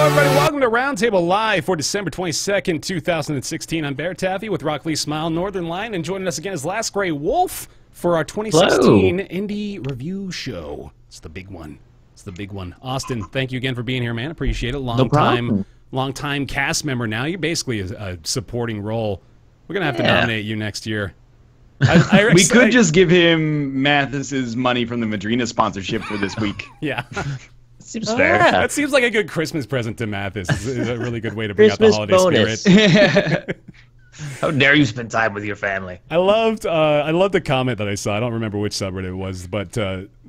everybody. Welcome to Roundtable Live for December 22nd, 2016. I'm Bear Taffy with Rock Lee Smile, Northern Line, and joining us again is Last Gray Wolf for our 2016 Indie Review Show. It's the big one. It's the big one. Austin, thank you again for being here, man. Appreciate it. Long time cast member now. You're basically a supporting role. We're going to have to nominate you next year. We could just give him Mathis's money from the Madrina sponsorship for this week. Yeah. Seems fair. That seems like a good Christmas present to Mathis. Is a really good way to bring out the holiday bonus. spirit. How dare you spend time with your family? I loved the comment that I saw. I don't remember which subreddit it was, but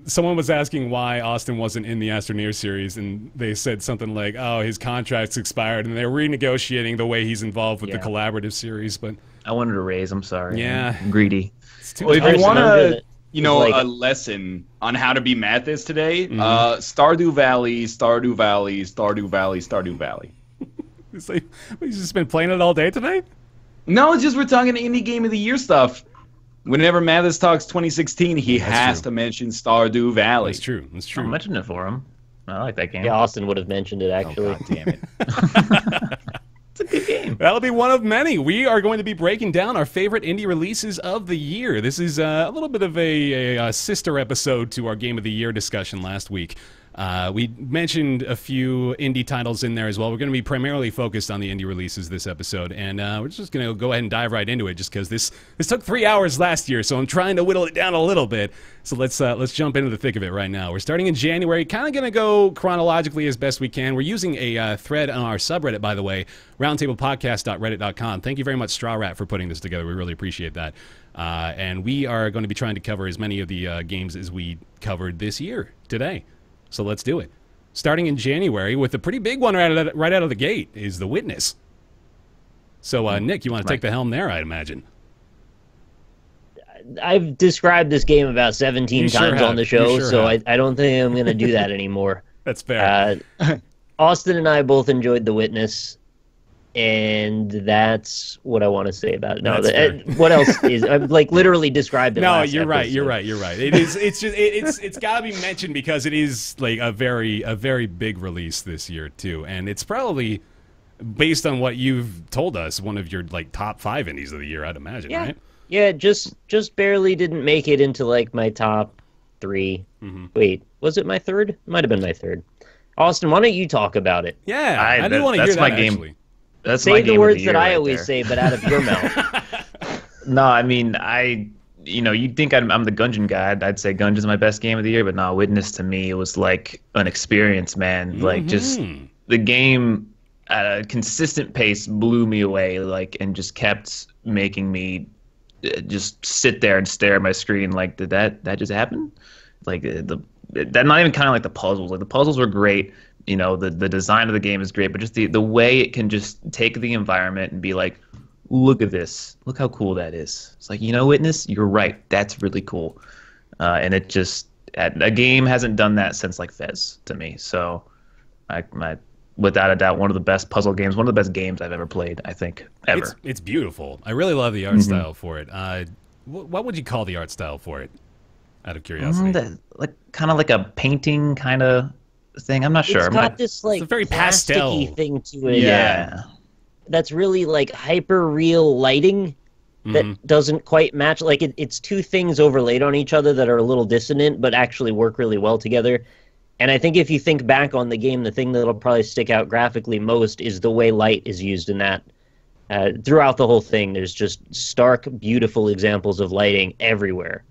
someone was asking why Austin wasn't in the Astroneer series, and they said something like, "Oh, his contract's expired," and they're renegotiating the way he's involved with the collaborative series. But I wanted a raise. I'm sorry. Yeah, I'm greedy. Well, if you want a lesson on how to be Mathis today, Stardew Valley, Stardew Valley, Stardew Valley, Stardew Valley. It's like, he's just been playing it all day today? No, it's just we're talking Indie Game of the Year stuff. Whenever Mathis talks 202016, he has to mention Stardew Valley. That's true. That's true. I'll mention it for him. I like that game. Yeah, Austin would have mentioned it, actually. Oh, God damn it. It's a good game. That'll be one of many. We are going to be breaking down our favorite indie releases of the year. This is a little bit of a sister episode to our Game of the Year discussion last week. We mentioned a few indie titles in there as well. We're going to be primarily focused on the indie releases this episode, and we're just going to go ahead and dive right into it just because this took 3 hours last year, so I'm trying to whittle it down a little bit. So let's jump into the thick of it right now. We're starting in January, kind of going to go chronologically as best we can. We're using a thread on our subreddit, by the way, roundtablepodcast.reddit.com. Thank you very much, Straw Rat, for putting this together. We really appreciate that. And we are going to be trying to cover as many of the games as we covered this year today. So let's do it. Starting in January with a pretty big one right out of the gate is The Witness. So, Nick, you want to take the helm there, I'd imagine. I've described this game about 17 times on the show, so I don't think I'm going to do that anymore. That's fair. Austin and I both enjoyed The Witness, and that's what I want to say about it. No, what else is? I've literally described it. No, you're right. You're right. It is. It's got to be mentioned because it is like a very big release this year too, and it's probably based on what you've told us one of your top 5 indies of the year, I'd imagine. Yeah. Right? Yeah, just barely didn't make it into my top 3. Wait, was it my third? It might have been my third. Austin, why don't you talk about it? Yeah, I do want to hear that. That's my game. Actually. That's say the words that I always say, but out of your mouth. No, I mean, you'd think I'm the Gungeon guy. I'd say Gungeon's my best game of the year, but no, Witness to me, it was like an experience, man. Just the game at a consistent pace blew me away, and just kept making me just sit there and stare at my screen did that just happen? That not even kind of the puzzles. The puzzles were great. The design of the game is great, but just the way it can just take the environment and be like, look at this. Look how cool that is. It's like, Witness, you're right. That's really cool. And it just, a game hasn't done that since Fez to me. So, without a doubt, one of the best puzzle games, one of the best games I've ever played, I think, ever. It's beautiful. I really love the art style for it. What would you call the art style for it, out of curiosity? Kind of like a painting kind of thing. I'm not sure. It's got this it's a very pastel thing to it. Yeah. That's really hyper real lighting that doesn't quite match. It's two things overlaid on each other that are a little dissonant, but actually work really well together. And I think if you think back on the game, the thing that'll probably stick out graphically most is the way light is used in that. Throughout the whole thing, there's just stark, beautiful examples of lighting everywhere.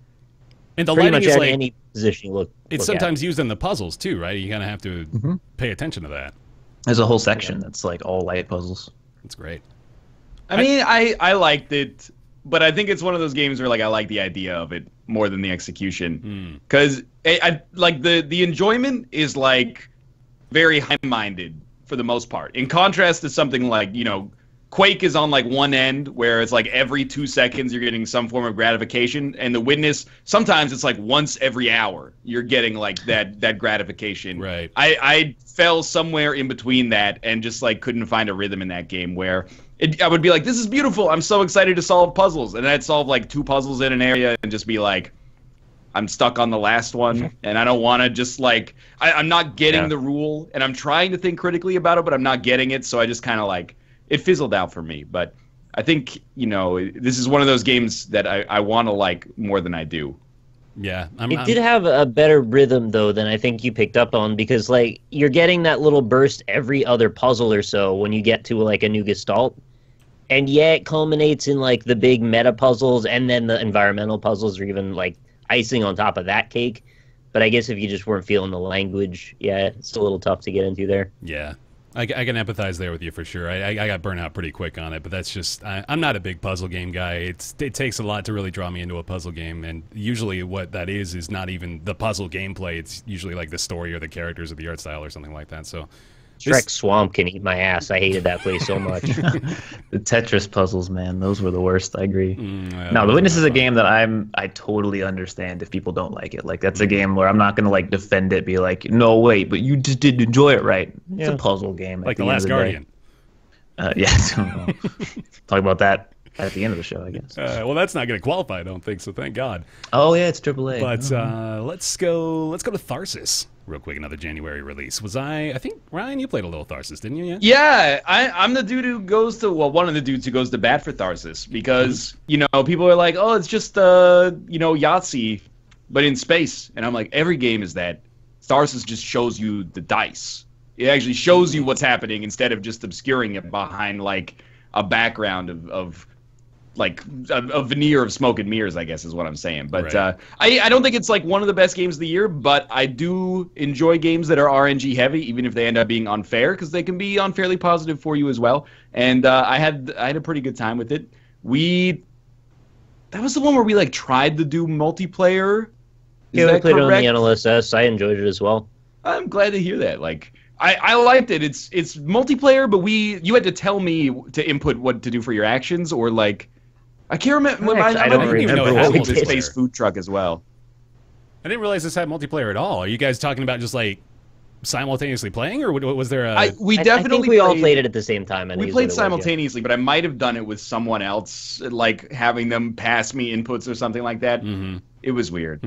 And the pretty lighting much is at any position you look. It's sometimes used in the puzzles too, right? You kind of have to pay attention to that. There's a whole section that's all light puzzles. That's great. I mean, I liked it, but I think it's one of those games where I like the idea of it more than the execution. Because the enjoyment is very high-minded for the most part. In contrast to something Quake is on one end where it's every 2 seconds you're getting some form of gratification, and The Witness sometimes it's once every hour you're getting that gratification. Right. I fell somewhere in between that and just couldn't find a rhythm in that game where I would be this is beautiful, I'm so excited to solve puzzles, and I'd solve 2 puzzles in an area and just be I'm stuck on the last one, and I don't want to just like I'm not getting the rule, and I'm trying to think critically about it, but I'm not getting it, so I just kind of like it fizzled out for me. But I think this is one of those games that I want to like more than I do. Yeah, it did have a better rhythm though than I think you picked up on, because like you're getting that little burst every other puzzle or so when you get to like a new gestalt, and it culminates in like the big meta puzzles, and then the environmental puzzles are even like icing on top of that cake. But I guess if you just weren't feeling the language, it's a little tough to get into there. Yeah. I can empathize there with you for sure. I got burnt out pretty quick on it, but that's just I'm not a big puzzle game guy. It takes a lot to really draw me into a puzzle game, and usually what that is not even the puzzle gameplay. It's usually like the story or the characters or the art style or something like that. So Shrek Swamp can eat my ass. I hated that place so much. The Tetris puzzles, man, those were the worst. I agree. No, The Witness is a game that I totally understand if people don't like it. Like that's a game where I'm not gonna like defend it, be like, no, wait, but you just didn't enjoy it, right? It's a puzzle game. Like The Last Guardian. Talk about that at the end of the show, I guess. Well, that's not going to qualify, I don't think. So thank God. Oh yeah, it's AAA. But let's go to Tharsis real quick. Another January release. I think Ryan, you played a little Tharsis, didn't you? Yeah, I'm the dude who goes to one of the dudes who goes to bat for Tharsis because people are like, oh, it's just Yahtzee, but in space, and I'm like, every game is that. Tharsis just shows you the dice. It actually shows you what's happening instead of just obscuring it behind like a background of like a veneer of smoke and mirrors, I guess is what I'm saying. But right. I don't think it's like one of the best games of the year, but I do enjoy games that are RNG heavy, even if they end up being unfair, because they can be unfairly positive for you as well. And I had a pretty good time with it. That was the one where we like tried to do multiplayer. We played it on the NLSS. I enjoyed it as well. I'm glad to hear that. Like I liked it. It's multiplayer, but you had to tell me to input what to do for your actions, or like I can't remember. I don't even know what we did. The space food truck as well. I didn't realize this had multiplayer at all. Are you guys talking about just like simultaneously playing, or was there a? I think we all played it at the same time. We played simultaneously, but I might have done it with someone else, like having them pass me inputs or something like that. Mm-hmm. It was weird.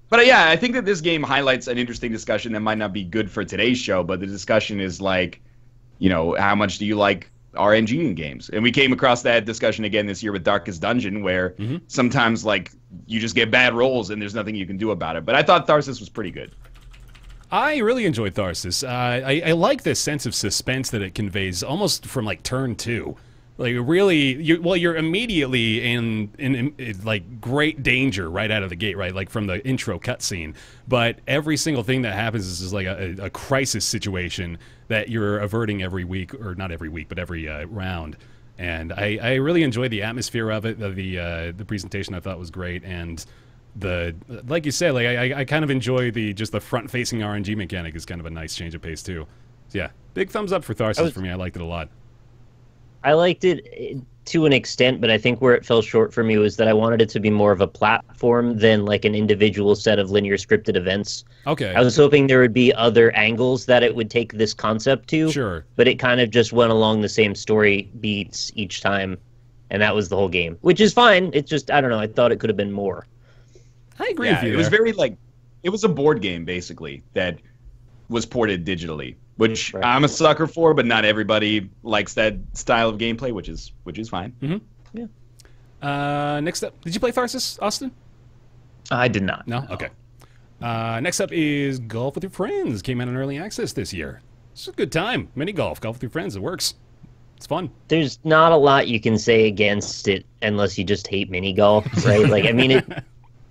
But yeah, I think that this game highlights an interesting discussion that might not be good for today's show, but the discussion is like, how much do you like RNG in games? And we came across that discussion again this year with Darkest Dungeon, where sometimes like you just get bad rolls and there's nothing you can do about it. But I thought Tharsis was pretty good. I really enjoyed Tharsis. I like this sense of suspense that it conveys, almost from like turn 2. Like really, you're immediately in like great danger right out of the gate, right? Like from the intro cutscene. But every single thing that happens is like a crisis situation that you're averting every week, or not every week, but every round. And I really enjoyed the atmosphere of it. The presentation I thought was great, and like you said, like I kind of enjoy the front-facing RNG mechanic is kind of a nice change of pace too. So yeah, big thumbs up for Tharsis for me. I liked it a lot. I liked it to an extent, but I think where it fell short for me was that I wanted it to be more of a platform than like an individual set of linear scripted events. Okay. I was hoping there would be other angles that it would take this concept to. Sure. But it kind of just went along the same story beats each time, and that was the whole game, which is fine. It's just, I don't know, I thought it could have been more. I agree with you. It was very like, it was a board game basically that was ported digitally, which I'm a sucker for, but not everybody likes that style of gameplay, which is fine. Mm-hmm. Yeah. Next up, did you play Tharsis, Austin? I did not. No? Okay. Next up is Golf with Your Friends. Came out in early access this year. It's a good time. Mini golf with your friends. It works. It's fun. There's not a lot you can say against it unless you just hate mini golf, right? Like, I mean,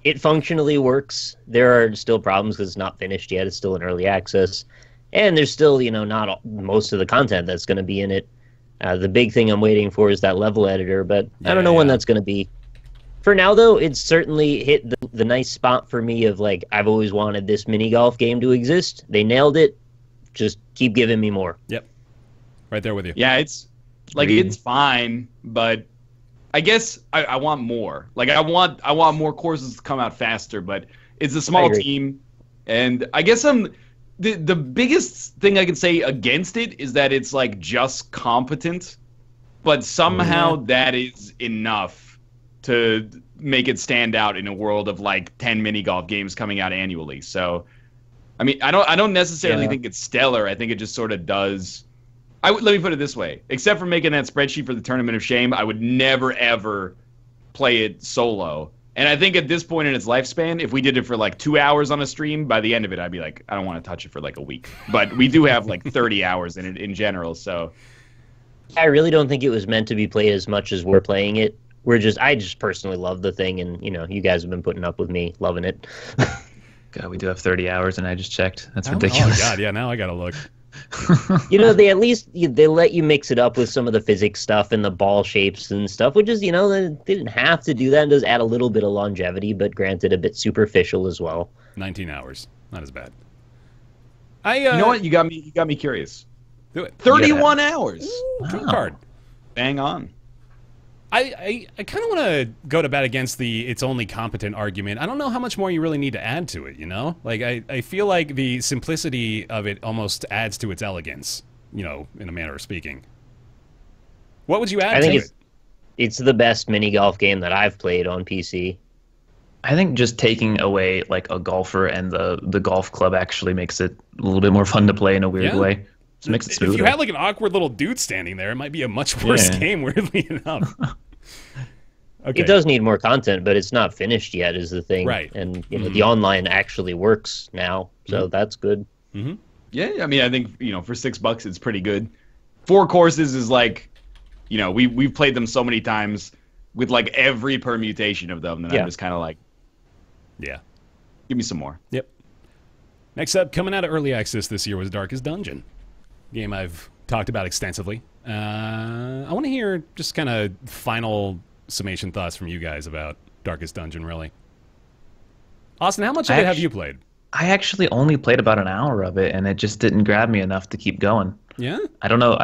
it functionally works. There are still problems because it's not finished yet. It's still in early access. And there's still, not most of the content that's going to be in it. The big thing I'm waiting for is that level editor, but I don't know when that's going to be. For now, though, it's certainly hit the nice spot for me of, like, I've always wanted this mini golf game to exist. They nailed it. Just keep giving me more. Yep. Right there with you. Yeah, it's fine, but I guess I want more. Like, I want more courses to come out faster, but it's a small team, and I guess the biggest thing I can say against it is that it's like just competent, but somehow that is enough to make it stand out in a world of like 10 mini golf games coming out annually. So, I mean, I don't necessarily think it's stellar. I think it just sort of does. Let me put it this way: except for making that spreadsheet for the Tournament of Shame, I would never ever play it solo. And I think at this point in its lifespan, if we did it for like 2 hours on a stream, by the end of it, I'd be like, I don't want to touch it for like a week. But we do have like 30 hours in it in general. So I really don't think it was meant to be played as much as we're playing it. I just personally love the thing, and you guys have been putting up with me loving it. God, we do have 30 hours, and I just checked. That's ridiculous. Oh God, yeah. Now I gotta look. They at least they let you mix it up with some of the physics stuff and the ball shapes and stuff, which is they didn't have to do that. It does add a little bit of longevity, but granted, a bit superficial as well. 19 hours, not as bad. You know what? You got me curious. Do it. 31 hours. Wow. Card. Bang on. I kind of want to go to bat against the it's only competent argument. I don't know how much more you really need to add to it, Like, I feel like the simplicity of it almost adds to its elegance, in a manner of speaking. What would you add to it? It's the best mini golf game that I've played on PC. I think just taking away, like, a golfer and the golf club actually makes it a little bit more fun to play in a weird way. Just makes it smoother. If you had, like, an awkward little dude standing there, it might be a much worse game, weirdly enough. Okay. It does need more content, but it's not finished yet is the thing. Right. And the online actually works now, so that's good. Mm-hmm. Yeah, I mean, I think, for $6 it's pretty good. 4 courses is like, we've played them so many times with like every permutation of them that I'm just kind of like, yeah, give me some more. Yep. Next up, coming out of early access this year was Darkest Dungeon. Game I've talked about extensively. I want to hear just kind of final summation thoughts from you guys about Darkest Dungeon, really. Austin, how much of it have you played? I actually only played about an hour of it, and it just didn't grab me enough to keep going. Yeah? I don't know.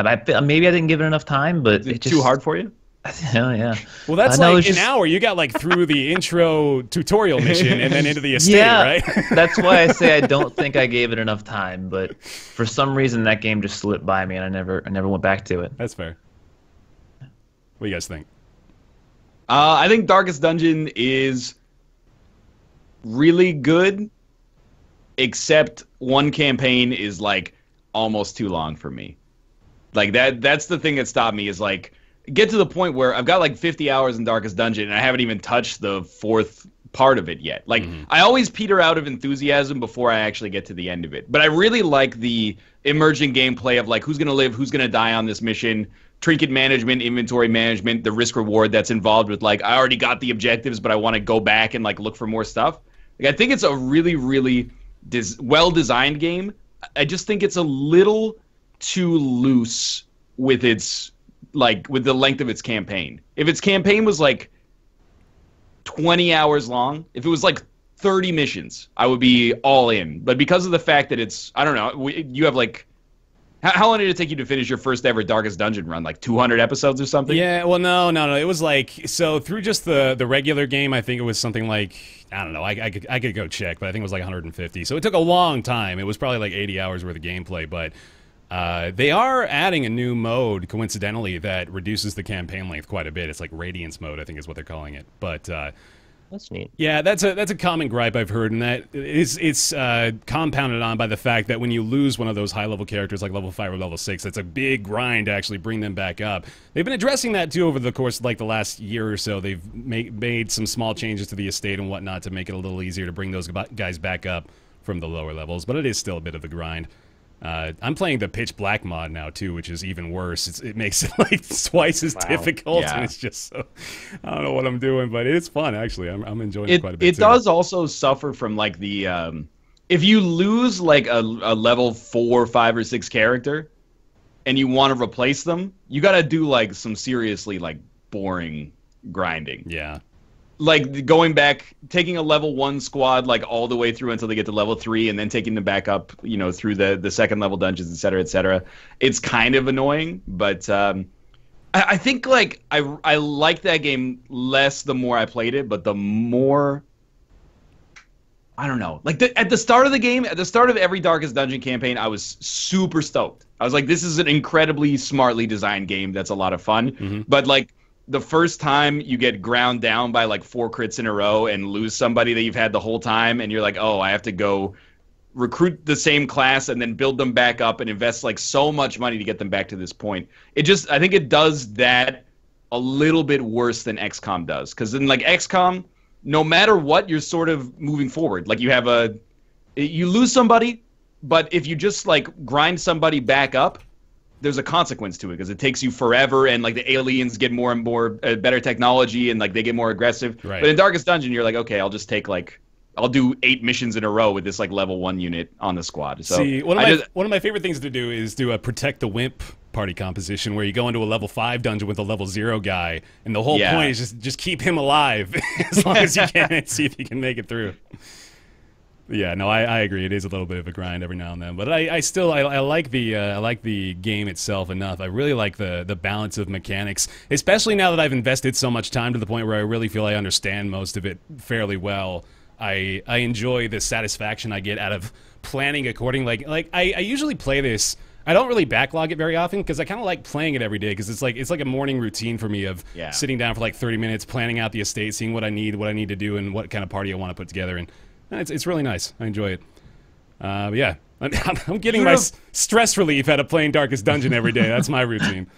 Maybe I didn't give it enough time, but it's too hard for you? Hell yeah. Well, that's like an hour. You got like through the intro tutorial mission and then into the estate, right? That's why I say I don't think I gave it enough time, but for some reason that game just slipped by me and I never went back to it. That's fair. What do you guys think? I think Darkest Dungeon is really good, except one campaign is like almost too long for me. Like that's the thing that stopped me is like get to the point where I've got like 50 hours in Darkest Dungeon and I haven't even touched the 4th part of it yet. Like I always peter out of enthusiasm before I actually get to the end of it. But I really like the emerging gameplay of like who's going to live, who's going to die on this mission, trinket management, inventory management, the risk reward that's involved with like I already got the objectives but I want to go back and like look for more stuff. Like I think it's a really really well-designed game. I just think it's a little too loose with its like with the length of its campaign. If its campaign was like 20 hours long, if it was like 30 missions, I would be all in. But because of the fact that it's, I don't know, you have like, how long did it take you to finish your first ever Darkest Dungeon run? Like 200 episodes or something? Yeah, well, no. It was like, so through just the regular game, I think it was something like, I don't know, I could go check, but I think it was like 150. So it took a long time. It was probably like 80 hours worth of gameplay, but they are adding a new mode, coincidentally, that reduces the campaign length quite a bit. It's like Radiance mode, I think is what they're calling it. But that's neat. Yeah, that's a common gripe I've heard, and that it's compounded on by the fact that when you lose one of those high-level characters like level 5 or level 6, that's a big grind to actually bring them back up. They've been addressing that, too, over the course of like the last year or so. They've made some small changes to the estate and whatnot to make it a little easier to bring those guys back up from the lower levels, but it is still a bit of a grind. I'm playing the Pitch Black mod now, too, which is even worse. It makes it like twice as difficult, and it's just so... I don't know what I'm doing, but it's fun, actually. I'm enjoying it quite a bit, It does also suffer from, like, the... if you lose, like, a level 4, 5, or 6 character, and you want to replace them, you gotta do, like, some seriously, like, boring grinding. Yeah. Like going back, taking a level 1 squad like all the way through until they get to level 3, and then taking them back up, through the second level dungeons, et cetera, et cetera. It's kind of annoying, but I think like I like that game less the more I played it, but the more I don't know. Like at the start of the game, at the start of every Darkest Dungeon campaign, I was super stoked. I was like, this is an incredibly smartly designed game that's a lot of fun. But like the first time you get ground down by like 4 crits in a row and lose somebody that you've had the whole time, and you're like, oh, I have to go recruit the same class and then build them back up and invest like so much money to get them back to this point. I think it does that a little bit worse than XCOM does. Because in like XCOM, no matter what, you're sort of moving forward. Like you lose somebody, but if you just like grind somebody back up, there's a consequence to it because it takes you forever, and like the aliens get more and more better technology, and like they get more aggressive. Right. But in Darkest Dungeon, you're like, okay, I'll do 8 missions in a row with this like level 1 unit on the squad. So see, one of my favorite things to do is do a Protect the Wimp party composition where you go into a level 5 dungeon with a level 0 guy, and the whole point is just keep him alive as long as you can and see if you can make it through. Yeah, no, I agree. It is a little bit of a grind every now and then, but I still like the game itself enough. I really like the balance of mechanics, especially now that I've invested so much time to the point where I really feel I understand most of it fairly well. I enjoy the satisfaction I get out of planning according. Like I usually play this. I don't really backlog it very often because I kind of like playing it every day because it's like a morning routine for me of sitting down for like 30 minutes, planning out the estate, seeing what I need to do, and what kind of party I want to put together. And it's really nice. I enjoy it. But yeah, I'm getting my stress relief out of playing Darkest Dungeon every day. That's my routine.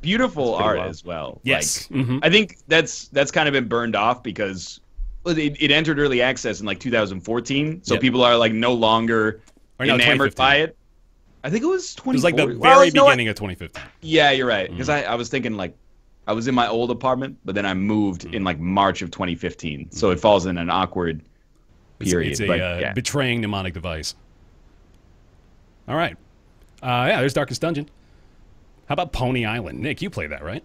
Beautiful art as well. Yes. Like, I think that's kind of been burned off because it entered early access in like 2014, so people are like no longer enamored by it. I think it was 2014. It was like the very beginning of 2015. Yeah, you're right. Because I was thinking like I was in my old apartment, but then I moved in like March of 2015, so it falls in an awkward period. It's a betraying mnemonic device. All right. Yeah, there's Darkest Dungeon. How about Pony Island? Nick, you played that, right?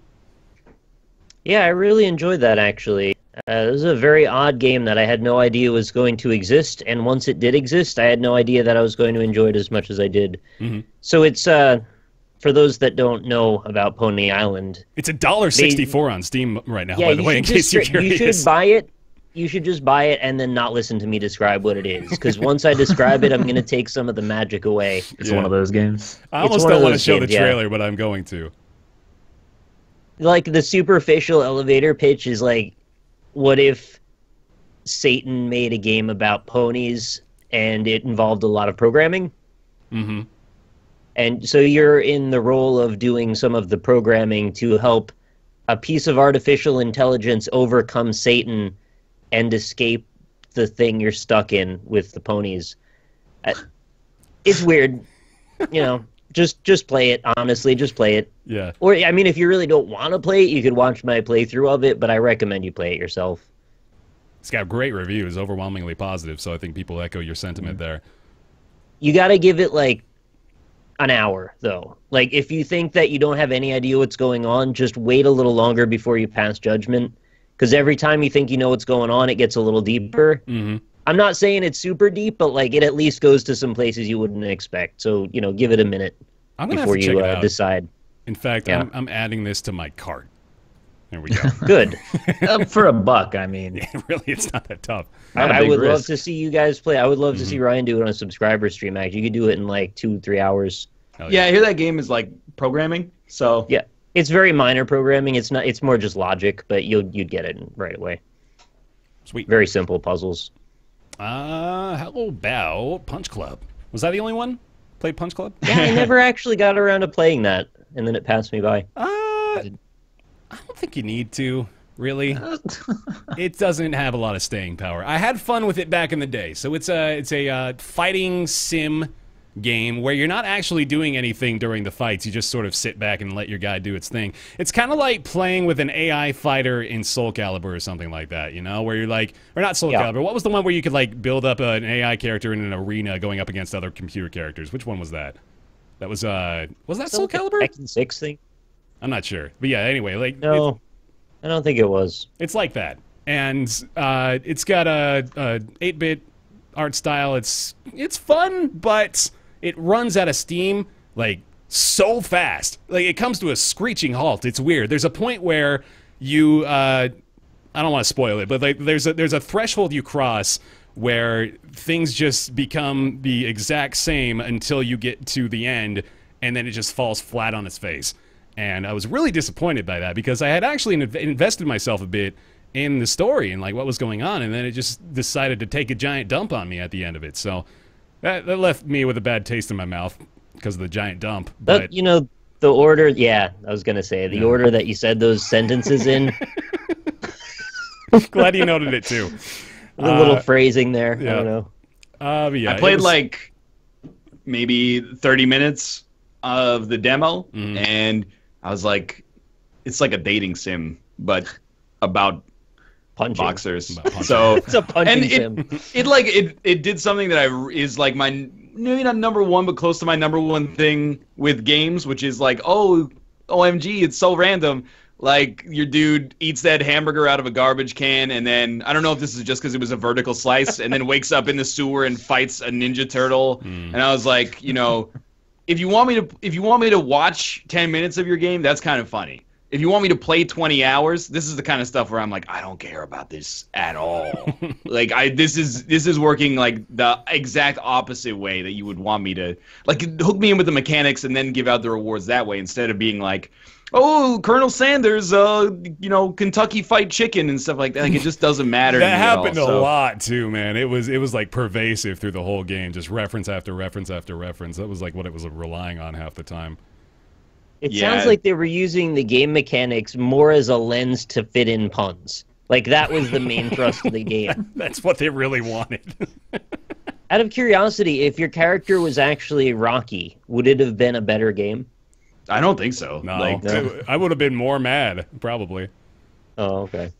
Yeah, I really enjoyed that, actually. It was a very odd game that I had no idea was going to exist, and once it did exist, I had no idea that I was going to enjoy it as much as I did. So it's, for those that don't know about Pony Island... It's $1.64 on Steam right now, by the way, in case you're curious. You should buy it. You should just buy it and then not listen to me describe what it is, because once I describe it, I'm going to take some of the magic away. It's one of those games. I almost don't want to show the trailer, but I'm going to. Like, the superficial elevator pitch is like, what if Satan made a game about ponies and it involved a lot of programming? And so you're in the role of doing some of the programming to help a piece of artificial intelligence overcome Satan and escape the thing you're stuck in with the ponies. It's weird. You know, just play it, honestly. Just play it. Yeah. Or, I mean, if you really don't want to play it, you could watch my playthrough of it, but I recommend you play it yourself. It's got great reviews, overwhelmingly positive, so I think people echo your sentiment there. You got to give it, like, an hour, though. Like, if you think that you don't have any idea what's going on, just wait a little longer before you pass judgment. Because every time you think you know what's going on, it gets a little deeper. I'm not saying it's super deep, but like it at least goes to some places you wouldn't expect. So, you know, give it a minute before you decide. In fact, I'm adding this to my cart. There we go. Good. For $1, I mean. Yeah, really, it's not that tough. I would love to see you guys play. I would love to see Ryan do it on a subscriber stream, actually. You could do it in like 2-3 hours. Yeah, I hear that game is like programming, so... Yeah. It's very minor programming. It's not. It's more just logic, but you'd get it right away. Sweet. Very simple puzzles. How about Punch Club? Was that the only one? Played Punch Club? Yeah, I never actually got around to playing that, and then it passed me by. I don't think you need to, really. It doesn't have a lot of staying power. I had fun with it back in the day. So it's a fighting sim game where you're not actually doing anything during the fights. You just sort of sit back and let your guy do its thing. It's kind of like playing with an AI fighter in Soul Calibur or something like that, you know, where you're like, or not Soul Calibur. What was the one where you could like build up an AI character in an arena going up against other computer characters? Which one was that? That was that Soul Calibur? Tekken 6 thing? I'm not sure. But yeah, anyway, like no, I don't think it was. It's like that. And it's got a 8-bit art style. It's fun, but it runs out of steam like so fast. Like it comes to a screeching halt. It's weird. There's a point where you I don't want to spoil it, but like there's a threshold you cross where things just become the exact same until you get to the end, and then it just falls flat on its face. And I was really disappointed by that because I had actually invested myself a bit in the story and like what was going on, and then it just decided to take a giant dump on me at the end of it. So that left me with a bad taste in my mouth because of the giant dump. But you know, the order, I was going to say, the order that you said those sentences in. Glad you noted it too. The little phrasing there. Yeah. I don't know. I played like maybe 30 minutes of the demo, and I was like, it's like a dating sim, but about Punching. boxers. So It's a punching sim. It did something that is like my, maybe not number one, but close to my number one thing with games, which is like, oh, OMG, it's so random. Like, your dude eats that hamburger out of a garbage can, and then, I don't know if this is just because it was a vertical slice, and then wakes up in the sewer and fights a Ninja Turtle. And I was like, you know, if you want me to watch 10 minutes of your game, that's kind of funny. If you want me to play 20 hours, this is the kind of stuff where I'm like, I don't care about this at all. Like, this is working like the exact opposite way that you would want me to, like, hook me in with the mechanics and then give out the rewards that way, instead of being like, oh, Colonel Sanders, Kentucky Fried Chicken and stuff like that. Like, it just doesn't matter. that happened a lot too, man. It was like pervasive through the whole game, just reference after reference after reference. That was like what it was relying on half the time. It sounds like they were using the game mechanics more as a lens to fit in puns. Like, that was the main thrust of the game. That's what they really wanted. Out of curiosity, if your character was actually Rocky, would it have been a better game? I don't think so. No, Like, I would have been more mad, probably. Oh, okay.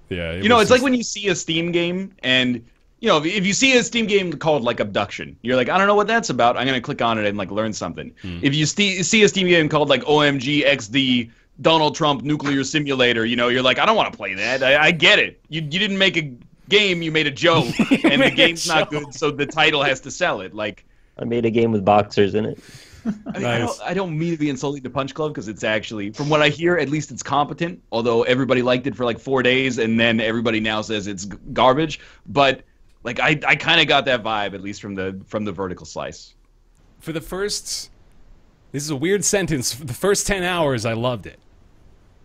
Yeah, it's like when you see a Steam game, and you know, if you see a Steam game called like Abduction, you're like, I don't know what that's about. I'm gonna click on it and like learn something. If you see a Steam game called like OMG XD Donald Trump Nuclear Simulator, you know, you're like, I don't want to play that. I get it. You didn't make a game, you made a joke, and the game's not good, so the title has to sell it. Like, I made a game with boxers in it. I mean, Nice. I don't mean to be insulting to Punch Club, because it's actually, from what I hear, at least it's competent. Although everybody liked it for like 4 days, and then everybody now says it's garbage. But like, I kind of got that vibe, at least from the vertical slice. For the first, this is a weird sentence. For the first 10 hours, I loved it,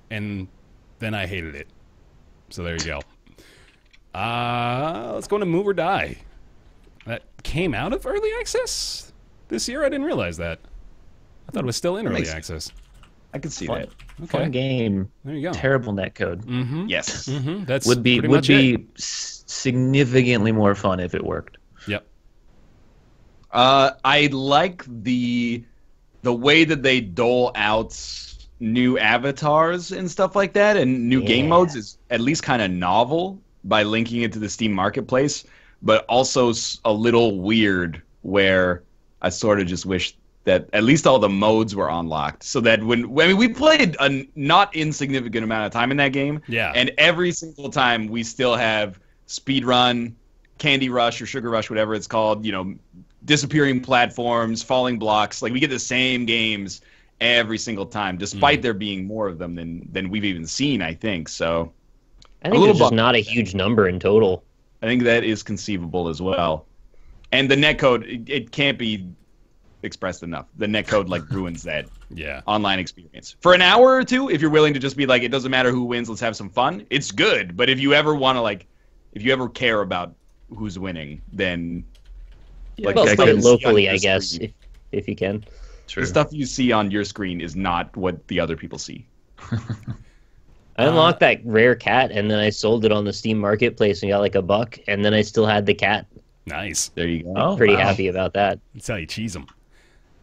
and then I hated it. So there you go. Let's go into Move or Die. That came out of early access this year. I didn't realize that. I thought it was still in early access. I could see Fun, that. Okay. fun game. There you go. Terrible netcode. Yes. That's Would pretty much be it. significantly more fun if it worked. Yep. I like the way that they dole out new avatars and stuff like that, and new game modes is at least kind of novel by linking it to the Steam Marketplace, but also a little weird, where I sort of just wish that at least all the modes were unlocked, so that we played a not insignificant amount of time in that game, and every single time we still have speedrun, Candy Rush or Sugar Rush, whatever it's called, you know, disappearing platforms, falling blocks. Like, we get the same games every single time, despite there being more of them than we've even seen, I think. So I think there's just not a huge number in total. I think that is conceivable as well. And the netcode, it can't be expressed enough. The netcode like ruins that online experience. For an hour or two, if you're willing to just be like, it doesn't matter who wins, let's have some fun, it's good. But if you ever want to, like, if you ever care about who's winning, then Like, well, play it locally, I guess, if you can. True. The stuff you see on your screen is not what the other people see. I unlocked that rare cat, and then I sold it on the Steam Marketplace and got like $1, and then I still had the cat. Nice. There you go. I'm pretty happy about that. That's how you cheese them.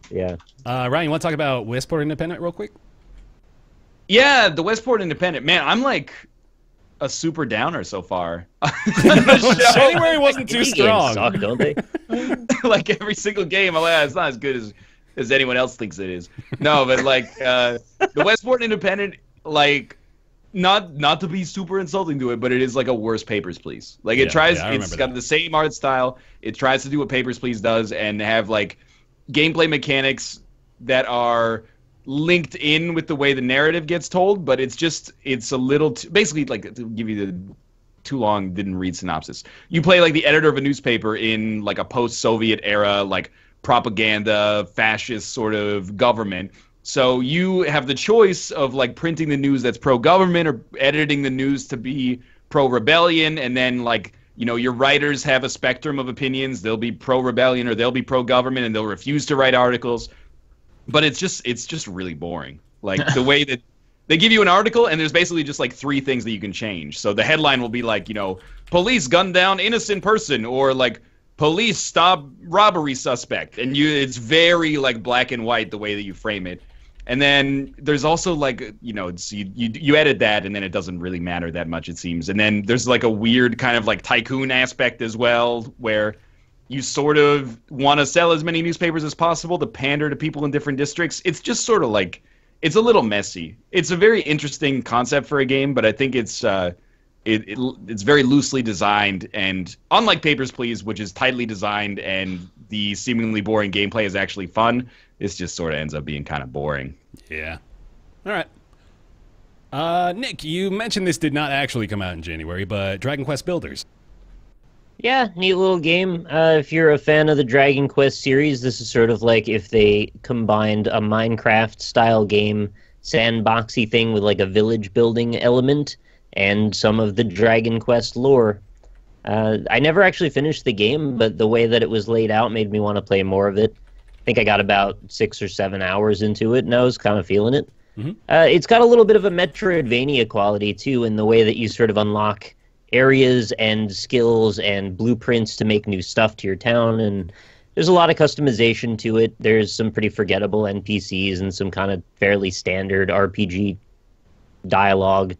Yeah. Ryan, you want to talk about Westport Independent real quick? Yeah, the Westport Independent. Man, I'm like a super downer so far. January wasn't too strong. Suck, don't they? Like, every single game, I'm like, it's not as good as anyone else thinks it is. No, but like the Westport Independent, like, not to be super insulting to it, but it is like a worse Papers, Please. Like, it tries, it's got the same art style. It tries to do what Papers, Please does and have like gameplay mechanics that are linked in with the way the narrative gets told, but it's a little basically, like, to give you the too long didn't read synopsis. You play like the editor of a newspaper in like a post-Soviet era, like propaganda, fascist sort of government. So you have the choice of like printing the news that's pro-government or editing the news to be pro-rebellion, and then like, you know, your writers have a spectrum of opinions. They'll be pro-rebellion or they'll be pro-government, and they'll refuse to write articles. But it's just really boring. Like the way that they give you an article and there's basically just like 3 things that you can change. So the headline will be like, you know, police gun down innocent person, or like police stop robbery suspect. And it's very like black and white the way that you frame it. And then there's also like, you know, you edit that and then it doesn't really matter that much, it seems. And then there's like a weird kind of like tycoon aspect as well, where you sort of want to sell as many newspapers as possible to pander to people in different districts. It's just sort of like, it's a little messy. It's a very interesting concept for a game, but I think it's very loosely designed. And unlike Papers, Please, which is tightly designed and the seemingly boring gameplay is actually fun, this just sort of ends up being kind of boring. Yeah. All right. Nick, you mentioned this did not actually come out in January, but Dragon Quest Builders. Yeah, neat little game. If you're a fan of the Dragon Quest series, this is sort of like if they combined a Minecraft-style game, sandboxy thing with like a village building element, and some of the Dragon Quest lore. I never actually finished the game, but the way that it was laid out made me want to play more of it. I think I got about 6 or 7 hours into it, and I was kind of feeling it. Mm-hmm. It's got a little bit of a Metroidvania quality, too, in the way that you sort of unlock areas and skills and blueprints to make new stuff to your town, and there's a lot of customization to it. There's some pretty forgettable NPCs and some kind of fairly standard RPG dialogue.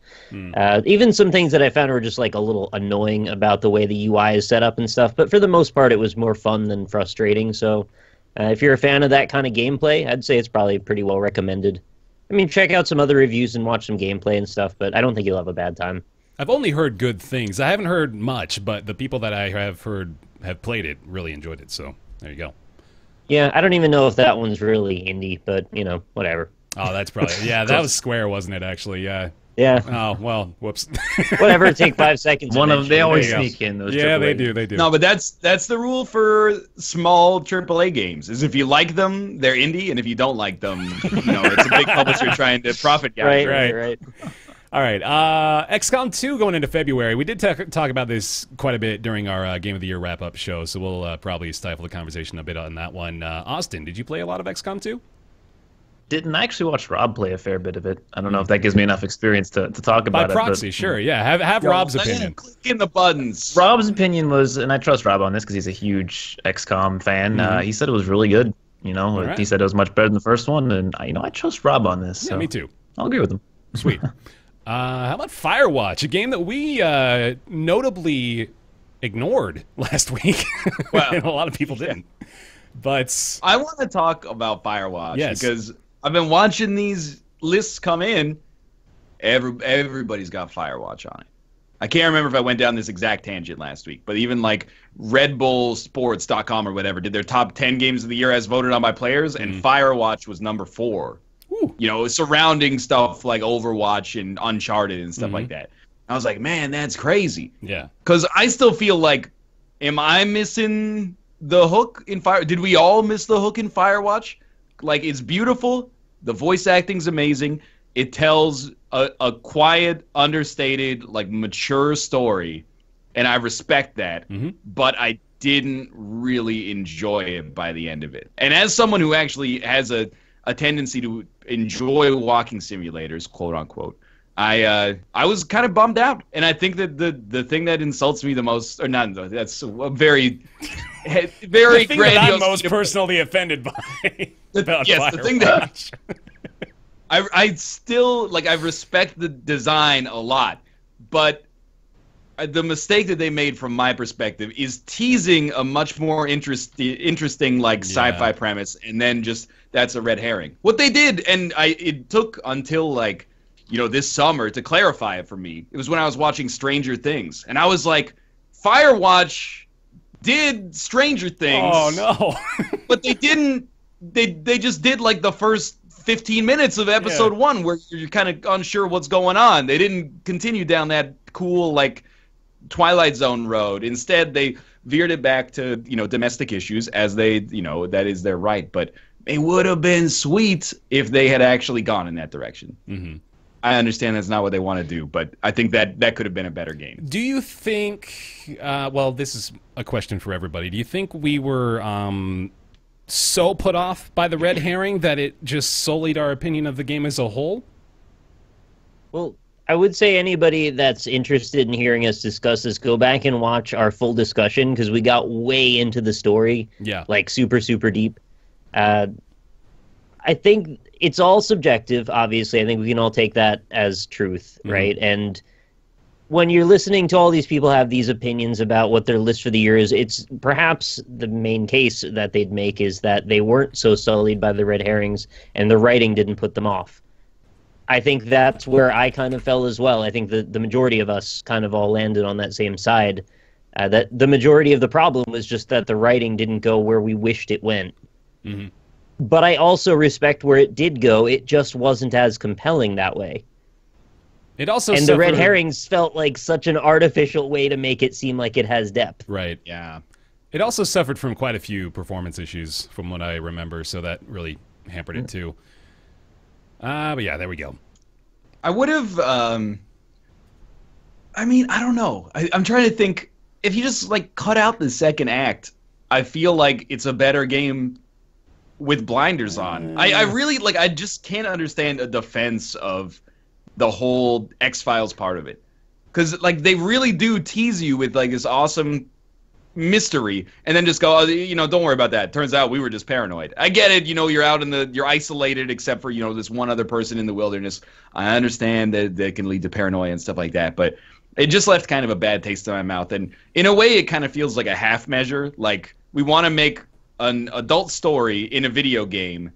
Even some things that I found were just like a little annoying about the way the UI is set up and stuff, but for the most part it was more fun than frustrating. So if you're a fan of that kind of gameplay, I'd say it's probably pretty well recommended. I mean, check out some other reviews and watch some gameplay and stuff, but I don't think you'll have a bad time. I've only heard good things. I haven't heard much, but the people that I have heard have played it really enjoyed it, so there you go. Yeah, I don't even know if that one's really indie, but, you know, whatever. Oh, that's probably... Yeah, that was Square, wasn't it, actually? Yeah. Yeah. Oh, well, whoops. Whatever, take 5 seconds. One of them, they always sneak in those Yeah, AAA. they do. No, but that's the rule for small AAA games, is if you like them, they're indie, and if you don't like them, you know, it's a big publisher trying to profit gouge. Right. All right, XCOM 2 going into February. We did talk about this quite a bit during our Game of the Year wrap-up show, so we'll probably stifle the conversation a bit on that one. Austin, did you play a lot of XCOM 2? Didn't actually watch Rob play a fair bit of it. I don't know if that gives me enough experience to talk about it. By proxy, sure, yeah. Have Rob's opinion. Click in the buttons. Rob's opinion was, and I trust Rob on this because he's a huge XCOM fan, he said it was really good. You know, right. He said it was much better than the first one, and I trust Rob on this. Yeah, so me too. I'll agree with him. Sweet. How about Firewatch, a game that we notably ignored last week? Well, and a lot of people didn't. But I want to talk about Firewatch because I've been watching these lists come in. Everybody's got Firewatch on it. I can't remember if I went down this exact tangent last week, but even like Red Bull Sports.com or whatever did their top 10 games of the year as voted on by players, and Firewatch was number 4. Ooh. You know, surrounding stuff like Overwatch and Uncharted and stuff like that. I was like, man, that's crazy. Yeah. Because I still feel like, am I missing the hook in Fire? Did we all miss the hook in Firewatch? Like, it's beautiful. The voice acting's amazing. It tells a quiet, understated, like, mature story. And I respect that. But I didn't really enjoy it by the end of it. And as someone who actually has a tendency to enjoy walking simulators, quote unquote, I was kind of bummed out. And I think that the thing that insults me the most, or not, that's a very the thing that I'm most personally offended by. The thing that I still like, I respect the design a lot, but the mistake that they made from my perspective is teasing a much more interesting like sci-fi premise, and then just that's a red herring. What they did, and it took until like, you know, this summer to clarify it for me. It was when I was watching Stranger Things, and I was like, Firewatch did Stranger Things. Oh no. But they didn't. They just did like the first 15 minutes of episode 1 where you're kind of unsure what's going on. They didn't continue down that cool like Twilight Zone road. Instead, they veered it back to, you know, domestic issues, as they, you know, that is their right. But it would have been sweet if they had actually gone in that direction. Mm-hmm. I understand that's not what they want to do, but I think that could have been a better game. Do you think, well, this is a question for everybody. Do you think we were so put off by the red herring that it just sullied our opinion of the game as a whole? Well, I would say anybody that's interested in hearing us discuss this, go back and watch our full discussion, because we got way into the story, like super, super deep. I think it's all subjective, obviously. I think we can all take that as truth, right? And when you're listening to all these people have these opinions about what their list for the year is, it's perhaps the main case that they'd make is that they weren't so sullied by the red herrings and the writing didn't put them off. I think that's where I kind of fell as well. I think the majority of us kind of all landed on that same side. That the majority of the problem was just that the writing didn't go where we wished it went. Mm-hmm. But I also respect where it did go. It just wasn't as compelling that way. It also and the red herrings felt like such an artificial way to make it seem like it has depth. Right, yeah. It also suffered from quite a few performance issues from what I remember, so that really hampered it too. But yeah, there we go. I would have, I mean, I don't know. I'm trying to think, if you just, like, cut out the second act, I feel like it's a better game with blinders on. I really, like, I just can't understand a defense of the whole X-Files part of it. Because, like, they really do tease you with, like, this awesome mystery, and then just go, oh, you know, don't worry about that. Turns out we were just paranoid. I get it, you know, you're out you're isolated except for, you know, this one other person in the wilderness. I understand that can lead to paranoia and stuff like that, but it just left kind of a bad taste in my mouth. And in a way, it kind of feels like a half measure. Like, we want to make an adult story in a video game,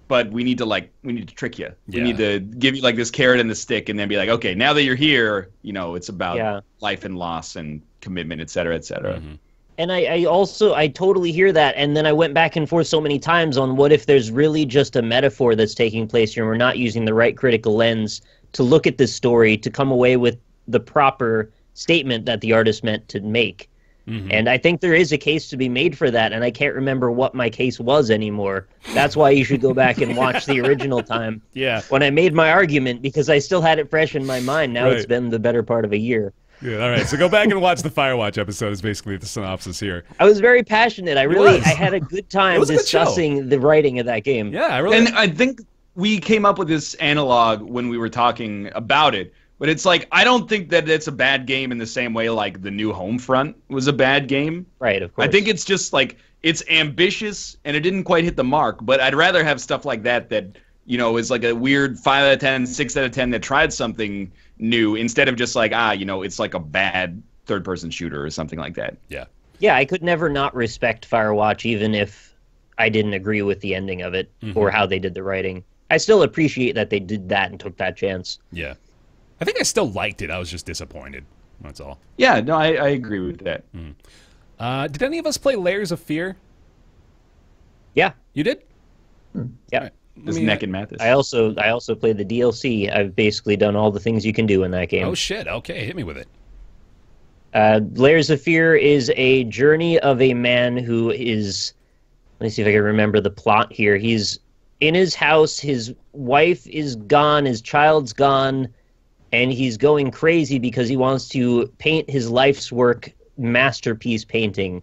but we need to trick you. We need to give you, like, this carrot and the stick, and then be like, okay, now that you're here, you know, it's about life and loss and commitment, et cetera, et cetera. Mm-hmm. And I totally hear that. And then I went back and forth so many times on what if there's really just a metaphor that's taking place here and we're not using the right critical lens to look at this story to come away with the proper statement that the artist meant to make. Mm-hmm. And I think there is a case to be made for that, and I can't remember what my case was anymore. That's why you should go back and watch the original time when I made my argument, because I still had it fresh in my mind. Now it's been the better part of a year. Yeah, all right, so go back and watch the Firewatch episode is basically the synopsis here. I was very passionate. I had a good time discussing the writing of that game. Yeah, And I think we came up with this analog when we were talking about it. But it's like, I don't think that it's a bad game in the same way like the new Homefront was a bad game. Right, of course. I think it's just like, it's ambitious and it didn't quite hit the mark. But I'd rather have stuff like that, you know, is like a weird 5 out of 10, 6 out of 10 that tried something new instead of just like, you know, it's like a bad third-person shooter or something like that. Yeah. Yeah, I could never not respect Firewatch, even if I didn't agree with the ending of it or how they did the writing. I still appreciate that they did that and took that chance. Yeah. I think I still liked it. I was just disappointed. That's all. Yeah, no, I agree with that. Did any of us play Layers of Fear? Yeah. You did? Yeah. Right. Neck and Mathis. I also played the DLC. I've basically done all the things you can do in that game. Oh, shit. Okay, hit me with it. Layers of Fear is a journey of a man who is... Let me see if I can remember the plot here. He's in his house. His wife is gone. His child's gone. And he's going crazy because he wants to paint his life's work, masterpiece painting.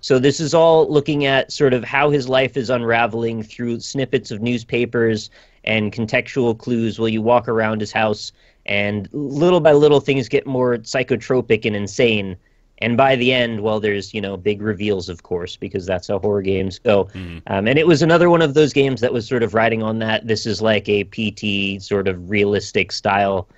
So this is all looking at sort of how his life is unraveling through snippets of newspapers and contextual clues while you walk around his house. And little by little, things get more psychotropic and insane. And by the end, well, there's, you know, big reveals, of course, because that's how horror games go. And it was another one of those games that was sort of riding on that. This is like a PT sort of realistic style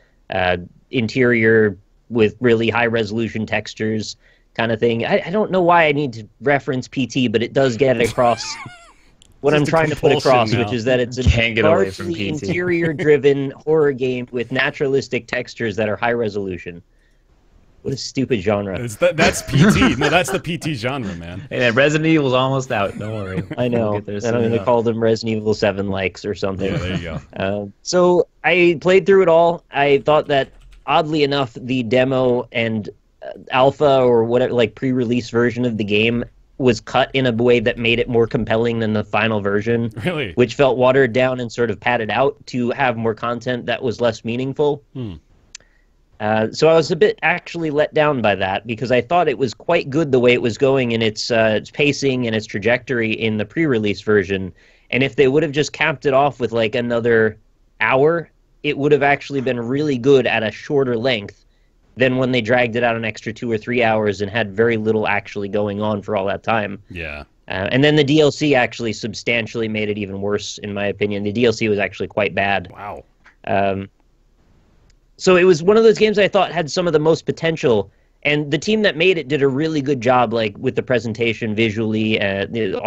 interior with really high resolution textures kind of thing. I don't know why I need to reference PT, but it does get across what I'm trying to put across, which is that it's a largely interior-driven horror game with naturalistic textures that are high resolution. What a stupid genre. That's PT. No, that's the PT genre, man. Hey, Resident Evil's almost out. Don't worry. I know. And I'm going to call them Resident Evil 7 likes or something. Yeah, there you go. So I played through it all. I thought that, oddly enough, the demo and alpha or whatever, like pre-release version of the game was cut in a way that made it more compelling than the final version. Really? Which felt watered down and sort of padded out to have more content that was less meaningful. So I was a bit actually let down by that because I thought it was quite good the way it was going in its pacing and its trajectory in the pre-release version. And if they would have just capped it off with like another hour, it would have actually been really good at a shorter length than when they dragged it out an extra 2 or 3 hours and had very little actually going on for all that time. Yeah. And then the DLC actually substantially made it even worse, in my opinion. The DLC was actually quite bad. Wow. So it was one of those games I thought had some of the most potential, and the team that made it did a really good job, like with the presentation visually. The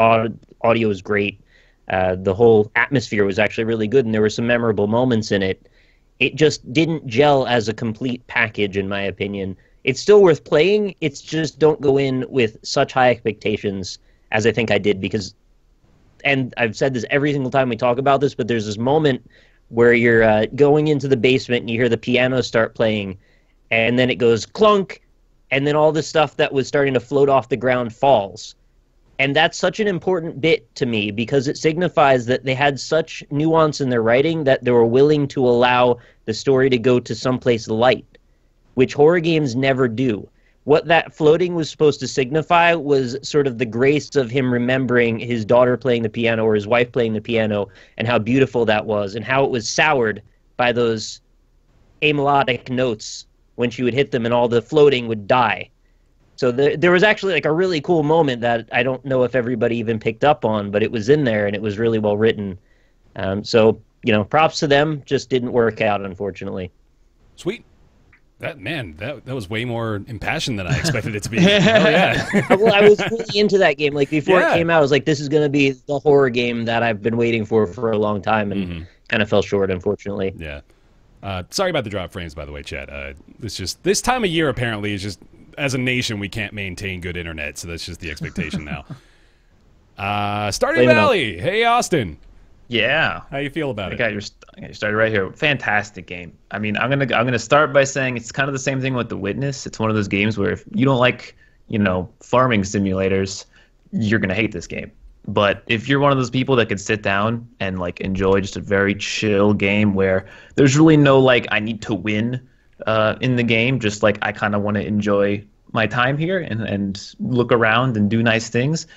audio was great. The whole atmosphere was actually really good, and there were some memorable moments in it. It just didn't gel as a complete package, in my opinion. It's still worth playing. It's just don't go in with such high expectations as I think I did, because, and I've said this every single time we talk about this, but there's this moment where you're going into the basement and you hear the piano start playing, and then it goes clunk, and then all the stuff that was starting to float off the ground falls. And that's such an important bit to me because it signifies that they had such nuance in their writing that they were willing to allow the story to go to someplace light, which horror games never do. What that floating was supposed to signify was sort of the grace of him remembering his daughter playing the piano or his wife playing the piano and how beautiful that was and how it was soured by those amelodic notes when she would hit them and all the floating would die. So there was actually like a really cool moment that I don't know if everybody even picked up on, but it was in there and it was really well written. So, you know, props to them. Just didn't work out, unfortunately. Sweet. That was way more impassioned than I expected it to be. Hell yeah. Well, I was really into that game. Like before it came out, I was like, this is going to be the horror game that I've been waiting for a long time, and kind of fell short, unfortunately. Yeah. Sorry about the drop frames, by the way, chat. It's just this time of year apparently is just, as a nation, we can't maintain good internet, so that's just the expectation now. Stardew Valley. Hey, Austin. Yeah. How you feel about it? I got you started right here. Fantastic game. I mean, I'm gonna start by saying it's kind of the same thing with The Witness. It's one of those games where if you don't like, farming simulators, you're gonna hate this game. But if you're one of those people that could sit down and like enjoy just a very chill game where there's really no like I need to win in the game, just like I kind of want to enjoy my time here and look around and do nice things,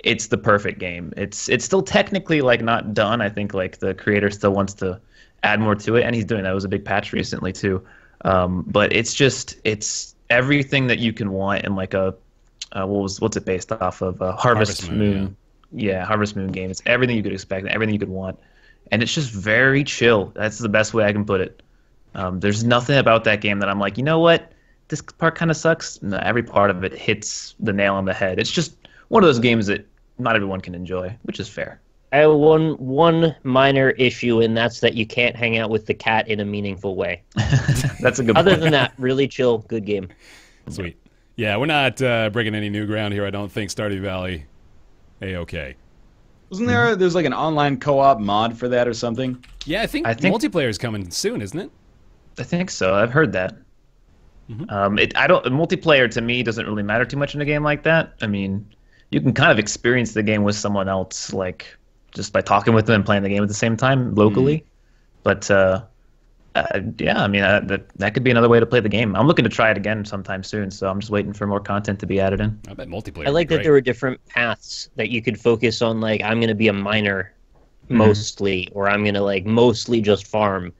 it's the perfect game. It's still technically like not done. I think like the creator still wants to add more to it, and he's doing that. It was a big patch recently too. But it's everything that you can want in like a what's it based off of? Harvest Moon. Yeah, Harvest Moon game. It's everything you could expect, everything you could want, and it's just very chill. That's the best way I can put it. There's nothing about that game that I'm like, you know what, this part kind of sucks. No, every part of it hits the nail on the head. It's just one of those games that not everyone can enjoy, which is fair. I have one minor issue, and that's that you can't hang out with the cat in a meaningful way. That's a good Other point. than that, really chill, good game. Sweet. Yeah, we're not breaking any new ground here, I don't think. Stardew Valley, A-okay. Wasn't there's like an online co-op mod for that or something? Yeah, I think multiplayer's coming soon, isn't it? I think so. I've heard that. Multiplayer to me doesn't really matter too much in a game like that. I mean, you can kind of experience the game with someone else, like just by talking with them and playing the game at the same time locally. But yeah, I mean that could be another way to play the game. I'm looking to try it again sometime soon, so I'm just waiting for more content to be added in. I bet multiplayer. I like that there were different paths that you could focus on. Like I'm going to be a miner mostly, or I'm going to like mostly just farm.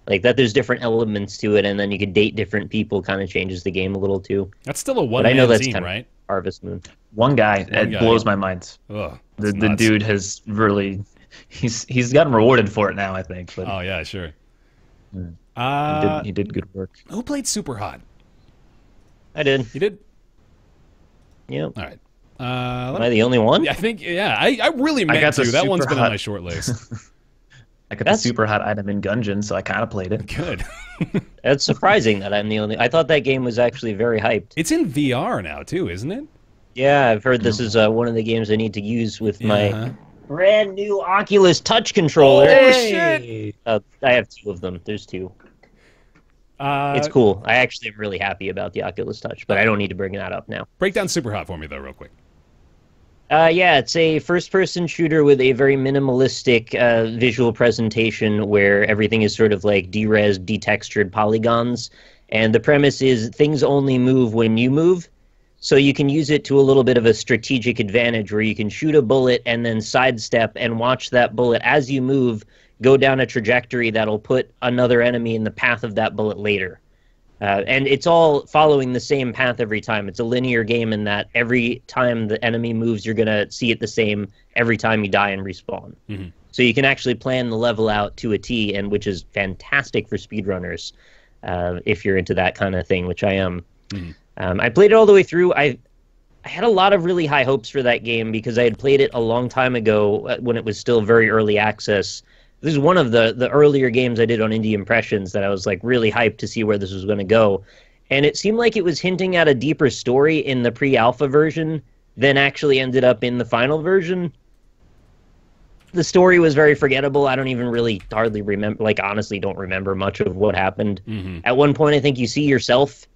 Like that, there's different elements to it, and then you could date different people. Kind of changes the game a little too. That's still a one-man team, right? Harvest Moon. One guy, blows my mind. Ugh, the dude has really, he's gotten rewarded for it now, I think. But, oh yeah, sure. He did good work. Who played Super Hot? I did. You did? Yep. All right. Am I the only one? I think, yeah. I really meant to. That one's been on my short list. I got the super hot item in Gungeon, so I kind of played it. Good. It's surprising that I'm the only... I thought that game was actually very hyped. It's in VR now, too, isn't it? Yeah, I've heard this is one of the games I need to use with my brand new Oculus Touch controller. Oh, shit! I have two of them. There's two. It's cool. I actually am really happy about the Oculus Touch, but I don't need to bring that up now. Break down Super Hot for me, though, real quick. Yeah, it's a first-person shooter with a very minimalistic visual presentation where everything is sort of like de-res, detextured polygons. And the premise is things only move when you move. So you can use it to a little bit of a strategic advantage where you can shoot a bullet and then sidestep and watch that bullet as you move go down a trajectory that'll put another enemy in the path of that bullet later. And it's all following the same path every time. It's a linear game in that every time the enemy moves, you're going to see it the same every time you die and respawn. Mm-hmm. So you can actually plan the level out to a T, and which is fantastic for speedrunners if you're into that kind of thing, which I am. Mm-hmm. I played it all the way through. I had a lot of really high hopes for that game because I had played it a long time ago when it was still very early access. This is one of the earlier games I did on Indie Impressions that I was like really hyped to see where this was going to go. And it seemed like it was hinting at a deeper story in the pre-alpha version than actually ended up in the final version. The story was very forgettable. I don't even really hardly remember, like honestly don't remember much of what happened. Mm-hmm. At one point I think you see yourself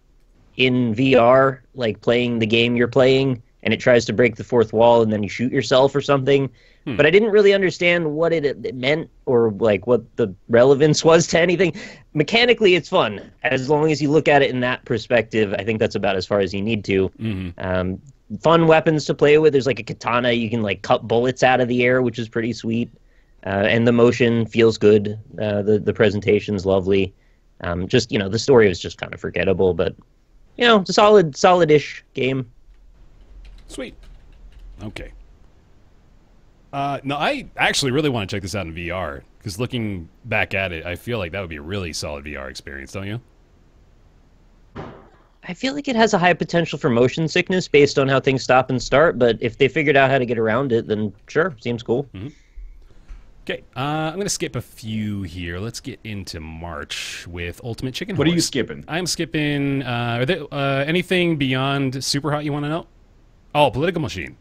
in VR, like playing the game you're playing, and it tries to break the fourth wall and then you shoot yourself or something. But I didn't really understand what it meant or like what the relevance was to anything. Mechanically, it's fun. As long as you look at it in that perspective, I think that's about as far as you need to. Mm-hmm. Fun weapons to play with. There's like a katana. You can like cut bullets out of the air, which is pretty sweet. And the motion feels good. The presentation's lovely. Just, the story was just kind of forgettable, but, it's a solid-ish game. Sweet. Okay. No, I actually really want to check this out in VR, because looking back at it, I feel like that would be a really solid VR experience, don't you? I feel like it has a high potential for motion sickness based on how things stop and start, but if they figured out how to get around it, then sure, seems cool. Mm-hmm. Okay, I'm going to skip a few here. Let's get into March with Ultimate Chicken Horse. What are you skipping? I'm skipping, are there, anything beyond Super Hot you want to know? Oh, Political Machine.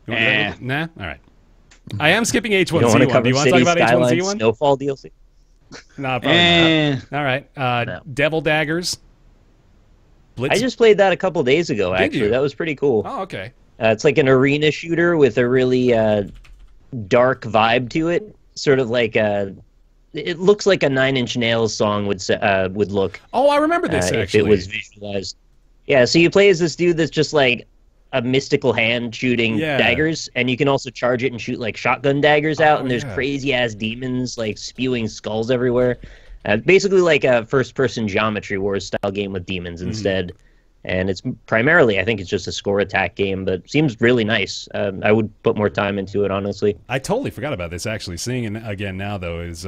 Nah? All right. I am skipping H1Z1. Do you want to talk about H1Z1? Snowfall DLC? No, probably not. All right. No. Devil Daggers. Blitz. I just played that a couple days ago, actually. That was pretty cool. Oh, okay. It's like an arena shooter with a really dark vibe to it. Sort of like it looks like a Nine Inch Nails song would look. Oh, I remember this, actually. If it was visualized. Yeah, so you play as this dude that's just like a mystical hand shooting daggers, and you can also charge it and shoot like shotgun daggers out, and there's crazy ass demons like spewing skulls everywhere. Basically like a first-person Geometry Wars style game with demons instead. And it's primarily, I think it's just a score attack game, but seems really nice. I would put more time into it, honestly. I totally forgot about this, actually. Seeing it again now, though, is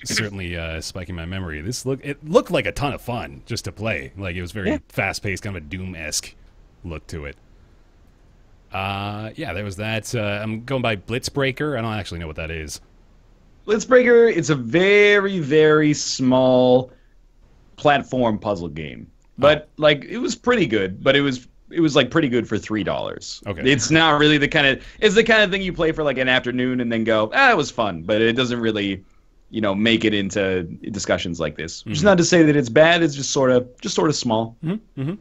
certainly spiking my memory. It looked like a ton of fun just to play. Like, it was very fast-paced, kind of a Doom-esque look to it. There was that. I'm going by Blitzbreaker. I don't actually know what that is. Blitzbreaker, it's a very, very small platform puzzle game. But like it was pretty good, but it was like pretty good for $3. Okay. It's not really the kind of thing you play for like an afternoon and then go, it was fun, but it doesn't really, make it into discussions like this. Which is not to say that it's bad, it's just sort of small. Mm-hmm. Mm-hmm.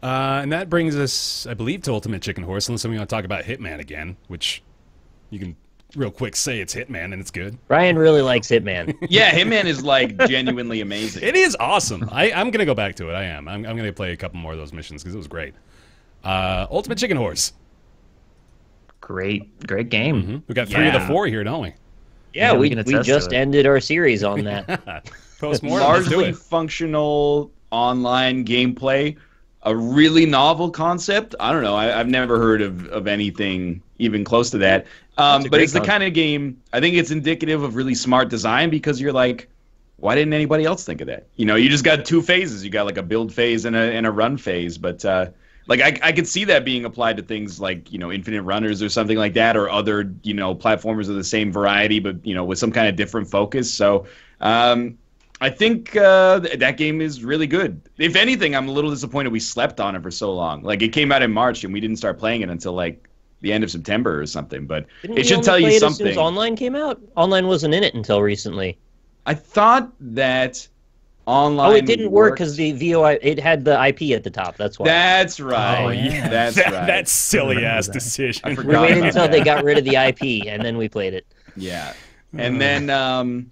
And that brings us, I believe, to Ultimate Chicken Horse, unless we want to talk about Hitman again, which you can real quick say it's Hitman and it's good. Ryan really likes Hitman. Yeah, Hitman is like genuinely amazing. It is awesome. I'm going to go back to it. I am. I'm going to play a couple more of those missions because it was great. Ultimate Chicken Horse. Great game. Mm-hmm. We got 3 of the 4 here, don't we? Yeah, we just ended our series on that. Post-mortem, largely functional online gameplay. A really novel concept. I don't know. I've never heard of anything even close to that. But it's the kind of game, I think it's indicative of really smart design because you're like, why didn't anybody else think of that? You just got 2 phases. You got like a build phase and a run phase. But I could see that being applied to things like, Infinite Runners or something like that, or other, platformers of the same variety, but, with some kind of different focus. So I think that game is really good. If anything, I'm a little disappointed we slept on it for so long. Like, it came out in March, and we didn't start playing it until, like, the end of September or something. But it should tell you something. As soon as Online came out? Online wasn't in it until recently. I thought that online. Oh, it didn't work worked. because the VOI, it had the IP at the top. That's why. That's right. Oh, yeah. That's right. That silly ass I decision. forgot. We waited about until that. they got rid of the IP, and then we played it. Yeah. And then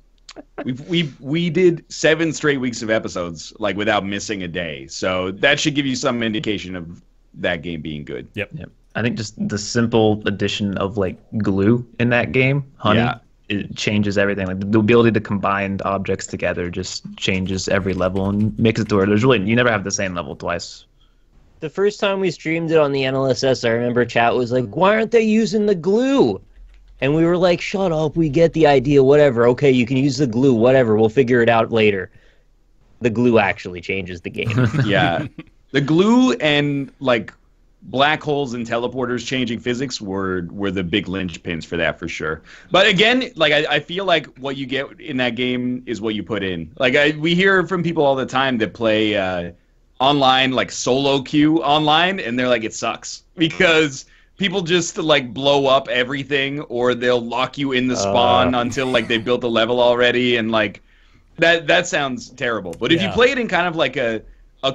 we did 7 straight weeks of episodes, like, without missing a day. So that should give you some indication of that game being good. Yep. I think just the simple addition of like glue in that game, honey, Yeah. it changes everything. Like the ability to combine objects together just changes every level and makes it to where you never have the same level twice. The first time we streamed it on the NLSS, I remember chat was like, "Why aren't they using the glue?" And we were like, "Shut up, we get the idea, whatever. Okay, you can use the glue, whatever. We'll figure it out later." The glue actually changes the game. Yeah. The glue and, like, black holes and teleporters changing physics were the big linchpins for that, for sure. But again, like, I feel like what you get in that game is what you put in. Like, we hear from people all the time that play online, like solo queue online, and they're like, it sucks because people just like blow up everything, or they'll lock you in the spawn until like they built the level already, and like that sounds terrible. But if you play it in kind of like a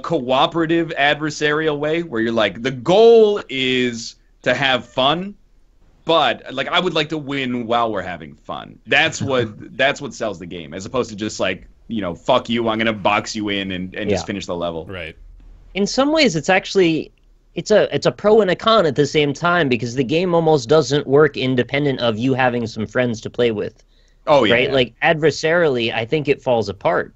cooperative adversarial way, where you're like, the goal is to have fun, but like I would like to win while we're having fun. That's what sells the game, as opposed to just like, you know, fuck you, I'm gonna box you in and just finish the level. Right. In some ways, it's actually it's a pro and a con at the same time, because the game almost doesn't work independent of you having some friends to play with. Oh yeah. Right? Like adversarially, I think it falls apart.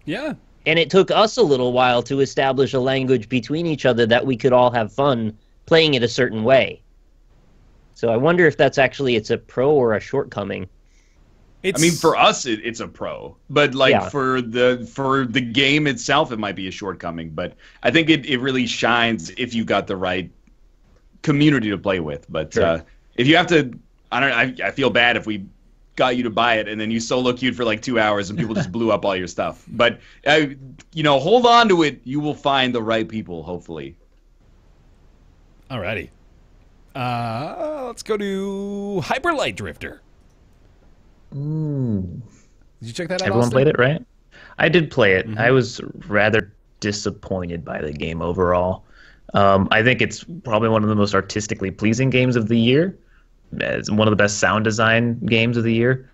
Yeah. And it took us a little while to establish a language between each other that we could all have fun playing it a certain way. So I wonder if that's actually it's a pro or a shortcoming. I mean, for us, it's a pro, but like for the game itself, it might be a shortcoming. But I think it really shines if you got the right community to play with. But if you have to, I feel bad if we got you to buy it and then you solo queued for like 2 hours and people just blew up all your stuff. But you know, hold on to it. You will find the right people, hopefully. Alrighty. Let's go to Hyper Light Drifter. Ooh. Did you check that out? Everyone Austin? played it, right? I did play it. Mm-hmm. I was rather disappointed by the game overall. I think it's probably one of the most artistically pleasing games of the year. It's one of the best sound design games of the year.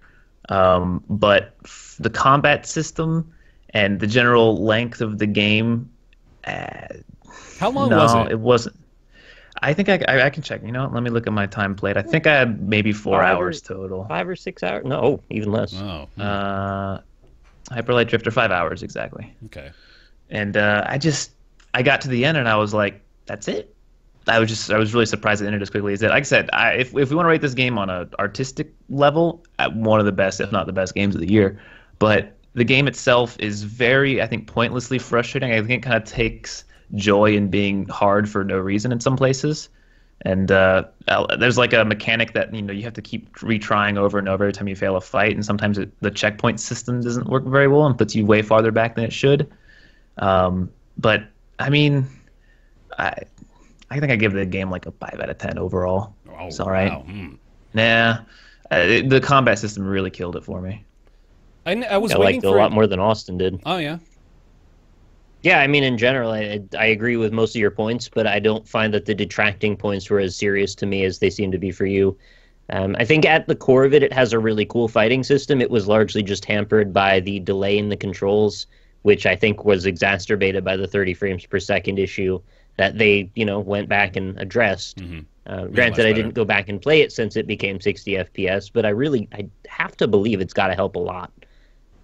But the combat system and the general length of the game... How long was it? No, it wasn't. I think I can check. You know what? Let me look at my time played. I think I had maybe 4 hours total. 5 or 6 hours? No, even less. Oh. Hyper Light Drifter, 5 hours exactly. Okay. And I got to the end and I was like, that's it. I was really surprised it ended as quickly as it. Like I said, if we want to rate this game on an artistic level, one of the best, if not the best games of the year. But the game itself is very, I think, pointlessly frustrating. I think it kind of takes joy in being hard for no reason in some places. And there's like a mechanic that, you know, you have to keep retrying over and over every time you fail a fight, and sometimes the checkpoint system doesn't work very well and puts you way farther back than it should. But I mean, I think I give the game like a 5 out of 10 overall. Oh, it's all right. Wow. Nah, the combat system really killed it for me. I was I waiting liked it for a lot more than Austin did. Oh yeah. Yeah, I mean, in general, I agree with most of your points, but I don't find that the detracting points were as serious to me as they seem to be for you. I think at the core of it, it has a really cool fighting system. It was largely just hampered by the delay in the controls, which I think was exacerbated by the 30 frames per second issue that they, you know, went back and addressed. Mm-hmm. Granted, I didn't go back and play it since it became 60 FPS, but I have to believe it's got to help a lot.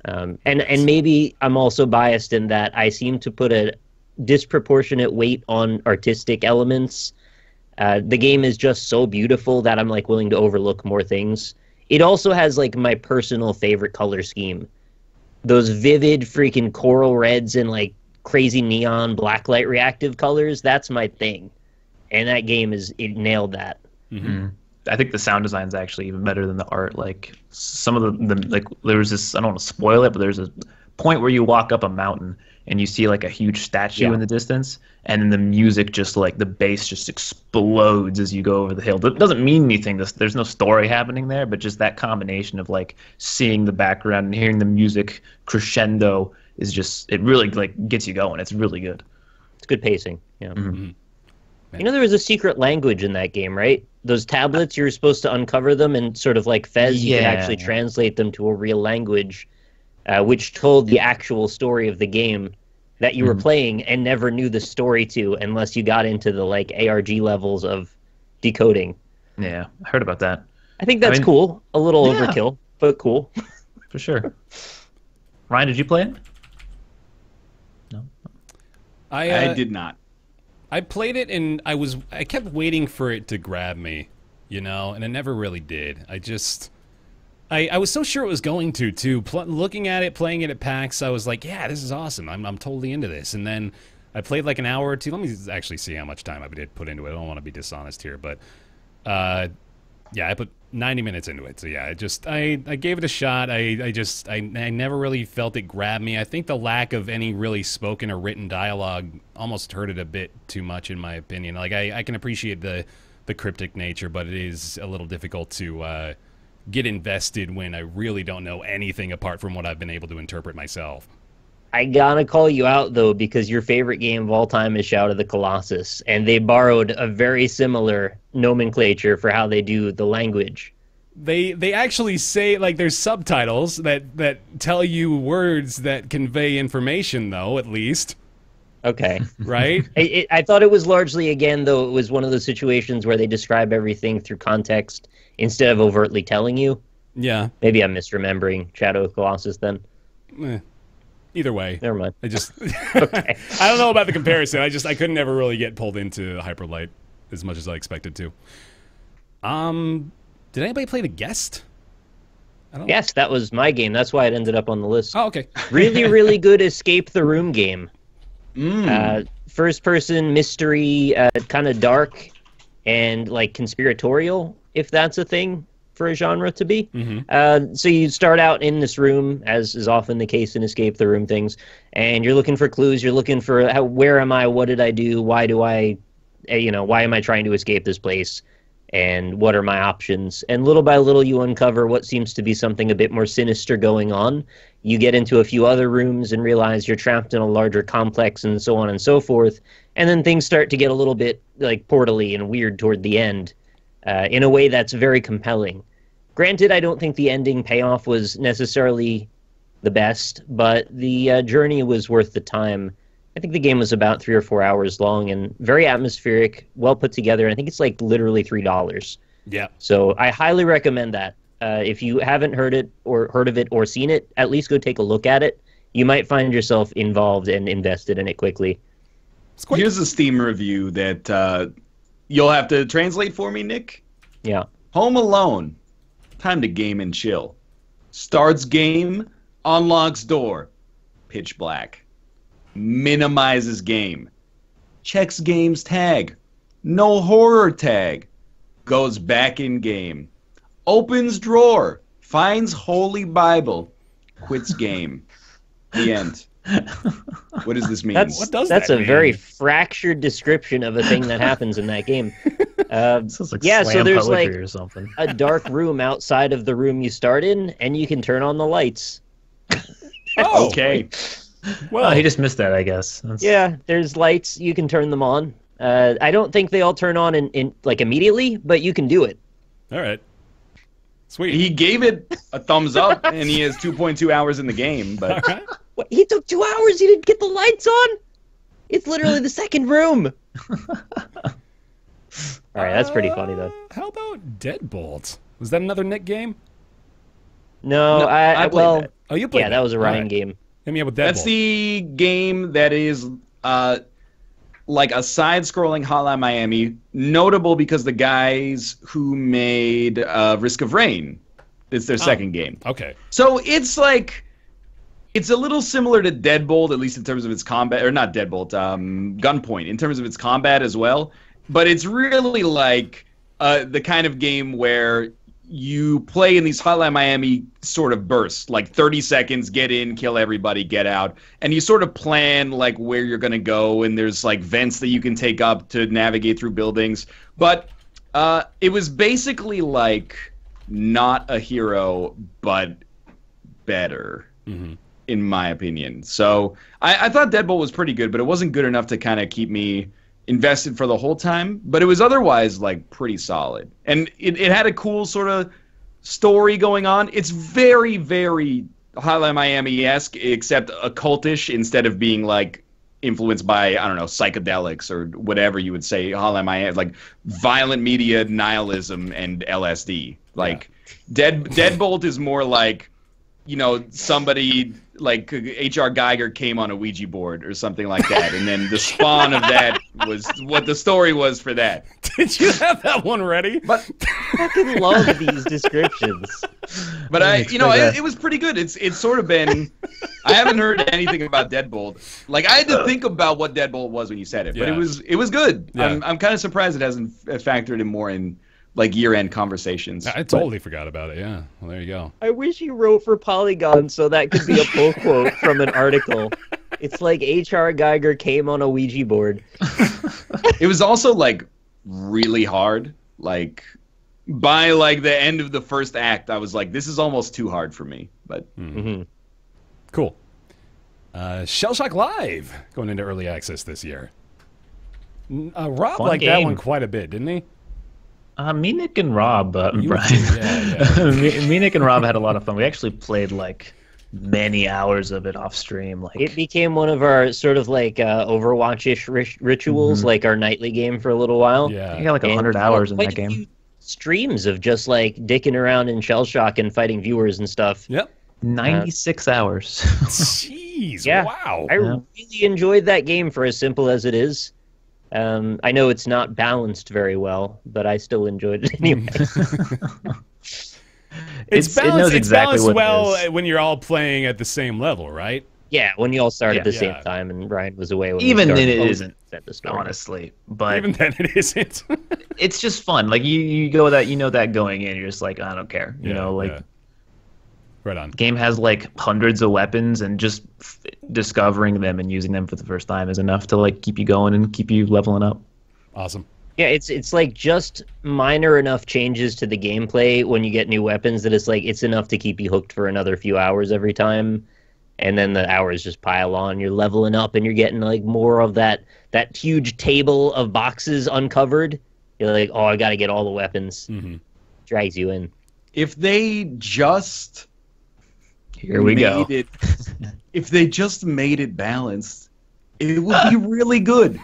And maybe I'm also biased in that I seem to put a disproportionate weight on artistic elements. The game is just so beautiful that I'm like willing to overlook more things. It also has like my personal favorite color scheme. Those vivid freaking coral reds and like crazy neon blacklight reactive colors, that's my thing. And that game it nailed that. Mm-hmm. I think the sound design is actually even better than the art. Like some of the like there was this, I don't want to spoil it, but there's a point where you walk up a mountain and you see like a huge statue in the distance, and then the music just like the bass just explodes as you go over the hill. It doesn't mean anything. There's no story happening there, but just that combination of like seeing the background and hearing the music crescendo is just, it really like gets you going. It's really good. It's good pacing. Yeah. You know, there was a secret language in that game, right? Those tablets, you were supposed to uncover them, and sort of like Fez, you could actually translate them to a real language, which told the actual story of the game that you were playing and never knew the story to unless you got into the like ARG levels of decoding. Yeah, I heard about that. I think that's cool. A little overkill, but cool. For sure. Ryan, did you play it? No. I did not. I played it and I kept waiting for it to grab me, you know, and it never really did. I was so sure it was going to, too. Looking at it, playing it at PAX, I was like, yeah, this is awesome. I'm totally into this. And then I played like an hour or two. Let me actually see how much time I did put into it. I don't want to be dishonest here, but yeah, I put 90 minutes into it. So yeah, I gave it a shot. I never really felt it grab me. I think the lack of any really spoken or written dialogue almost hurt it a bit too much, in my opinion. Like I can appreciate the cryptic nature, but it is a little difficult to get invested when I really don't know anything apart from what I've been able to interpret myself. I gotta call you out, though, because your favorite game of all time is Shadow of the Colossus, and they borrowed a very similar nomenclature for how they do the language. They actually say, like, there's subtitles that tell you words that convey information, though, at least. Okay. Right? I thought it was largely, again, though, it was one of those situations where they describe everything through context instead of overtly telling you. Yeah. Maybe I'm misremembering Shadow of the Colossus then. Either way. Never mind. Okay. I don't know about the comparison. I couldn't ever really get pulled into Hyperlight as much as I expected to. Did anybody play The Guest? Yes, that was my game. That's why it ended up on the list. Oh, okay. Really, really good escape the room game. First person mystery, kind of dark and like conspiratorial, if that's a thing for a genre to be. So you start out in this room, as is often the case in escape the room things, and you're looking for clues. You're looking for where am I? What did I do? Why am I trying to escape this place? And what are my options? And little by little, you uncover what seems to be something a bit more sinister going on. You get into a few other rooms and realize you're trapped in a larger complex and so on and so forth. And then things start to get a little bit like portally and weird toward the end, in a way that's very compelling. Granted, I don't think the ending payoff was necessarily the best, but the journey was worth the time. I think the game was about 3 or 4 hours long and very atmospheric, well put together. I think it's like literally $3. Yeah. So I highly recommend that. If you haven't heard of it or seen it, at least go take a look at it. You might find yourself involved and invested in it quickly. Here's a Steam review that you'll have to translate for me, Nick. Yeah. Home Alone. Time to game and chill. Starts game, unlocks door. Pitch black. Minimizes game. Checks game's tag. No horror tag. Goes back in game. Opens drawer. Finds Holy Bible. Quits game. The end. What does this mean? That's a very fractured description of a thing that happens in that game. Like so there's like or something. a dark room outside of the room you start in, and you can turn on the lights. Oh, okay. Well, he just missed that, I guess. Yeah, there's lights. You can turn them on. I don't think they all turn on in like immediately, but you can do it. All right. Sweet. He gave it a thumbs up, and he has 2.2 hours in the game. But What, he took 2 hours. He didn't get the lights on. It's literally the second room. All right, that's pretty funny though. How about Deadbolt? Was that another Nick game? No, I played that. Oh, you played that was a Ryan All right. game. Hit me up with Deadbolt. That's the game that is like a side-scrolling Hotline Miami, notable because the guys who made Risk of Rain, it's their second game. Okay. So it's like, it's a little similar to Deadbolt, at least in terms of its combat, or not Deadbolt, Gunpoint, in terms of its combat as well. But it's really like the kind of game where you play in these Hotline Miami sort of bursts, like 30 seconds, get in, kill everybody, get out. And you sort of plan like where you're going to go, and there's like vents that you can take up to navigate through buildings. But it was basically like not a hero, but better. Mm-hmm. in my opinion. So I thought Deadbolt was pretty good, but it wasn't good enough to kind of keep me invested for the whole time. But it was otherwise like pretty solid, and it had a cool sort of story going on. It's very, very Hotline Miami-esque, except occultish instead of being like influenced by, I don't know, psychedelics or whatever you would say. Hotline Miami, like violent media, nihilism, and LSD. Like Deadbolt is more like, you know, somebody like H.R. Geiger came on a Ouija board or something like that, and then the spawn of that was what the story was for that. Did you have that one ready? But I fucking love these descriptions. But it was pretty good. It's sort of been. I haven't heard anything about Deadbolt. Like I had to think about what Deadbolt was when you said it, but it was good. Yeah. I'm kind of surprised it hasn't factored in more in like year-end conversations. I totally forgot about it. Yeah, well, there you go. I wish you wrote for Polygon so that could be a pull quote from an article. It's like H.R. Geiger came on a Ouija board. It was also like really hard. Like by like the end of the first act, I was like, this is almost too hard for me. But Cool. Shell Shock Live going into early access this year. Rob Fun liked that game. one quite a bit, didn't he? Me, Nick, and Rob, Brian. Yeah. me, Nick, and Rob had a lot of fun. We actually played like many hours of it off stream. Like It became one of our sort of like Overwatch-ish rituals, like our nightly game for a little while. Yeah. I got like 100 hours in that game. Streams of just like dicking around in Shell Shock and fighting viewers and stuff. Yep. 96 hours. Jeez. Yeah. Wow. I really enjoyed that game for as simple as it is. I know it's not balanced very well, but I still enjoyed it anyway. It's it knows balanced, exactly it's what balanced it well when you're all playing at the same level, right? Yeah, when you all start at the Yeah. same time, and Ryan was away when Even we then, started it both isn't, at the start. honestly. But Even then, it isn't. it's just fun. Like you go that, you know that going in, you're just like, I don't care. You know, like yeah. Right on. game has like hundreds of weapons, and just discovering them and using them for the first time is enough to like keep you going and keep you leveling up. Awesome. Yeah, it's like just minor enough changes to the gameplay when you get new weapons that it's enough to keep you hooked for another few hours every time, and then the hours just pile on. You're leveling up, and you're getting like more of that huge table of boxes uncovered. You're like, oh, I got to get all the weapons. Drags you in. if they just Here we go. If they just made it balanced, it would be really good.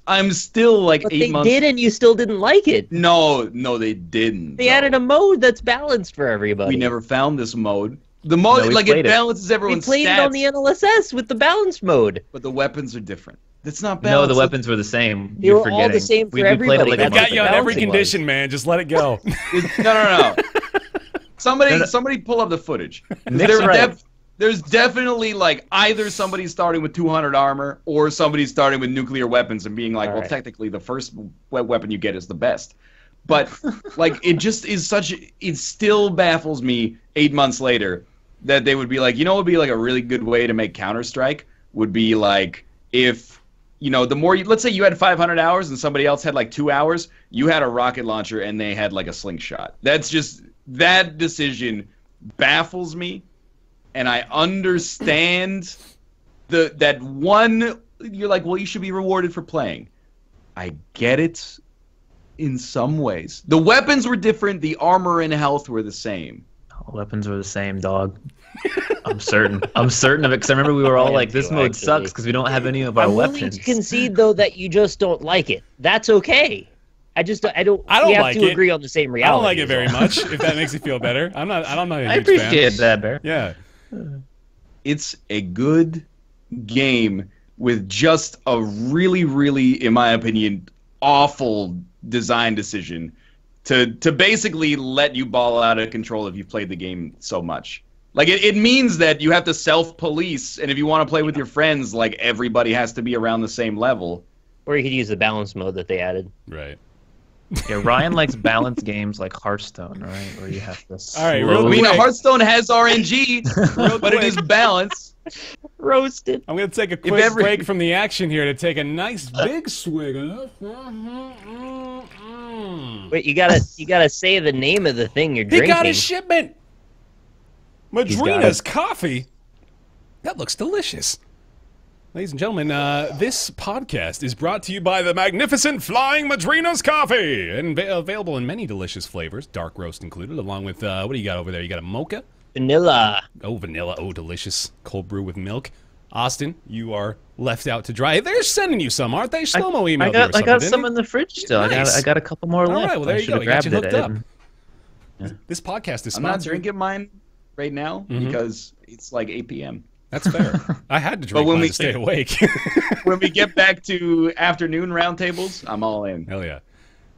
I'm still like But 8 they months. did, and you still didn't like it. No, they didn't. They added a mode that's balanced for everybody. We never found this mode. The mode, No, we like, played it it. balances We everyone's played stats, it on the NLSS with the balanced mode. but the weapons are different. It's not No, balanced. the weapons were the same. They You're were all forgetting. the same for we played it everybody. like They've a That's got month you ago. on every balancing condition, was. man. Just let it go. No. Somebody pull up the footage. Nick's right. There's definitely like either somebody starting with 200 armor or somebody starting with nuclear weapons and being like, All well, right. technically the first weapon you get is the best. But like it just is it still baffles me 8 months later that they would be like, what would be like a really good way to make Counter-Strike would be like if, the more let's say you had 500 hours and somebody else had like 2 hours, you had a rocket launcher and they had like a slingshot. That decision baffles me. And I understand that one, you're like, well, you should be rewarded for playing. I get it in some ways. The weapons were different. The armor and health were the same. All weapons were the same, dog. I'm certain of it, because I remember we were all like, this too, mode actually. sucks because we don't have any of our I'm willing weapons. to concede, though, that you just don't like it. That's okay. I don't I don't we have like to it. agree on the same I reality. don't like it is very all. much. If that makes you feel better, I'm not a I huge appreciate fan. that, Bear. Yeah. It's a good game with just a really, really, in my opinion, awful design decision to basically let you ball out of control if you've played the game so much. Like, it means that you have to self-police, and if you want to play with your friends, like, everybody has to be around the same level. Or you could use the balance mode that they added. Right. Yeah, Ryan likes balanced games like Hearthstone, right? Where you have to. All right, real I slowly- mean, quick. Hearthstone has RNG, but it is balanced. Roasted. I'm going to take a quick every- break from the action here to take a nice big swig of. Wait, you gotta say the name of the thing you're He drinking. got his shipment. got Madrina's it. coffee. That looks delicious. Ladies and gentlemen, this podcast is brought to you by the magnificent Flying Madrina's Coffee, and available in many delicious flavors, dark roast included, along with, what do you got over there? You got a mocha? Vanilla. Oh, vanilla. Oh, delicious. Cold brew with milk. Austin, you are left out to dry. They're sending you some, aren't they? Shlomo emailed you or something, I got didn't some he? in the fridge still. Nice. I got a couple more left. All right, well, there you go. You got you hooked up. Yeah. This podcast is I'm not sponsored. drinking mine right now because it's like 8 p.m. That's fair. I had to drink mine to stay awake. When we get back to afternoon roundtables, I'm all in. Hell yeah.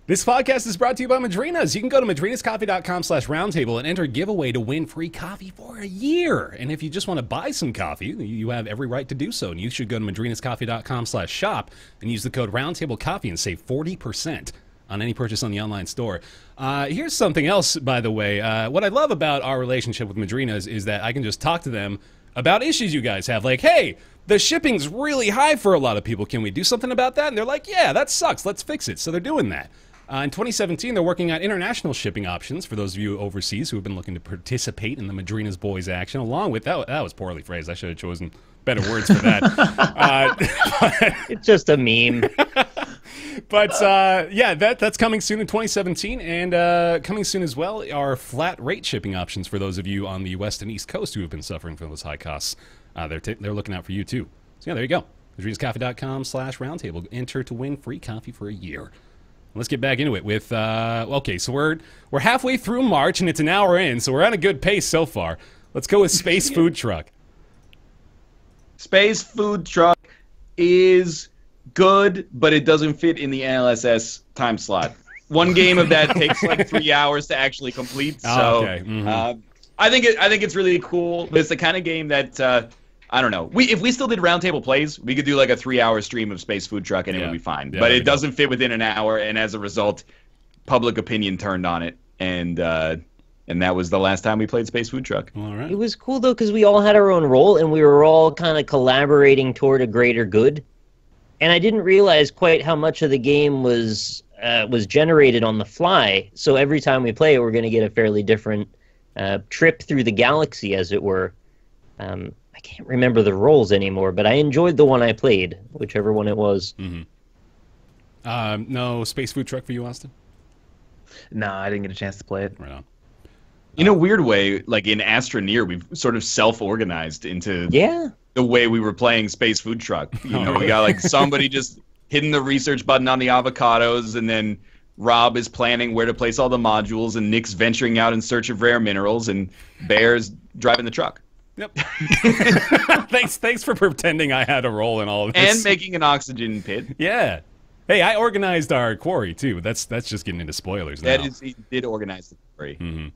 This podcast is brought to you by Madrina's. You can go to madrinascoffee.com/roundtable and enter a giveaway to win free coffee for a year. And if you just want to buy some coffee, you have every right to do so. And you should go to madrinascoffee.com/shop and use the code roundtablecoffee and save 40% on any purchase on the online store. Here's something else, by the way. What I love about our relationship with Madrina's is that I can just talk to them about issues you guys have. Like, hey, the shipping's really high for a lot of people. Can we do something about that? And they're like, yeah, that sucks. Let's fix it. So they're doing that. In 2017, they're working on international shipping options for those of you overseas who have been looking to participate in the Madrina's Boys action, along with, that was poorly phrased. I should have chosen better words for that. It's just a meme. But, yeah, that's coming soon in 2017, and coming soon as well are flat rate shipping options for those of you on the West and East Coast who have been suffering from those high costs. They're looking out for you, too. So, yeah, there you go. madrinascoffee.com/roundtable. Enter to win free coffee for a year. Let's get back into it with, okay, so we're halfway through March, and it's an hour in, so we're on a good pace so far. Let's go with Space Food Truck. Space Food Truck is good, but it doesn't fit in the NLSS time slot. One game of that takes like 3 hours to actually complete. So okay. Mm-hmm. I think it's really cool. But it's the kind of game that I don't know. If we still did roundtable plays, we could do like a 3-hour stream of Space Food Truck and it would be fine. Yeah, but it doesn't fit within an hour, and as a result, public opinion turned on it, and that was the last time we played Space Food Truck. All right. It was cool, though, because we all had our own role, and we were all kind of collaborating toward a greater good. And I didn't realize quite how much of the game was generated on the fly. So every time we play it, we're going to get a fairly different trip through the galaxy, as it were. I can't remember the roles anymore, but I enjoyed the one I played, whichever one it was. Mm-hmm. No Space Food Truck for you, Austin? No, I didn't get a chance to play it. Right on. In a weird way, like in Astroneer, we've sort of self-organized into the way we were playing Space Food Truck. You know, we got like somebody just hitting the research button on the avocados, and then Rob is planning where to place all the modules, and Nick's venturing out in search of rare minerals, and Bear's driving the truck. Yep. Thanks for pretending I had a role in all of this. And making an oxygen pit. Yeah. Hey, I organized our quarry, too. That's just getting into spoilers now. He did organize the quarry. Mm-hmm.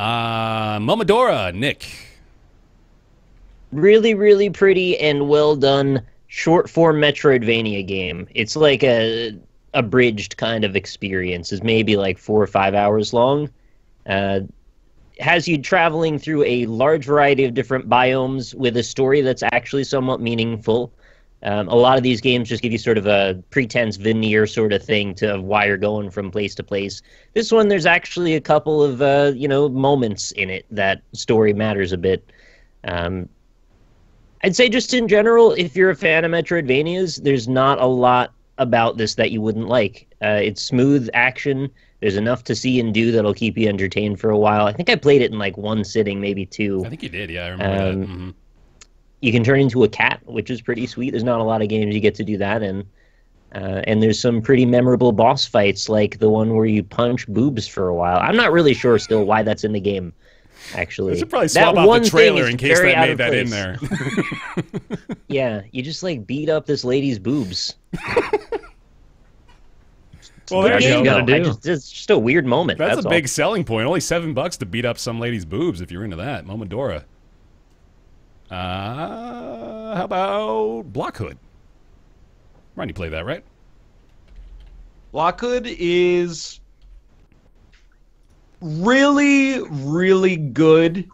Momodora, Nick. Really, really pretty and well done short-form Metroidvania game. It's like a abridged kind of experience. It's maybe like 4 or 5 hours long. Has you traveling through a large variety of different biomes with a story that's actually somewhat meaningful. A lot of these games just give you sort of a pretense veneer sort of thing to why you're going from place to place. This one, there's actually a couple of moments in it that story matters a bit. I'd say just in general, if you're a fan of Metroidvanias, there's not a lot about this that you wouldn't like. It's smooth action. There's enough to see and do that'll keep you entertained for a while. I think I played it in like one sitting, maybe two. I think you did, yeah, I remember that. Mm-hmm. You can turn into a cat, which is pretty sweet. There's not a lot of games you get to do that in. And there's some pretty memorable boss fights, like the one where you punch boobs for a while. I'm not really sure still why that's in the game, actually. You should probably swap out the trailer in case that made that in there. Yeah, you just like beat up this lady's boobs. Well, there you go. It's just a weird moment. That's a big selling point. Only $7 to beat up some lady's boobs if you're into that. Momodora. How about Blockhood? Ryan, you played that, right? Blockhood is really, really good,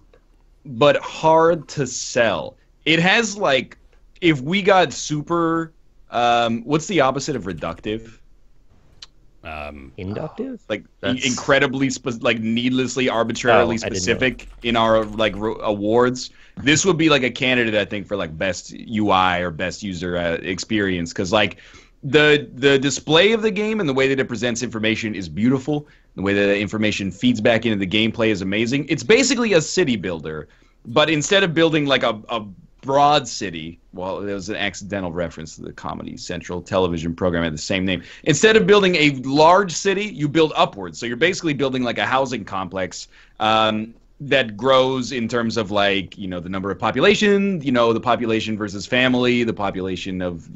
but hard to sell. It has, like, if we got super... what's the opposite of reductive? Inductive? Like That's- incredibly needlessly arbitrarily Oh, I didn't know. specific in our awards. This would be like a candidate, I think, for like best UI or best user experience, because like the display of the game and the way that it presents information is beautiful. The way that the information feeds back into the gameplay is amazing. It's basically a city builder, but instead of building like a broad city, well, there was an accidental reference to the Comedy Central television program had the same name. Instead of building a large city, you build upwards. So you're basically building like a housing complex that grows in terms of like, the number of population, the population versus family, the population of,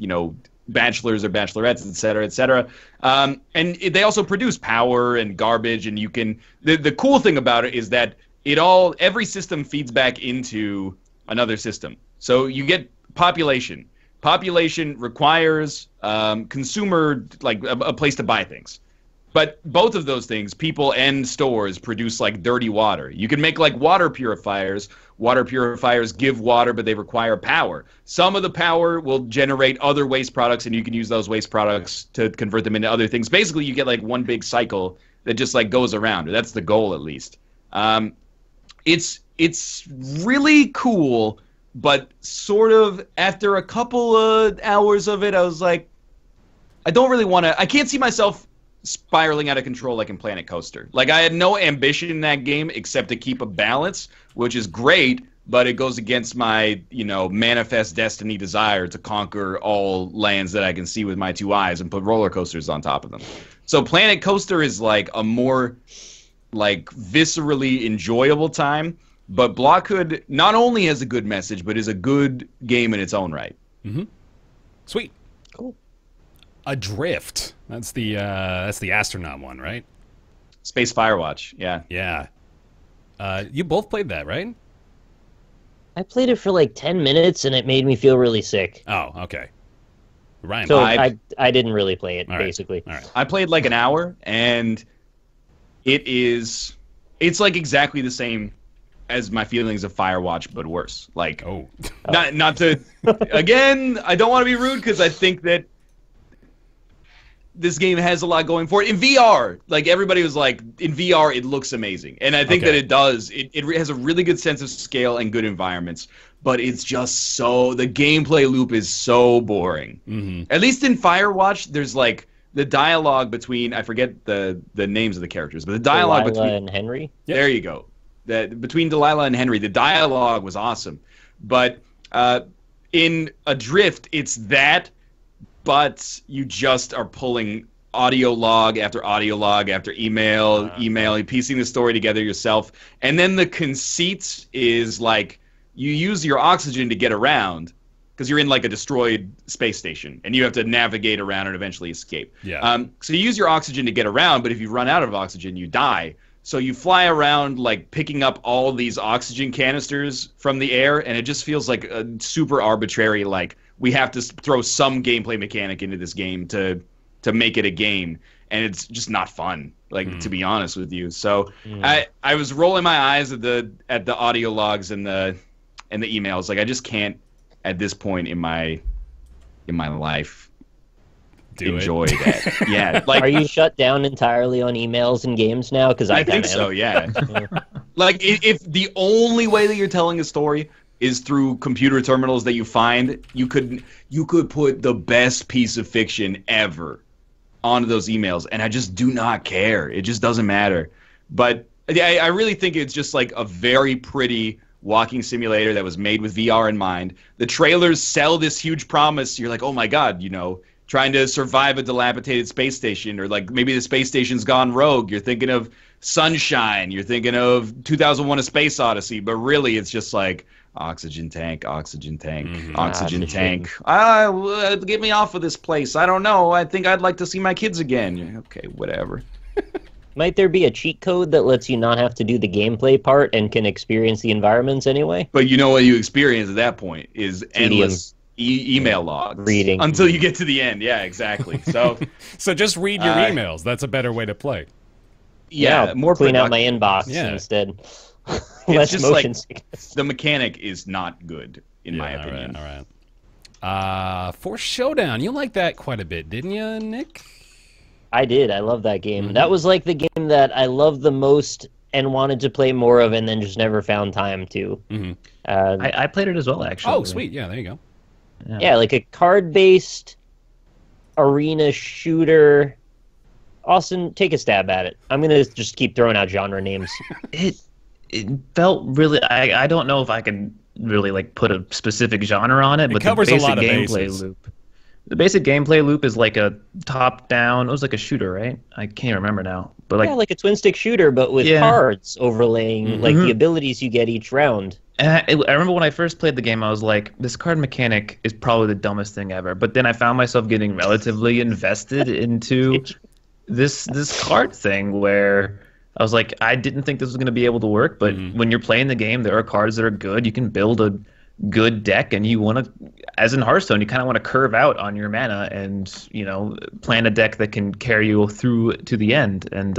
bachelors or bachelorettes, et cetera, et cetera. And they also produce power and garbage, and you can, the cool thing about it is that every system feeds back into another system. So you get population. Population requires consumer, like a place to buy things. But both of those things, people and stores, produce like dirty water. You can make like water purifiers. Water purifiers give water, but they require power. Some of the power will generate other waste products, and you can use those waste products to convert them into other things. Basically, you get like one big cycle that just like goes around. That's the goal, at least. It's really cool, but sort of after a couple of hours of it, I was like, I don't really want to. I can't see myself spiraling out of control like in Planet Coaster. Like, I had no ambition in that game except to keep a balance, which is great, but it goes against my, manifest destiny desire to conquer all lands that I can see with my two eyes and put roller coasters on top of them. So Planet Coaster is like a more like viscerally enjoyable time, but Blockhood not only has a good message, but is a good game in its own right. Mm-hmm. Sweet. Cool. Adrift. That's the astronaut one, right? Space Firewatch, yeah. Yeah. You both played that, right? I played it for like 10 minutes, and it made me feel really sick. Oh, okay. Ryan. So I didn't really play it, All right. basically. All right. I played like an hour, and it's like exactly the same as my feelings of Firewatch, but worse. Like, not to, again, I don't want to be rude because I think that this game has a lot going for it. In VR, like everybody was like, in VR, it looks amazing. And I think that it does. It has a really good sense of scale and good environments, but it's just the gameplay loop is so boring. Mm-hmm. At least in Firewatch, there's like the dialogue between, I forget the names of the characters, but the dialogue Delilah between and Henry. Yep. There you go. Between Delilah and Henry, the dialogue was awesome. But in Adrift, it's that, but you just are pulling audio log after audio log after email, you're piecing the story together yourself. And then the conceit is like you use your oxygen to get around because you're in like a destroyed space station and you have to navigate around and eventually escape. Yeah. So you use your oxygen to get around, but if you run out of oxygen, you die. So you fly around like picking up all these oxygen canisters from the air, and it just feels like a super arbitrary, like we have to throw some gameplay mechanic into this game to make it a game, and it's just not fun, like to be honest with you. So I was rolling my eyes at the audio logs and the emails. Like I just can't at this point in my life enjoy that. Yeah, like Are you shut down entirely on emails and games now? Because I think so. Yeah. Like if the only way that you're telling a story is through computer terminals that you find, you could put the best piece of fiction ever onto those emails, and I just do not care. It just doesn't matter. But I really think it's just like a very pretty walking simulator that was made with VR in mind. The trailers sell this huge promise. You're like, oh my god, trying to survive a dilapidated space station, or like maybe the space station's gone rogue. You're thinking of Sunshine. You're thinking of 2001: A Space Odyssey, but really it's just like oxygen tank, oxygen tank, oxygen tank. Get me off of this place. I don't know. I think I'd like to see my kids again. Okay, whatever. Might there be a cheat code that lets you not have to do the gameplay part and can experience the environments anyway? But you know what you experience at that point is endless email logs reading until you get to the end. Yeah, exactly. So So just read your emails. That's a better way to play. yeah, more clean out my inbox instead. Less just motion like sickness. the mechanic is not good in my opinion. All right. Force Showdown. You liked that quite a bit, didn't you, Nick? I did. I love that game. That was like the game that I loved the most and wanted to play more of, and then just never found time to. I played it as well, actually. Oh, sweet. Yeah, there you go. Yeah, like a card-based arena shooter. Austin, take a stab at it. I'm gonna just keep throwing out genre names. It felt really. I don't know if I can really like put a specific genre on it, but covers the basic a lot of gameplay bases. loop. The basic gameplay loop is like a top-down. It was like a shooter, right? I can't remember now, but like Yeah, like a twin-stick shooter, but with cards overlaying like the abilities you get each round. And I remember when I first played the game, I was like, this card mechanic is probably the dumbest thing ever. But then I found myself getting relatively invested into this card thing where I was like, I didn't think this was going to be able to work. But when you're playing the game, there are cards that are good. You can build a good deck, and you want to, as in Hearthstone, you kind of want to curve out on your mana and, you know, plan a deck that can carry you through to the end. And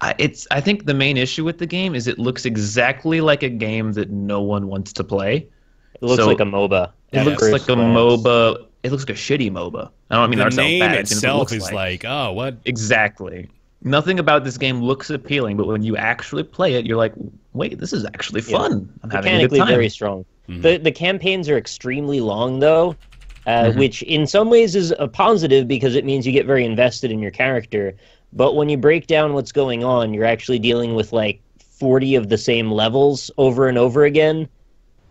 I think the main issue with the game is it looks exactly like a game that no one wants to play. It looks like a MOBA. It looks like a MOBA. It looks like a shitty MOBA. I don't mean the that sounds name bad. itself is like, oh, what? Exactly. Nothing about this game looks appealing, but when you actually play it, you're like, wait, this is actually fun. I'm having a good Mechanically time. very strong. The campaigns are extremely long, though, which in some ways is a positive because it means you get very invested in your character. But when you break down what's going on, you're actually dealing with like 40 of the same levels over and over again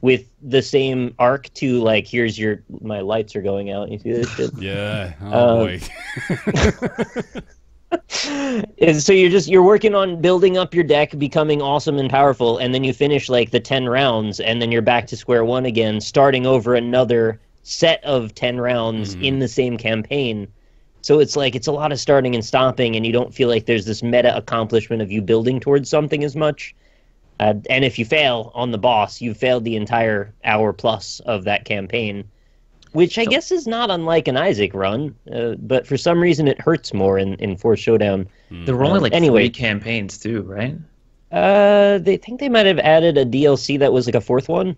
with the same arc to like, here's your, my lights are going out. You see this shit? Yeah. Oh, boy. And so you're working on building up your deck, becoming awesome and powerful, and then you finish like the 10 rounds, and then you're back to square one again, starting over another set of 10 rounds in the same campaign. So it's like it's a lot of starting and stopping, and you don't feel like there's this meta accomplishment of you building towards something as much. And if you fail on the boss, you've failed the entire hour plus of that campaign, which I guess is not unlike an Isaac run, but for some reason it hurts more in Force Showdown. There were only like 3 campaigns too, right? They think they might have added a DLC that was like a 4th one.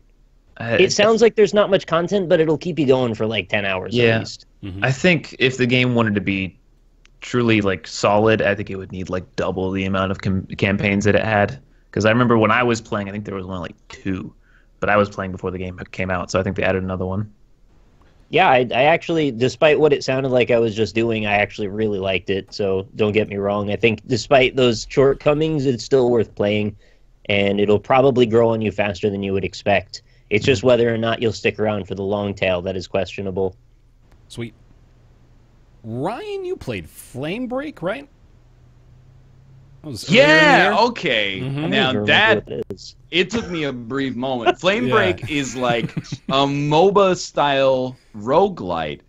It sounds like there's not much content, but it'll keep you going for like 10 hours at least. I think if the game wanted to be truly like solid, I think it would need like double the amount of campaigns that it had. Because I remember when I was playing, I think there was only like 2, but I was playing before the game came out, so I think they added another one. Yeah, I actually, despite what it sounded like I was just doing, I actually really liked it. So don't get me wrong. I think despite those shortcomings, it's still worth playing, and it'll probably grow on you faster than you would expect. It's just whether or not you'll stick around for the long tail that is questionable. Sweet. Ryan, you played Flame Break, right? Yeah, okay. Now that, it it took me a brief moment. Flame Break is like a MOBA-style roguelite.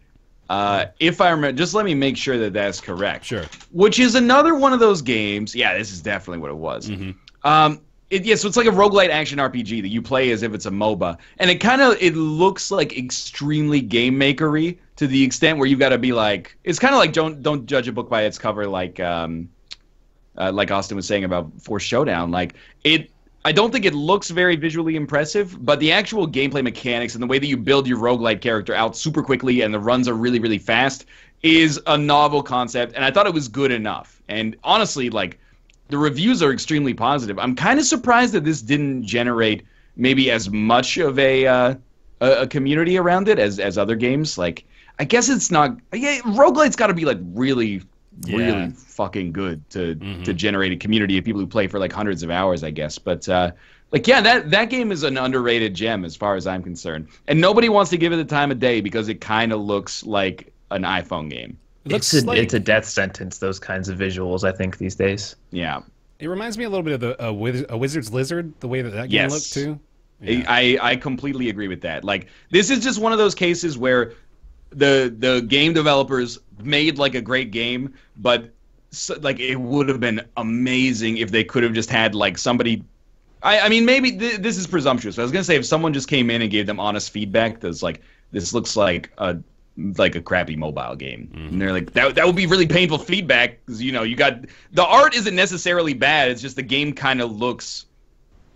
If I remember, just let me make sure that that's correct. Sure. Which is another one of those games. Yeah, this is definitely what it was. So it's like a roguelite action RPG that you play as if it's a MOBA. And it looks like extremely game makery to the extent where you've got to be like, it's kind of like don't judge a book by its cover, like Austin was saying about Force Showdown. I don't think it looks very visually impressive, but the actual gameplay mechanics and the way that you build your roguelite character out super quickly and the runs are really, really fast is a novel concept, and I thought it was good enough. And honestly, like, the reviews are extremely positive. I'm kind of surprised that this didn't generate maybe as much of a community around it as other games. Like, I guess it's not... Yeah, roguelite's got to be, like, really fucking good to generate a community of people who play for like hundreds of hours, I guess. But that game is an underrated gem as far as I'm concerned, and nobody wants to give it the time of day because it kind of looks like an iPhone game. It's a death sentence, those kinds of visuals, I think, these days. Yeah, it reminds me a little bit of a Wizard's Lizard, the way that game looked too. Yeah. I completely agree with that. Like, this is just one of those cases where the game developers made like a great game, but like it would have been amazing if they could have just had like somebody. I mean, maybe this is presumptuous. But I was gonna say if someone just came in and gave them honest feedback, that's like, this looks like a crappy mobile game, and they're like, that would be really painful feedback because you got the art isn't necessarily bad. It's just the game kind of looks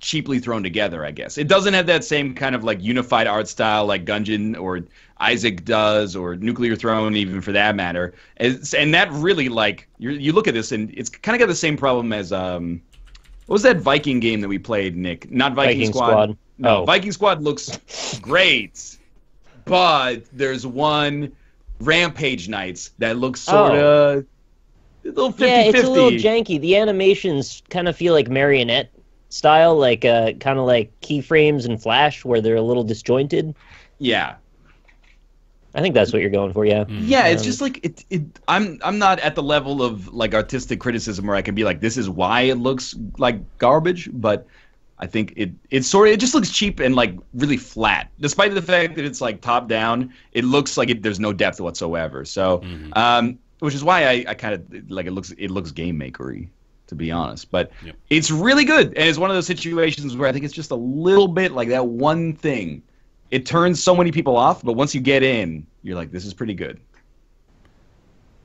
cheaply thrown together, I guess. It doesn't have that same kind of like unified art style like Gungeon or Isaac does, or Nuclear Throne, even for that matter. And that really, like, you look at this and it's kind of got the same problem as what was that Viking game that we played, Nick? Not Viking Squad. No, Oh. Viking Squad looks great, but there's one Rampage Knights that looks sort of a little 50-50. Yeah, it's a little janky. The animations kind of feel like marionette style, like kind of like keyframes in Flash, where they're a little disjointed. Yeah. I think that's what you're going for, yeah. Yeah, it's just like I'm not at the level of like artistic criticism where I can be like, this is why it looks like garbage, but I think it just looks cheap and like really flat. Despite the fact that it's like top down, it looks like there's no depth whatsoever. So, which is why I kind of like it looks game makery, to be honest. But it's really good, and it's one of those situations where I think it's just a little bit like that one thing. It turns so many people off, but once you get in, you're like, this is pretty good.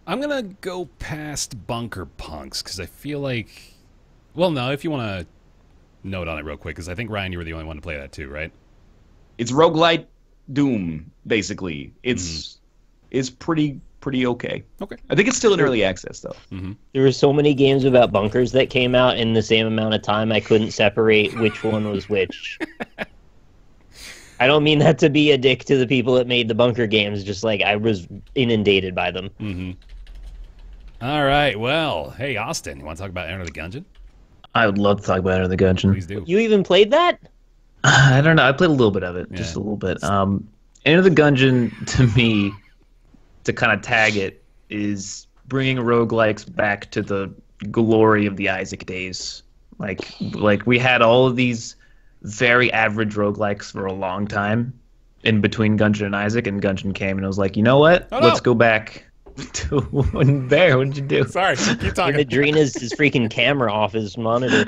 I'm going to go past Bunker Punks because I feel like... Well, no, if you want to note on it real quick, because I think, Ryan, you were the only one to play that too, right? It's roguelite Doom, basically. It's pretty okay. Okay. I think it's still in early access, though. There were so many games about bunkers that came out in the same amount of time, I couldn't separate which one was which. I don't mean that to be a dick to the people that made the bunker games, just like I was inundated by them. All right, well, hey, Austin, you want to talk about Enter the Gungeon? I would love to talk about Enter the Gungeon. Please do. You even played that? I don't know. I played a little bit of it, just a little bit. Enter the Gungeon, to me, to kind of tag it, is bringing roguelikes back to the glory of the Isaac days. Like we had all of these very average roguelikes for a long time in between Gungeon and Isaac, and Gungeon came and I was like, you know what? Let's go back to when Bear, what did you do? Sorry, keep talking. Adrena's his freaking camera off his monitor.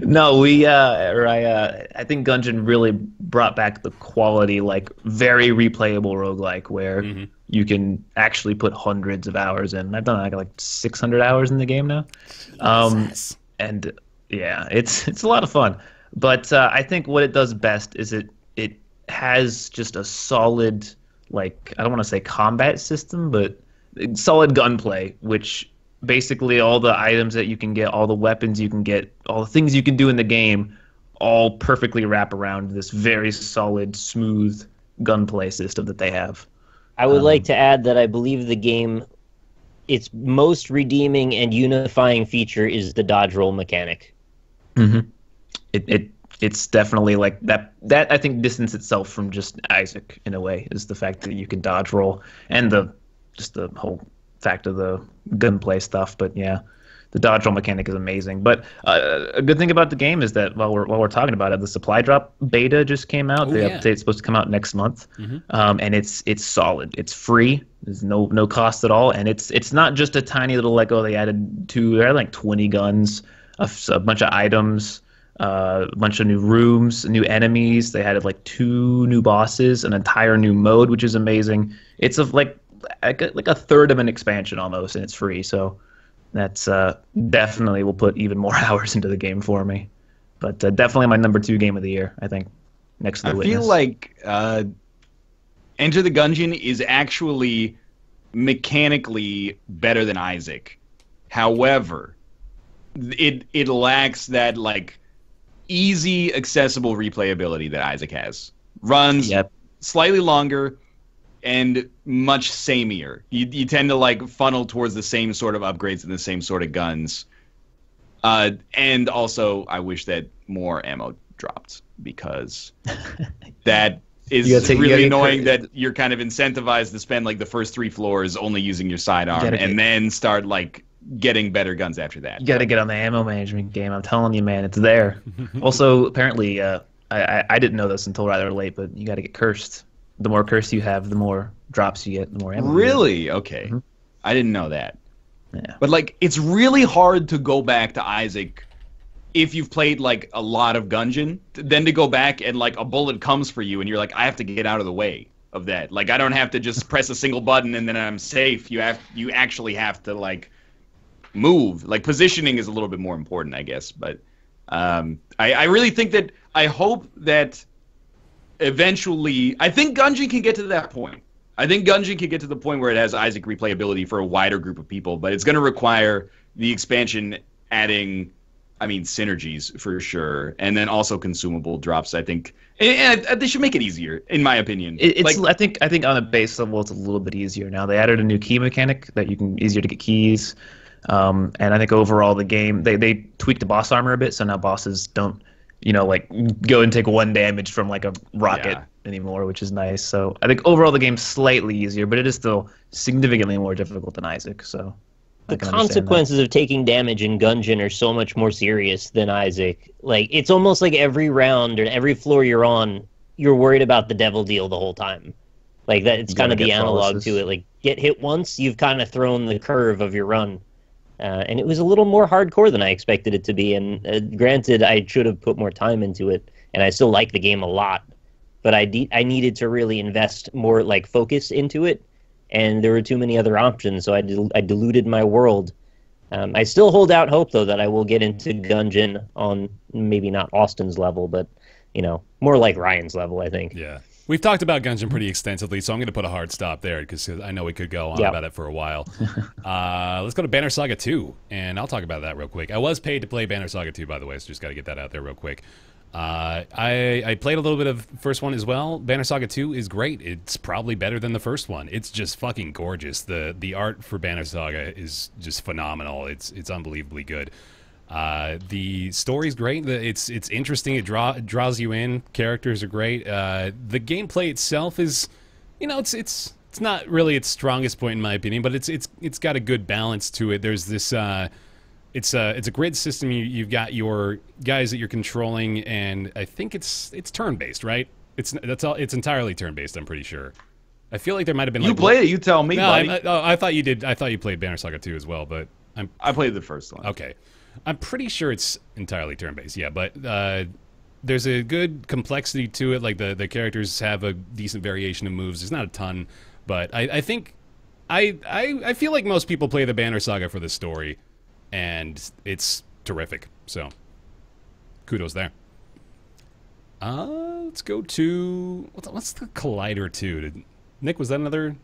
No, I think Gungeon really brought back the quality, like very replayable roguelike where you can actually put hundreds of hours in. I've done like 600 hours in the game now. And yeah, it's a lot of fun. But I think what it does best is it has just a solid, like, I don't want to say combat system, but solid gunplay, which basically all the items that you can get, all the weapons you can get, all the things you can do in the game, all perfectly wrap around this very solid, smooth gunplay system that they have. I would like to add that I believe the game, its most redeeming and unifying feature is the dodge roll mechanic. It's definitely like that I think distance itself from just Isaac in a way is the fact that you can dodge roll and the whole fact of the gunplay stuff. But yeah, the dodge roll mechanic is amazing. But a good thing about the game is that while we're talking about it, the supply drop beta just came out. The update's supposed to come out next month, and it's solid. It's free. There's no cost at all, and it's not just a tiny little like, oh, they had like 20 guns, a bunch of items, a bunch of new rooms, new enemies. They had like 2 new bosses, an entire new mode, which is amazing. It's like a third of an expansion almost, and it's free. So that's definitely will put even more hours into the game for me. But definitely my number 2 game of the year, I think, next to The Witness. I feel like Enter the Gungeon is actually mechanically better than Isaac. However, it lacks that like easy, accessible replayability that Isaac has. Runs slightly longer and much sameier. You tend to like funnel towards the same sort of upgrades and the same sort of guns. And also, I wish that more ammo dropped, because that is really annoying that you're kind of incentivized to spend like the first 3 floors only using your sidearm and then start like getting better guns after that. You got to get on the ammo management game. I'm telling you, man, it's there. Also, apparently, I didn't know this until rather late, but you got to get cursed. The more cursed you have, the more drops you get, the more ammo. Really? Okay. I didn't know that. Yeah. But like, it's really hard to go back to Isaac if you've played like a lot of Gungeon, then to go back and like a bullet comes for you and you're like, I have to get out of the way of that. Like, I don't have to just press a single button and then I'm safe. You actually have to like move. Like positioning is a little bit more important, I guess. But I really think that I hope that eventually, I think Gungeon can get to that point. I think Gungeon can get to the point where it has Isaac replayability for a wider group of people, but it's going to require the expansion adding, synergies for sure, and then also consumable drops. I think, and they should make it easier, in my opinion. I think on a base level, it's a little bit easier now. They added a new key mechanic that you can easier to get keys, and I think overall the game they tweaked the boss armor a bit, so now bosses don't go and take 1 damage from like a rocket anymore, which is nice. So I think overall the game's slightly easier, but it is still significantly more difficult than Isaac. So the consequences of taking damage in Gungeon are so much more serious than Isaac. Like, it's almost like every round or every floor you're on, you're worried about the devil deal the whole time. Like, that, it's kind of the analog to it. Like, get hit once, you've kind of thrown the curve of your run. And it was a little more hardcore than I expected it to be. And granted, I should have put more time into it, and I still like the game a lot. But I needed to really invest more, like, focus into it. And there were too many other options, so I diluted my world. I still hold out hope, though, that I will get into Gungeon on maybe not Austin's level, but, more like Ryan's level, I think. Yeah. We've talked about Gungeon pretty extensively, so I'm going to put a hard stop there because I know we could go on about it for a while. Let's go to Banner Saga 2, and I'll talk about that real quick. I was paid to play Banner Saga 2, by the way, so just got to get that out there real quick. I played a little bit of the first one as well. Banner Saga 2 is great. It's probably better than the first one. It's just fucking gorgeous. The art for Banner Saga is just phenomenal. It's unbelievably good. The story's great. It's interesting. It draws you in. Characters are great. The gameplay itself is, it's not really its strongest point in my opinion, but it's got a good balance to it. There's this it's a grid system. You've got your guys that you're controlling, and I think it's turn-based, right? It's entirely turn-based, I'm pretty sure. I feel like there might have been you played it. You tell me, buddy. I thought you did. I thought you played Banner Saga 2 as well, but I played the first one. Okay. I'm pretty sure it's entirely turn-based, yeah, but there's a good complexity to it. Like, the characters have a decent variation of moves. There's not a ton, but I think I feel like most people play the Banner Saga for the story, and it's terrific. So, kudos there. Let's go to what's the Collider 2? Nick, was that another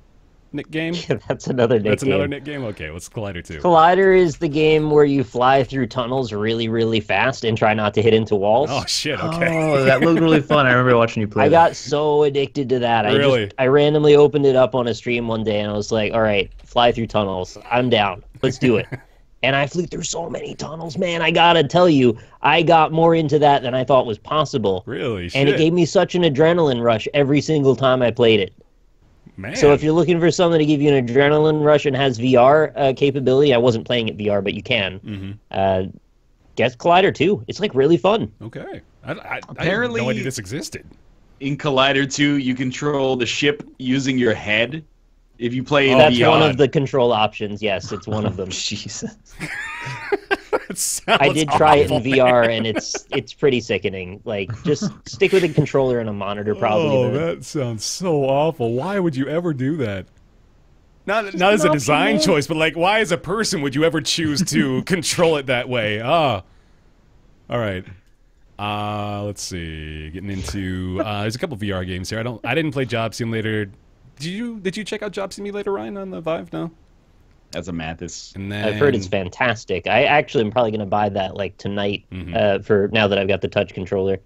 Nick game? Yeah, that's another Nick game. That's another Nick game? Okay, what's Collider 2? Collider is the game where you fly through tunnels really, really fast and try not to hit into walls. Oh, shit, okay. Oh, that looked really fun. I remember watching you play I got so addicted to that. Really? I randomly opened it up on a stream one day, and I was like, all right, fly through tunnels. I'm down. Let's do it. And I flew through so many tunnels, man. I gotta tell you, I got more into that than I thought was possible. Really? Shit. And it gave me such an adrenaline rush every single time I played it. Man. So if you're looking for something to give you an adrenaline rush and has VR capability, I wasn't playing it VR, but you can. Guess Collider 2. It's like really fun. Okay. Apparently, I had no idea this existed. In Collider 2, you control the ship using your head. If you play in That's VR. one of the control options. Yes, it's one of them. Jesus. I did try it in VR, and it's pretty sickening. Like, just stick with a controller and a monitor, probably. Oh, that sounds so awful. Why would you ever do that? Not as a design choice, but like, why as a person would you ever choose to control it that way? All right. Let's see. Getting into there's a couple VR games here. I didn't play Job Simulator. Did you check out Job Simulator, Ryan, on the Vive? No. That's a Mathis. And then, I've heard it's fantastic. I actually am probably going to buy that like tonight for now that I've got the touch controller.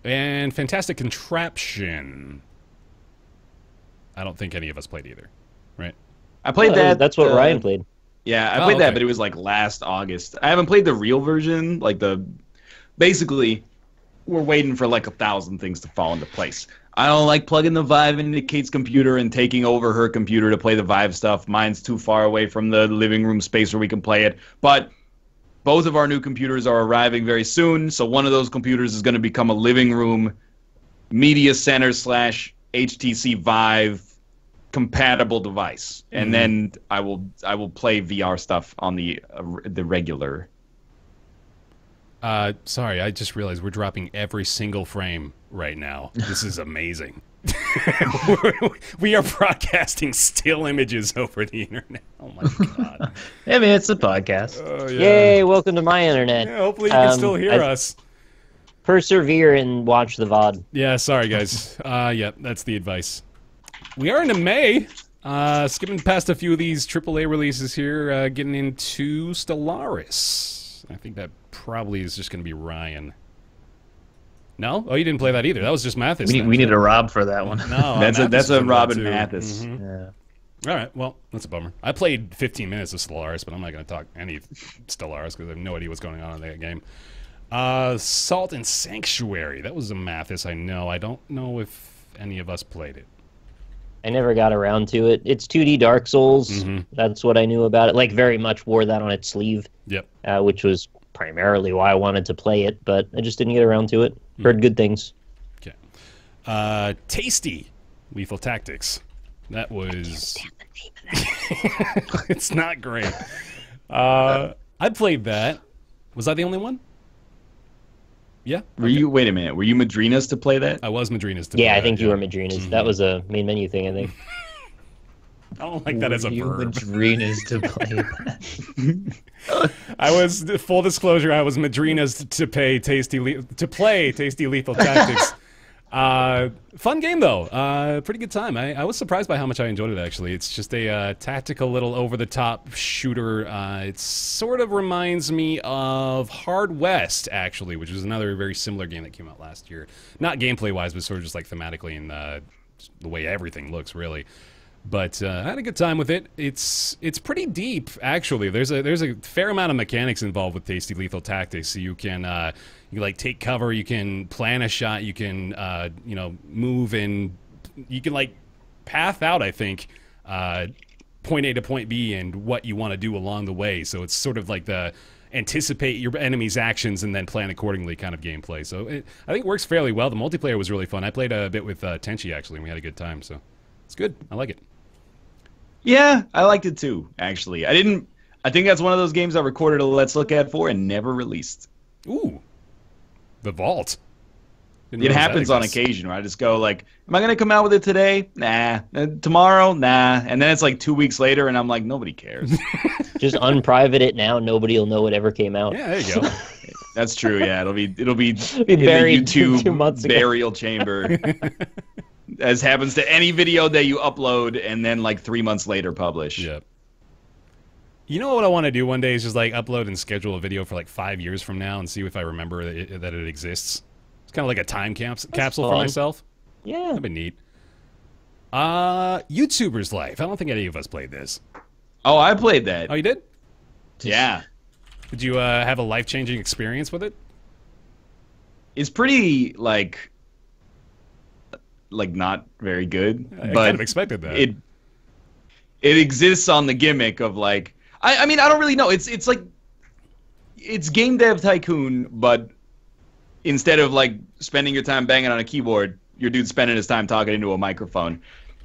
And Fantastic Contraption. I don't think any of us played either, right? I played that. That's what Ryan played. Yeah, I played that, but it was like last August. I haven't played the real version. Basically, we're waiting for like 1,000 things to fall into place. I don't like plugging the Vive into Kate's computer and taking over her computer to play the Vive stuff. Mine's too far away from the living room space where we can play it. But both of our new computers are arriving very soon, so one of those computers is going to become a living room media center / HTC Vive compatible device, and then I will play VR stuff on the regular. Sorry, I just realized we're dropping every single frame right now. This is amazing. We are broadcasting still images over the internet. Oh my god! I mean, it's a podcast. Oh, yeah. Yay! Welcome to my internet. Yeah, hopefully you can still hear us. Persevere and watch the VOD. Yeah, sorry guys. Yeah, that's the advice. We are into May. Skipping past a few of these AAA releases here, getting into Stellaris. I think that probably is just going to be Ryan. No? Oh, you didn't play that either. That was just Mathis. We need a Rob for that one. No, that's a Robin too. Mathis. Mm-hmm. Yeah. All right, well, that's a bummer. I played 15 minutes of Stellaris, but I'm not going to talk any Stellaris because I have no idea what's going on in that game. Salt and Sanctuary. That was a Mathis, I know. I don't know if any of us played it. I never got around to it. It's 2D Dark Souls. Mm-hmm. That's what I knew about it. Like, very much wore that on its sleeve. Yep. Which was primarily why I wanted to play it, but I just didn't get around to it. Heard good things. Okay. Tasty Lethal Tactics. That was... It's not great. I played that. Was I the only one? Yeah. Wait a minute. Were you Madrinas to play that? I was Madrinas to play Yeah, I that, think you were Madrinas. That was a main menu thing, I think. I don't like that as a verb. Madrinas to play that. I was, full disclosure, I was Madrinas to play Tasty Lethal Tactics. Fun game though. Pretty good time. I was surprised by how much I enjoyed it. Actually, it's just a tactical, little over-the-top shooter. It sort of reminds me of Hard West, actually, which was another very similar game that came out last year. Not gameplay-wise, but sort of just like thematically and the way everything looks, really. But I had a good time with it. It's pretty deep, actually. There's a fair amount of mechanics involved with Tasty Lethal Tactics. So you can like take cover, you can plan a shot, you can move, and you can like path out, I think, point A to point B and what you want to do along the way. So it's sort of like the anticipate your enemy's actions and then plan accordingly kind of gameplay. So I think it works fairly well. The multiplayer was really fun. I played a bit with Tenchi, actually, and we had a good time. So it's good. I like it. Yeah, I liked it too, actually. I think that's one of those games I recorded a Let's Look At for and never released. Ooh. The Vault. It happens on occasion where I just go like, am I going to come out with it today? Nah. Tomorrow? Nah. And then it's like 2 weeks later and I'm like, nobody cares. Just unprivate it now. Nobody will know what ever came out. Yeah, there you go. That's true, yeah. It'll be in buried the YouTube 2 months ago. burial chamber. As happens to any video that you upload and then like 3 months later publish. Yep. You know what I want to do one day is just like upload and schedule a video for like 5 years from now and see if I remember that it exists. It's kind of like a time capsule for myself. Yeah. That'd be neat. YouTuber's Life. I don't think any of us played this. Oh, I played that. Oh, you did? Yeah. Did you have a life-changing experience with it? It's pretty like not very good. I but kind of expected that. It exists on the gimmick of like I mean I don't really know. It's like it's game dev tycoon, but instead of like spending your time banging on a keyboard, your dude's spending his time talking into a microphone.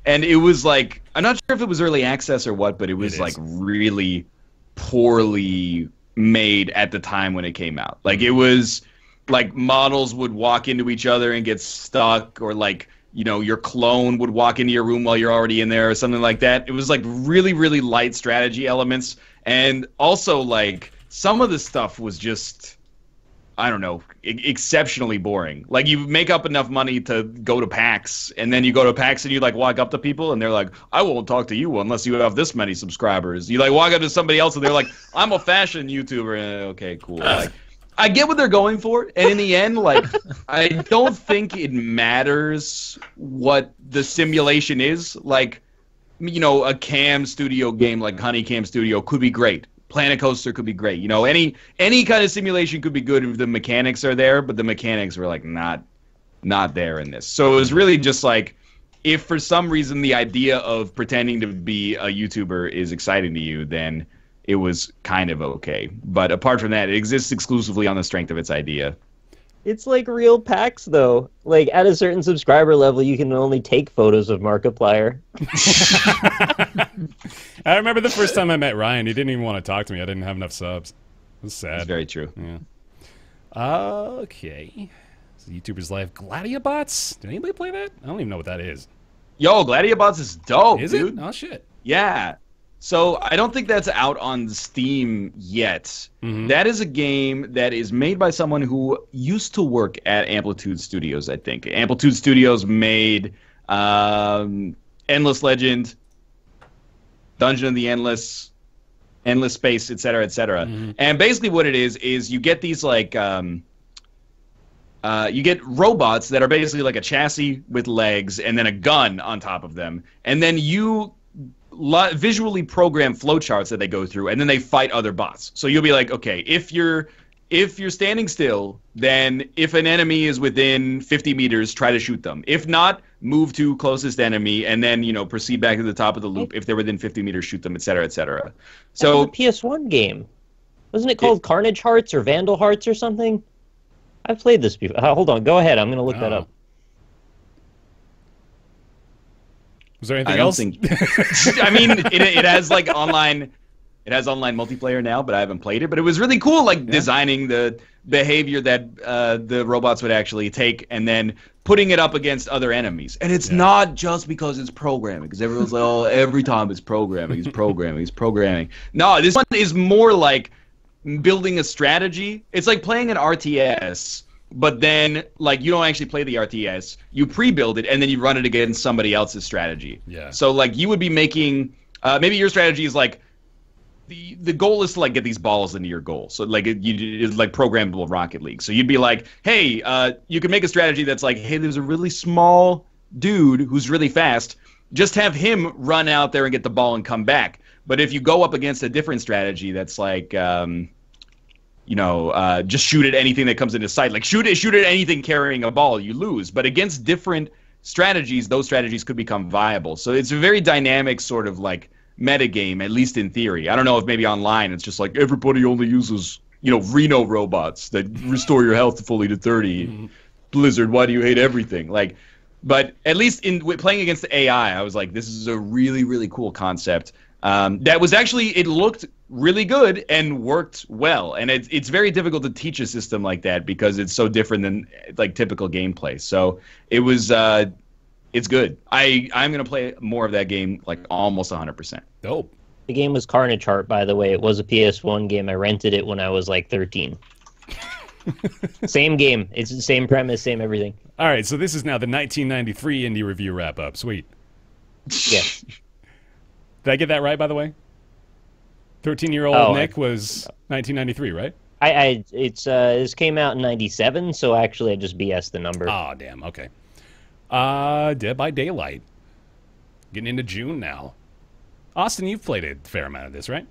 And it was like, I'm not sure if it was early access or what, but it was like really poorly made at the time when it came out. Like it was like models would walk into each other and get stuck, or like, you know, your clone would walk into your room while you're already in there or something like that. It was like really, really light strategy elements. And also like some of the stuff was just, I don't know, exceptionally boring. Like you make up enough money to go to PAX, and then you go to PAX and you like walk up to people and they're like, I won't talk to you unless you have this many subscribers. You like walk up to somebody else and they're like, I'm a fashion YouTuber. Okay, cool. Like, I get what they're going for, and in the end, like, I don't think it matters what the simulation is. Like, you know, a cam studio game like Honeycam Studio could be great. Planet Coaster could be great. You know, any kind of simulation could be good if the mechanics are there, but the mechanics were like not there in this. So it was really just like, if for some reason the idea of pretending to be a YouTuber is exciting to you, then it was kind of okay. But apart from that, it exists exclusively on the strength of its idea. It's like real packs, though. Like, at a certain subscriber level, you can only take photos of Markiplier. I remember the first time I met Ryan, he didn't even want to talk to me. I didn't have enough subs. It was sad. That's very true. Yeah. Okay. It's a YouTuber's life. Gladiabots? Did anybody play that? I don't even know what that is. Yo, Gladiabots is dope, Is dude. it? Oh, shit. Yeah. So I don't think that's out on Steam yet. Mm-hmm. That is a game that is made by someone who used to work at Amplitude Studios, I think. Amplitude Studios made Endless Legend, Dungeon of the Endless Space, etc., etc. Mm-hmm. And basically what it is you get these like you get robots that are basically like a chassis with legs and then a gun on top of them, and then you visually program flowcharts that they go through, and then they fight other bots. So you'll be like, okay, if you're standing still, then if an enemy is within 50 meters, try to shoot them. If not, move to closest enemy, and then proceed back to the top of the loop. If they're within 50 meters, shoot them, etc., etc. So that was a PS1 game, wasn't it called Carnage Hearts or Vandal Hearts or something? I've played this before. Hold on, go ahead. I'm gonna look that up. Was there anything else? I mean, it has like online. It has online multiplayer now, but I haven't played it. But it was really cool, like designing the behavior that the robots would actually take, and then putting it up against other enemies. And it's not just because it's programming, because everyone's like, oh, every time it's programming, it's programming, it's programming. No, this one is more like building a strategy. It's like playing an RTS. But then, like, you don't actually play the RTS. You pre-build it, and then you run it against somebody else's strategy. Yeah. So, like, you would be making... maybe your strategy is, like... The goal is to, like, get these balls into your goal. So, like, it's like programmable Rocket League. So you'd be like, hey, you can make a strategy that's like, hey, there's a really small dude who's really fast. Just have him run out there and get the ball and come back. But if you go up against a different strategy that's like... just shoot at anything that comes into sight. Like, shoot at anything carrying a ball, you lose. But against different strategies, those strategies could become viable. So it's a very dynamic sort of, like, metagame, at least in theory. I don't know if maybe online it's just like, everybody only uses, Reno robots that restore your health fully to 30. Mm-hmm. Blizzard, why do you hate everything? Like, but at least playing against the AI, I was like, this is a really, really cool concept. That was actually, it looked really good and worked well, and it's very difficult to teach a system like that because it's so different than like typical gameplay. So it was it's good. I'm gonna play more of that game, like almost 100%. Dope. The game was Carnage Heart, by the way. It was a PS1 game. I rented it when I was like 13. Same game. It's the same premise, same everything. All right, so this is now the 1993 indie review wrap up. Sweet. Yeah. Did I get that right, by the way? 13-year-old Nick was 1993, right? This came out in 97, so actually I just BS the number. Oh, damn. Okay. Dead by Daylight. Getting into June now. Austin, you've played a fair amount of this, right?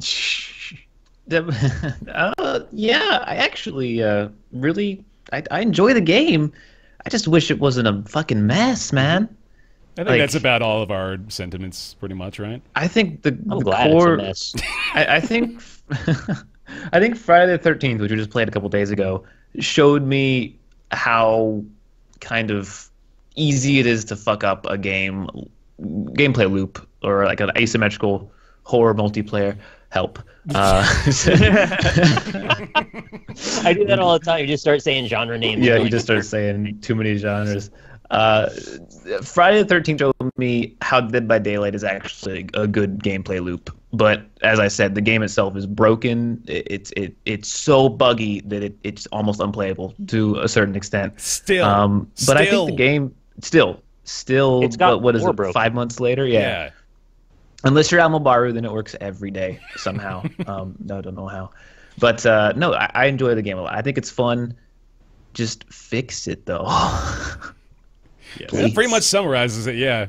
Yeah, I actually really I enjoy the game. I just wish it wasn't a fucking mess, man. I think that's about all of our sentiments, pretty much, right? I think the glad core, it's a mess. I think I think Friday the 13th, which we just played a couple days ago, showed me how kind of easy it is to fuck up a gameplay loop or like an asymmetrical horror multiplayer. Help. I do that all the time. You just start saying genre names. Yeah, you just start saying too many genres. Friday the 13th showed me how Dead by Daylight is actually a good gameplay loop. But as I said, the game itself is broken. It's so buggy that it's almost unplayable to a certain extent. But I think the game still it's got what is it? broken. 5 months later, yeah. Unless you're Almobaru, then it works every day somehow. No, I don't know how. But no, I enjoy the game a lot. I think it's fun. Just fix it though. Yeah, that pretty much summarizes it. Yeah.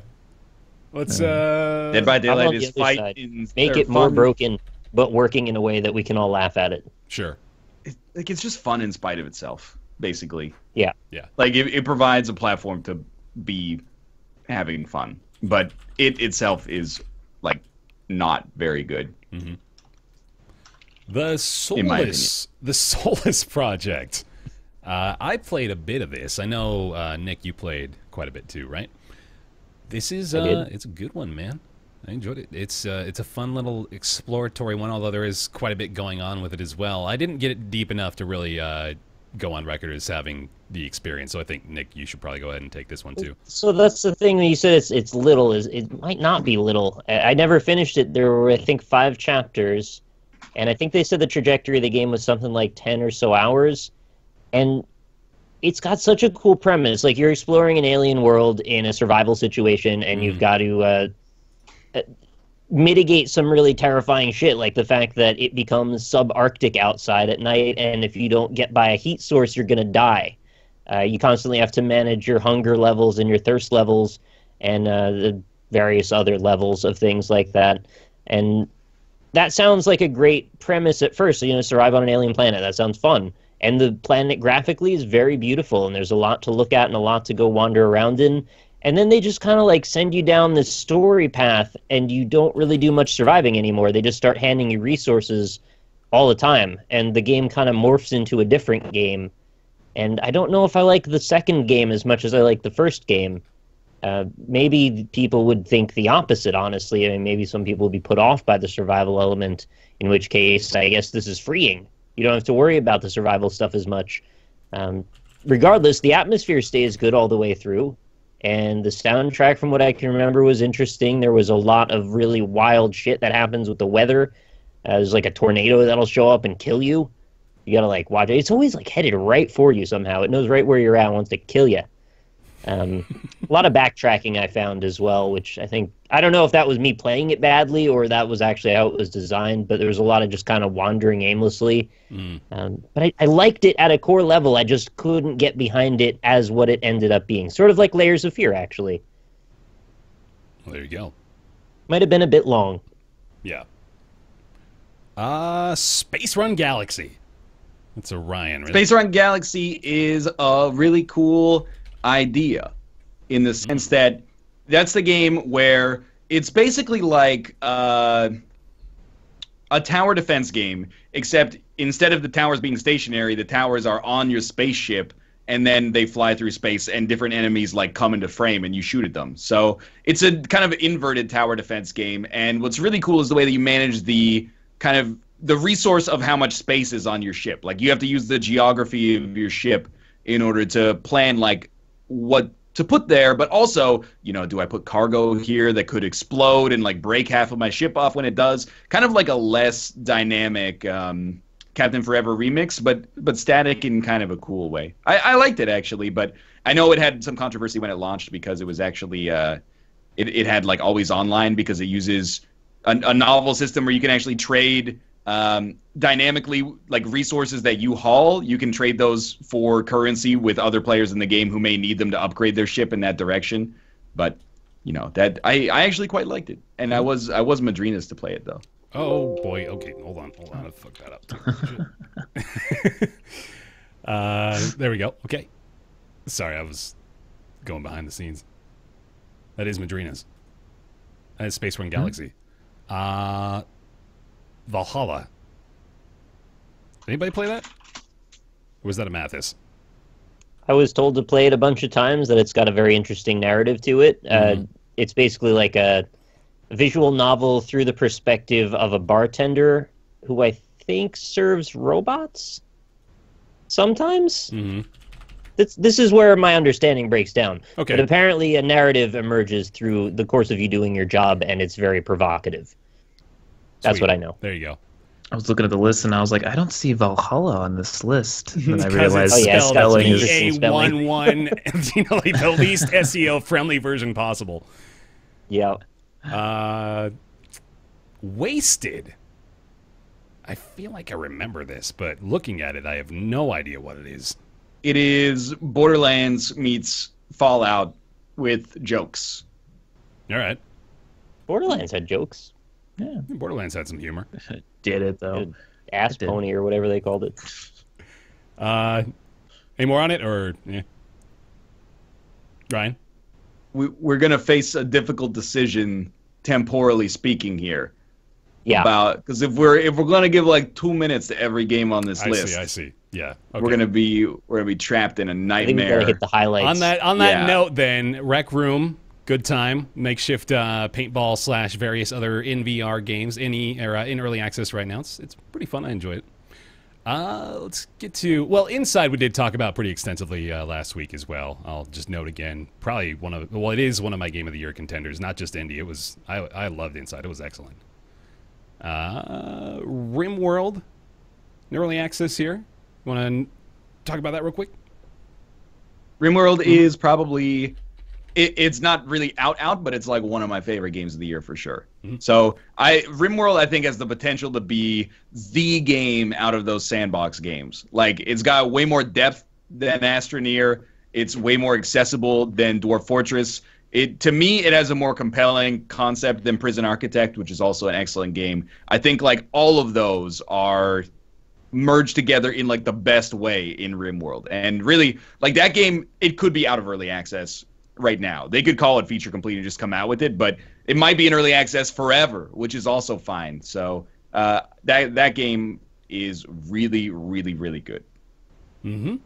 Let's. Dead by Daylight is fight. Make it more broken, but working in a way that we can all laugh at it. Sure. It's just fun in spite of itself, basically. Yeah. Yeah. Like it provides a platform to be having fun, but it itself is like not very good. Mm-hmm. The Solus Project. I played a bit of this. I know, Nick, you played quite a bit too, right? This is it's a good one, man. I enjoyed it. It's a fun little exploratory one, although there is quite a bit going on with it as well. I didn't get it deep enough to really go on record as having the experience. So I think, Nick, you should probably go ahead and take this one too. So that's the thing when you said it's little, is it might not be little. I never finished it. There were, I think, 5 chapters, and I think they said the trajectory of the game was something like 10 or so hours, and it's got such a cool premise. Like, you're exploring an alien world in a survival situation, and you've got to mitigate some really terrifying shit, like the fact that it becomes subarctic outside at night, and if you don't get by a heat source, you're going to die. You constantly have to manage your hunger levels and your thirst levels and the various other levels of things like that. And that sounds like a great premise at first, survive on an alien planet. That sounds fun. And the planet graphically is very beautiful, and there's a lot to look at and a lot to go wander around in. And then they just kind of like send you down this story path, and you don't really do much surviving anymore. They just start handing you resources all the time, and the game kind of morphs into a different game. And I don't know if I like the second game as much as I like the first game. Maybe people would think the opposite, honestly. I mean, maybe some people would be put off by the survival element, in which case I guess this is freeing. You don't have to worry about the survival stuff as much. Regardless, the atmosphere stays good all the way through. And the soundtrack, from what I can remember, was interesting. There was a lot of really wild shit that happens with the weather. There's like a tornado that'll show up and kill you. You gotta like watch it. It's always like headed right for you somehow. It knows right where you're at and wants to kill you. A lot of backtracking I found as well, which I don't know if that was me playing it badly or that was actually how it was designed, but there was a lot of just kind of wandering aimlessly. But I liked it at a core level. I just couldn't get behind it as what it ended up being. Sort of like Layers of Fear, actually. Well, there you go. Might have been a bit long. Yeah. Space Run Galaxy. That's a Ryan, right? Space Run Galaxy is a really cool idea in the sense that that's the game where it's basically like a tower defense game, except instead of the towers being stationary, the towers are on your spaceship, and then they fly through space, and different enemies like come into frame, and you shoot at them. So it's a kind of inverted tower defense game, and what's really cool is the way that you manage the kind of the resource of how much space is on your ship. Like, you have to use the geography of your ship in order to plan like what to put there, but also, do I put cargo here that could explode and like break half of my ship off when it does? Kind of like a less dynamic Captain Forever remix, but static in kind of a cool way. I liked it actually, but I know it had some controversy when it launched because it was actually it had like always online because it uses a novel system where you can actually trade dynamically, like resources that you haul, you can trade those for currency with other players in the game who may need them to upgrade their ship in that direction. But that I actually quite liked it, and I was Madrina's to play it though. Oh boy, okay, hold on, I fucked that up. There we go. Okay, sorry, I was going behind the scenes. That is Madrina's. That is Space Run Galaxy. Valhalla. Anybody play that? Or was that a Mathis? I was told to play it a bunch of times, that it's got a very interesting narrative to it. It's basically like a visual novel through the perspective of a bartender who I think serves robots sometimes. This is where my understanding breaks down. Okay. But apparently a narrative emerges through the course of you doing your job, and it's very provocative. That's Sweet. what I know. There you go. I was looking at the list and I was like, I don't see Valhalla on this list. And I Because realized it's spelling is VA11, like the least SEO friendly version possible. Yeah. Wasted. I feel like I remember this, but looking at it, I have no idea what it is. It is Borderlands meets Fallout with jokes. All right. Borderlands had jokes. Yeah, Borderlands had some humor. did it though. Ass pony or whatever they called it. Any more on it, or yeah? Ryan? We're going to face a difficult decision, temporally speaking, here. Yeah. Because if we're going to give like 2 minutes to every game on this list, I see. Yeah. Okay. we're gonna be trapped in a I think we nightmare. gotta hit the highlights. On that Yeah. note, then, Rec Room, good time, makeshift paintball / various other in VR games, in early access right now. It's pretty fun. I enjoy it. Let's get to, well, Inside we did talk about pretty extensively last week as well. I'll just note again, probably it is one of my Game of the Year contenders, not just indie. It was, I loved Inside. It was excellent. RimWorld, in early access here. You want to talk about that real quick? RimWorld is probably, it's not really out, but it's like one of my favorite games of the year for sure. So RimWorld, I think, has the potential to be the game out of those sandbox games. Like, it's got way more depth than Astroneer. It's way more accessible than Dwarf Fortress. To me, it has a more compelling concept than Prison Architect, which is also an excellent game. I think like all of those are merged together in like the best way in RimWorld. And really, like that game, it could be out of early access right now. They could call it feature complete and just come out with it, but it might be in early access forever, which is also fine. So that game is really, really, really good. Mm-hmm.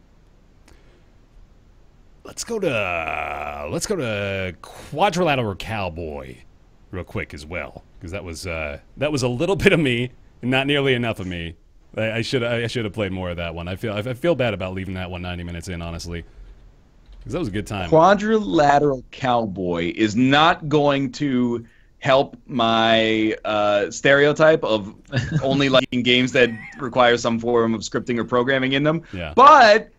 Let's go to Quadrilateral Cowboy real quick as well, because that was a little bit of me and not nearly enough of me. I should have played more of that one. I feel bad about leaving that one 90 minutes in, honestly, because that was a good time. Quadrilateral Cowboy is not going to help my stereotype of only liking games that require some form of scripting or programming in them. Yeah. But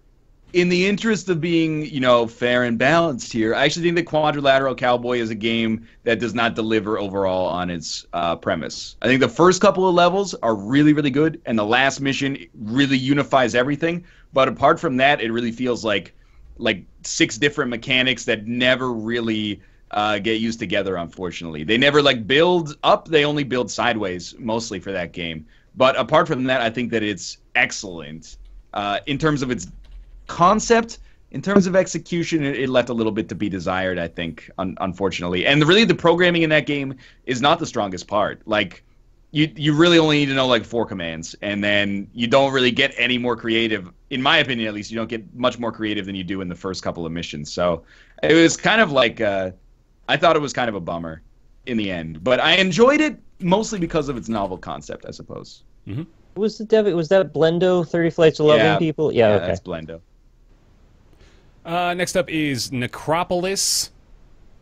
in the interest of being, fair and balanced here, I actually think that Quadrilateral Cowboy is a game that does not deliver overall on its premise. I think the first couple of levels are really, really good, and the last mission really unifies everything. But apart from that, it really feels like 6 different mechanics that never really get used together, unfortunately. They never build up, they only build sideways, mostly for that game. But apart from that, I think that it's excellent. In terms of its concept, in terms of execution, it left a little bit to be desired, I think, unfortunately. And really, the programming in that game is not the strongest part. Like, you really only need to know 4 commands, and then you don't really get any more creative. In my opinion, at least, you don't get much more creative than you do in the first couple of missions. So it was kind of I thought it was kind of a bummer in the end, but I enjoyed it mostly because of its novel concept, I suppose. Mm-hmm. Was that Blendo 30 Flights of Loving People? Yeah, okay. That's Blendo. Next up is Necropolis,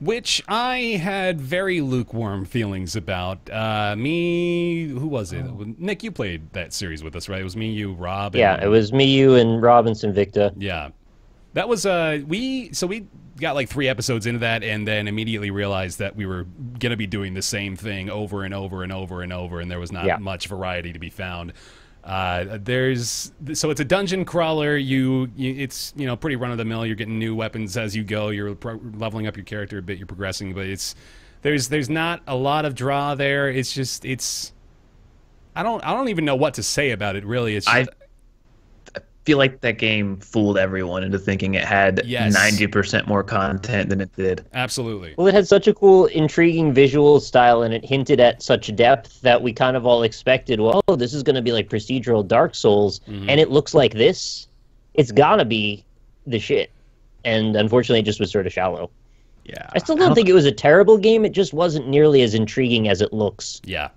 which I had very lukewarm feelings about. Who was it? Nick, you played that series with us, right? It was me, you, Rob. It was me, you, and Robinson Victor. Yeah. That was, we got 3 episodes into that and then immediately realized that we were going to be doing the same thing over and over and over and over, and there was not much variety to be found. So it's a dungeon crawler. It's pretty run of the mill. You're getting new weapons as you go. You're leveling up your character a bit. You're progressing, but there's not a lot of draw there. I don't even know what to say about it, really. It's just, I feel like that game fooled everyone into thinking it had 90% more content than it did. Absolutely. Well, it had such a cool, intriguing visual style, and it hinted at such depth that we kind of all expected, this is going to be like procedural Dark Souls, and it looks like this. It's gotta be the shit. And unfortunately, it just was sort of shallow. Yeah. I still don't think it was a terrible game. It just wasn't nearly as intriguing as it looks. Yeah.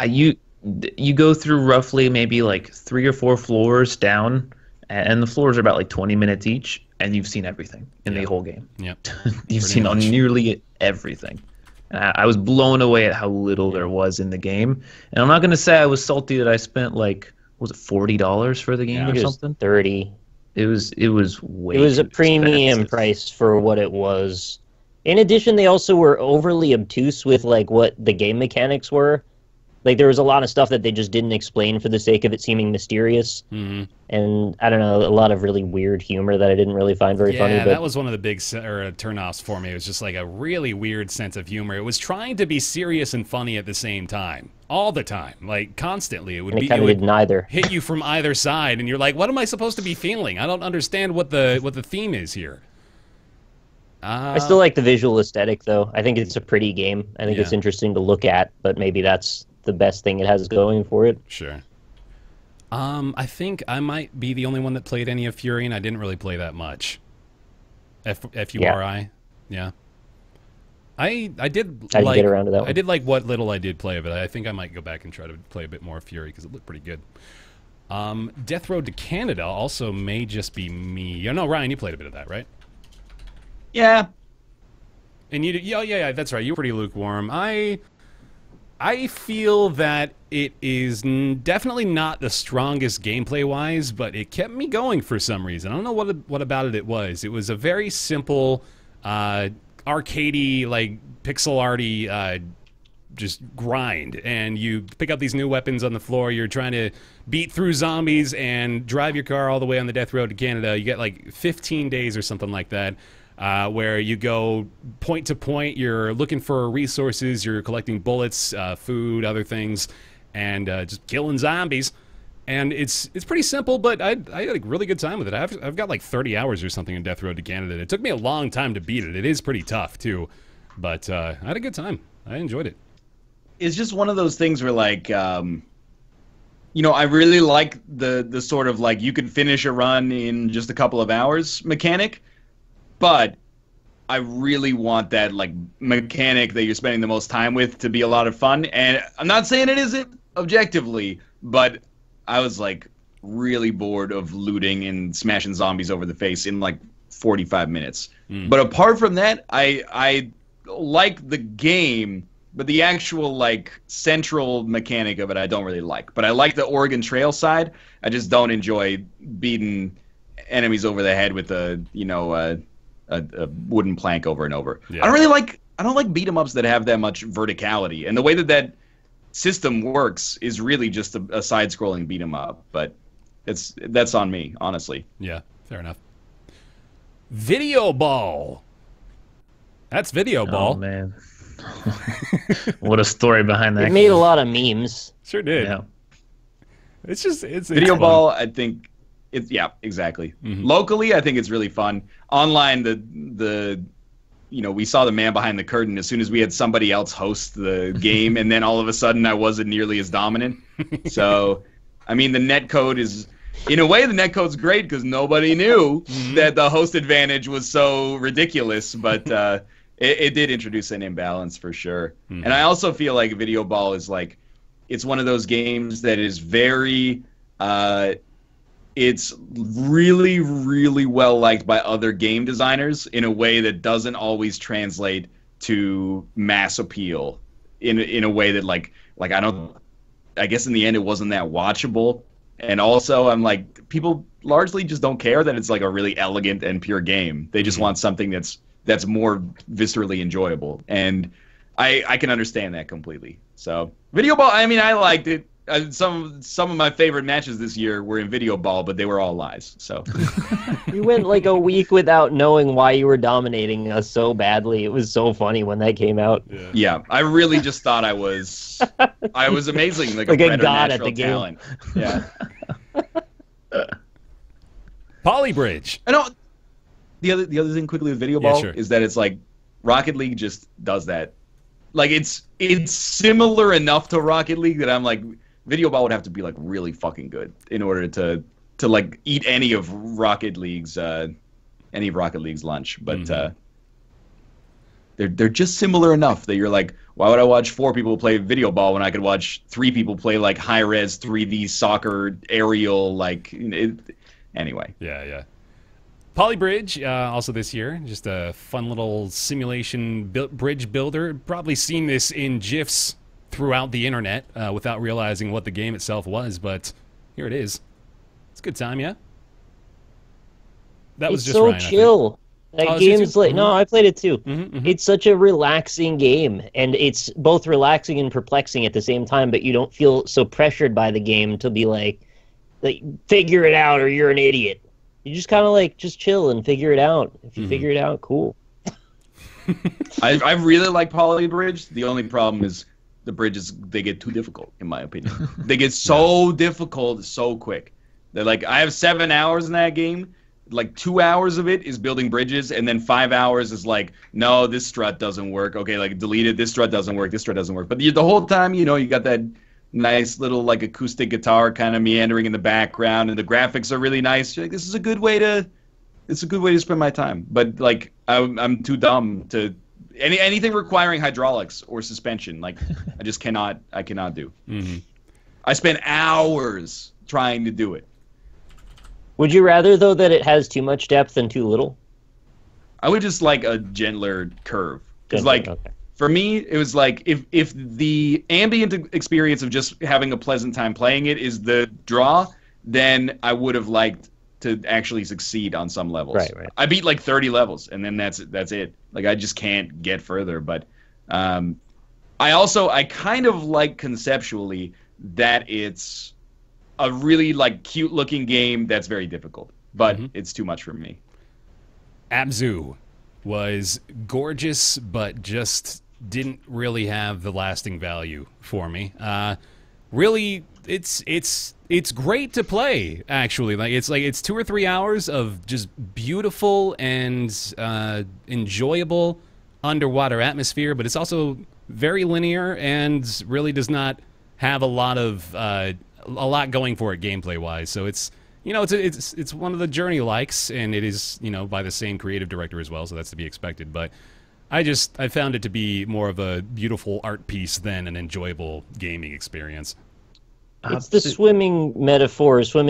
You go through roughly maybe 3 or 4 floors down, and the floors are about 20 minutes each, and you've seen everything in the whole game. Yep. You've seen nearly everything. And I was blown away at how little there was in the game. And I'm not going to say I was salty that I spent was it $40 for the game or something? $30. It was way. It was a too premium expensive. price for what it was. In addition, they also were overly obtuse with what the game mechanics were. There was a lot of stuff that they just didn't explain for the sake of it seeming mysterious. Mm-hmm. And, I don't know, a lot of really weird humor that I didn't really find very funny. Yeah, that was one of the big turnoffs for me. It was just a really weird sense of humor. It was trying to be serious and funny at the same time. All the time. Constantly. It would kind of did neither. Hit you from either side, and you're like, what am I supposed to be feeling? I don't understand what the theme is here. I still like the visual aesthetic, though. I think it's a pretty game. I think it's interesting to look at, but maybe that's the best thing it has going for it. Sure. I think I might be the only one that played any of Fury, and I didn't really play that much. Furi, yeah. I did. How'd you get around to that one? I did like what little I did play of it. I think I might go back and try to play a bit more Fury because it looked pretty good. Death Road to Canada also may just be me. Oh, no, Ryan, you played a bit of that, right? Yeah. And yeah, that's right. You were pretty lukewarm. I feel that it is definitely not the strongest gameplay-wise, but it kept me going for some reason. I don't know what about it was. It was a very simple, arcadey, like pixel arty, just grind, and you pick up these new weapons on the floor. You're trying to beat through zombies and drive your car all the way on the Death Road to Canada. You get like 15 days or something like that, where you go point to point. You're looking for resources. You're collecting bullets, food, other things, and just killing zombies. And it's pretty simple, but I had a really good time with it. I've got like 30 hours or something in Death Road to Canada. It took me a long time to beat it. It is pretty tough too, but I had a good time. I enjoyed it. It's just one of those things where, like, I really like the sort of, like, you can finish a run in just a couple of hours mechanic, but I really want that, like, mechanic that you're spending the most time with to be a lot of fun. And I'm not saying it isn't objectively, but I was, like, really bored of looting and smashing zombies over the face in, like, 45 minutes. But apart from that, I like the game. But the actual, like, central mechanic of it, I don't really like. But I like the Oregon Trail side. I just don't enjoy beating enemies over the head with a wooden plank over and over. Yeah. I don't like beat 'em ups that have that much verticality. And the way that system works is really just a side-scrolling beat 'em up. But that's on me, honestly. Yeah, fair enough. Video Ball. That's Video Ball. Oh, man. What a story behind that. It made a lot of memes. Sure did. Yeah. It's Video Ball, I think exactly. Mm-hmm. Locally, I think it's really fun. Online, we saw the man behind the curtain as soon as we had somebody else host the game, and then all of a sudden I wasn't nearly as dominant. So, I mean, the netcode is, in a way, the netcode's great because nobody knew that the host advantage was so ridiculous, but it did introduce an imbalance for sure. And I also feel like Video Ball is like, it's one of those games that is very, it's really, really well liked by other game designers in a way that doesn't always translate to mass appeal in a way that like I guess in the end it wasn't that watchable. And also I'm like, people largely just don't care that it's like a really elegant and pure game. They just want something that's more viscerally enjoyable, and I can understand that completely. So Video Ball, I mean, I liked it. Some of my favorite matches this year were in Video Ball, but they were all lies. So you went like a week without knowing why you were dominating us so badly. It was so funny when that came out. Yeah, I really just thought I was amazing, like a god at the talent. Game. Yeah. Polybridge. I know. The other thing quickly with Video Ball is that it's like Rocket League just does that. Like it's similar enough to Rocket League that I'm like, Video Ball would have to be like really fucking good in order to like eat any of Rocket League's lunch. But they're just similar enough that you're like, why would I watch 4 people play Video Ball when I could watch 3 people play like high res 3D soccer aerial anyway. Yeah. Polybridge, also this year, just a fun little simulation bridge builder. Probably seen this in GIFs throughout the internet without realizing what the game itself was, but here it is. It's a good time, yeah? That was just so Ryan, chill. That game's like, no, I played it too. It's such a relaxing game, and it's both relaxing and perplexing at the same time, but you don't feel so pressured by the game to be like figure it out or you're an idiot. You just kind of like just chill and figure it out. If you figure it out, cool. I really like Polybridge. The only problem is the bridges, they get too difficult, in my opinion. They get so difficult so quick. They're like, I have 7 hours in that game. Like 2 hours of it is building bridges, and then 5 hours is like, no, this strut doesn't work. Okay, like delete it. This strut doesn't work. This strut doesn't work. But the whole time, you got that nice little like acoustic guitar kind of meandering in the background, and the graphics are really nice. You're like, this is a good way to spend my time. But like I'm too dumb to anything requiring hydraulics or suspension. Like I cannot do. I spent hours trying to do it. Would you rather, though, that it has too much depth and too little? I would just like a gentler curve. Because, Okay. for me, it was like if the ambient experience of just having a pleasant time playing it is the draw, then I would have liked to actually succeed on some levels. Right. I beat like 30 levels, and then that's it. Like, I just can't get further. But I kind of like conceptually that it's a really like cute looking game that's very difficult, but it's too much for me. Abzu was gorgeous, but just didn't really have the lasting value for me. Really, it's great to play. Actually, it's 2 or 3 hours of just beautiful and enjoyable underwater atmosphere, but it's also very linear and really does not have a lot going for it gameplay wise. So it's one of the Journey likes, and it is by the same creative director as well, so that's to be expected. But I found it to be more of a beautiful art piece than an enjoyable gaming experience. It's the swimming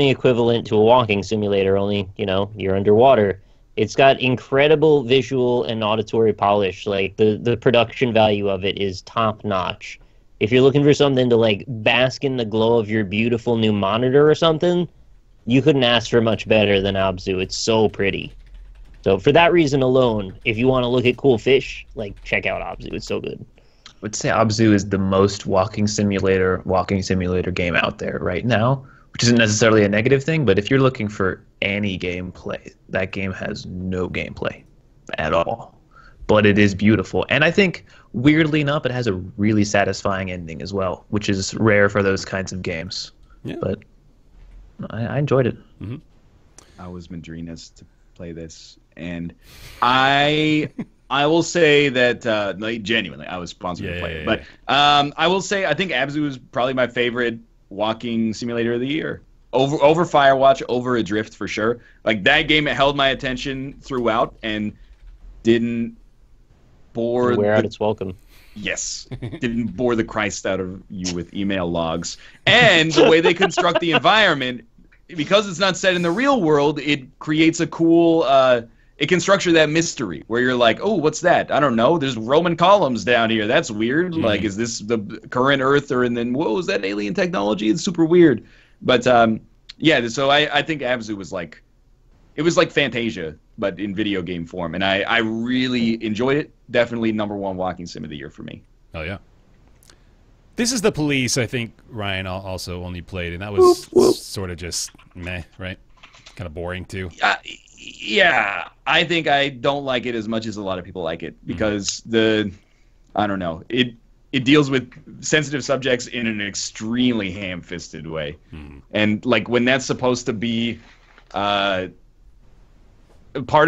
equivalent to a walking simulator, only, you're underwater. It's got incredible visual and auditory polish. Like, the production value of it is top-notch. If you're looking for something to, like, bask in the glow of your beautiful new monitor or something, you couldn't ask for much better than Abzu. It's so pretty. So for that reason alone, if you want to look at cool fish, like, check out Abzu. It's so good. I would say Abzu is the most walking simulator game out there right now, which isn't necessarily a negative thing, but if you're looking for any gameplay, that game has no gameplay at all. But it is beautiful. And I think, weirdly enough, it has a really satisfying ending as well, which is rare for those kinds of games. Yeah. But I enjoyed it. Mm-hmm. I was Madrinas to play this, and I will say that genuinely, I was sponsored to play it. But I will say I think Abzu is probably my favorite walking simulator of the year. Over Firewatch, over Adrift for sure. Like, that game, it held my attention throughout and didn't bore. Wear out its welcome. Yes, didn't bore the Christ out of you with email logs. And the way they construct the environment, because it's not set in the real world, it creates a cool. It can structure that mystery where you're like, oh, what's that? I don't know. There's Roman columns down here. That's weird. Like, is this the current Earth, or and then whoa, is that alien technology? It's super weird. But so I think Abzu was like, it was like Fantasia, but in video game form, and I really enjoyed it. Definitely #1 walking sim of the year for me. Oh yeah. This is the Police. I think Ryan also only played, and that was sort of just meh, right? Kind of boring too. Yeah, I think I don't like it as much as a lot of people like it because I don't know, it deals with sensitive subjects in an extremely ham-fisted way, and like when that's supposed to be part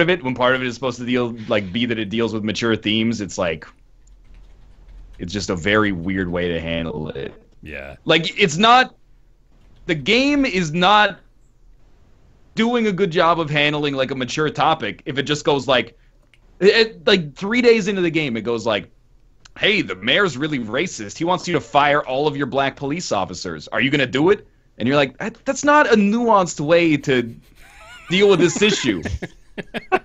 of it, when part of it is supposed to be that it deals with mature themes, it's like it's just a very weird way to handle it. Yeah, like the game is not doing a good job of handling like a mature topic if it just goes like 3 days into the game it goes like, hey, the mayor's really racist, he wants you to fire all of your black police officers, are you gonna do it? And you're like, that's not a nuanced way to deal with this issue.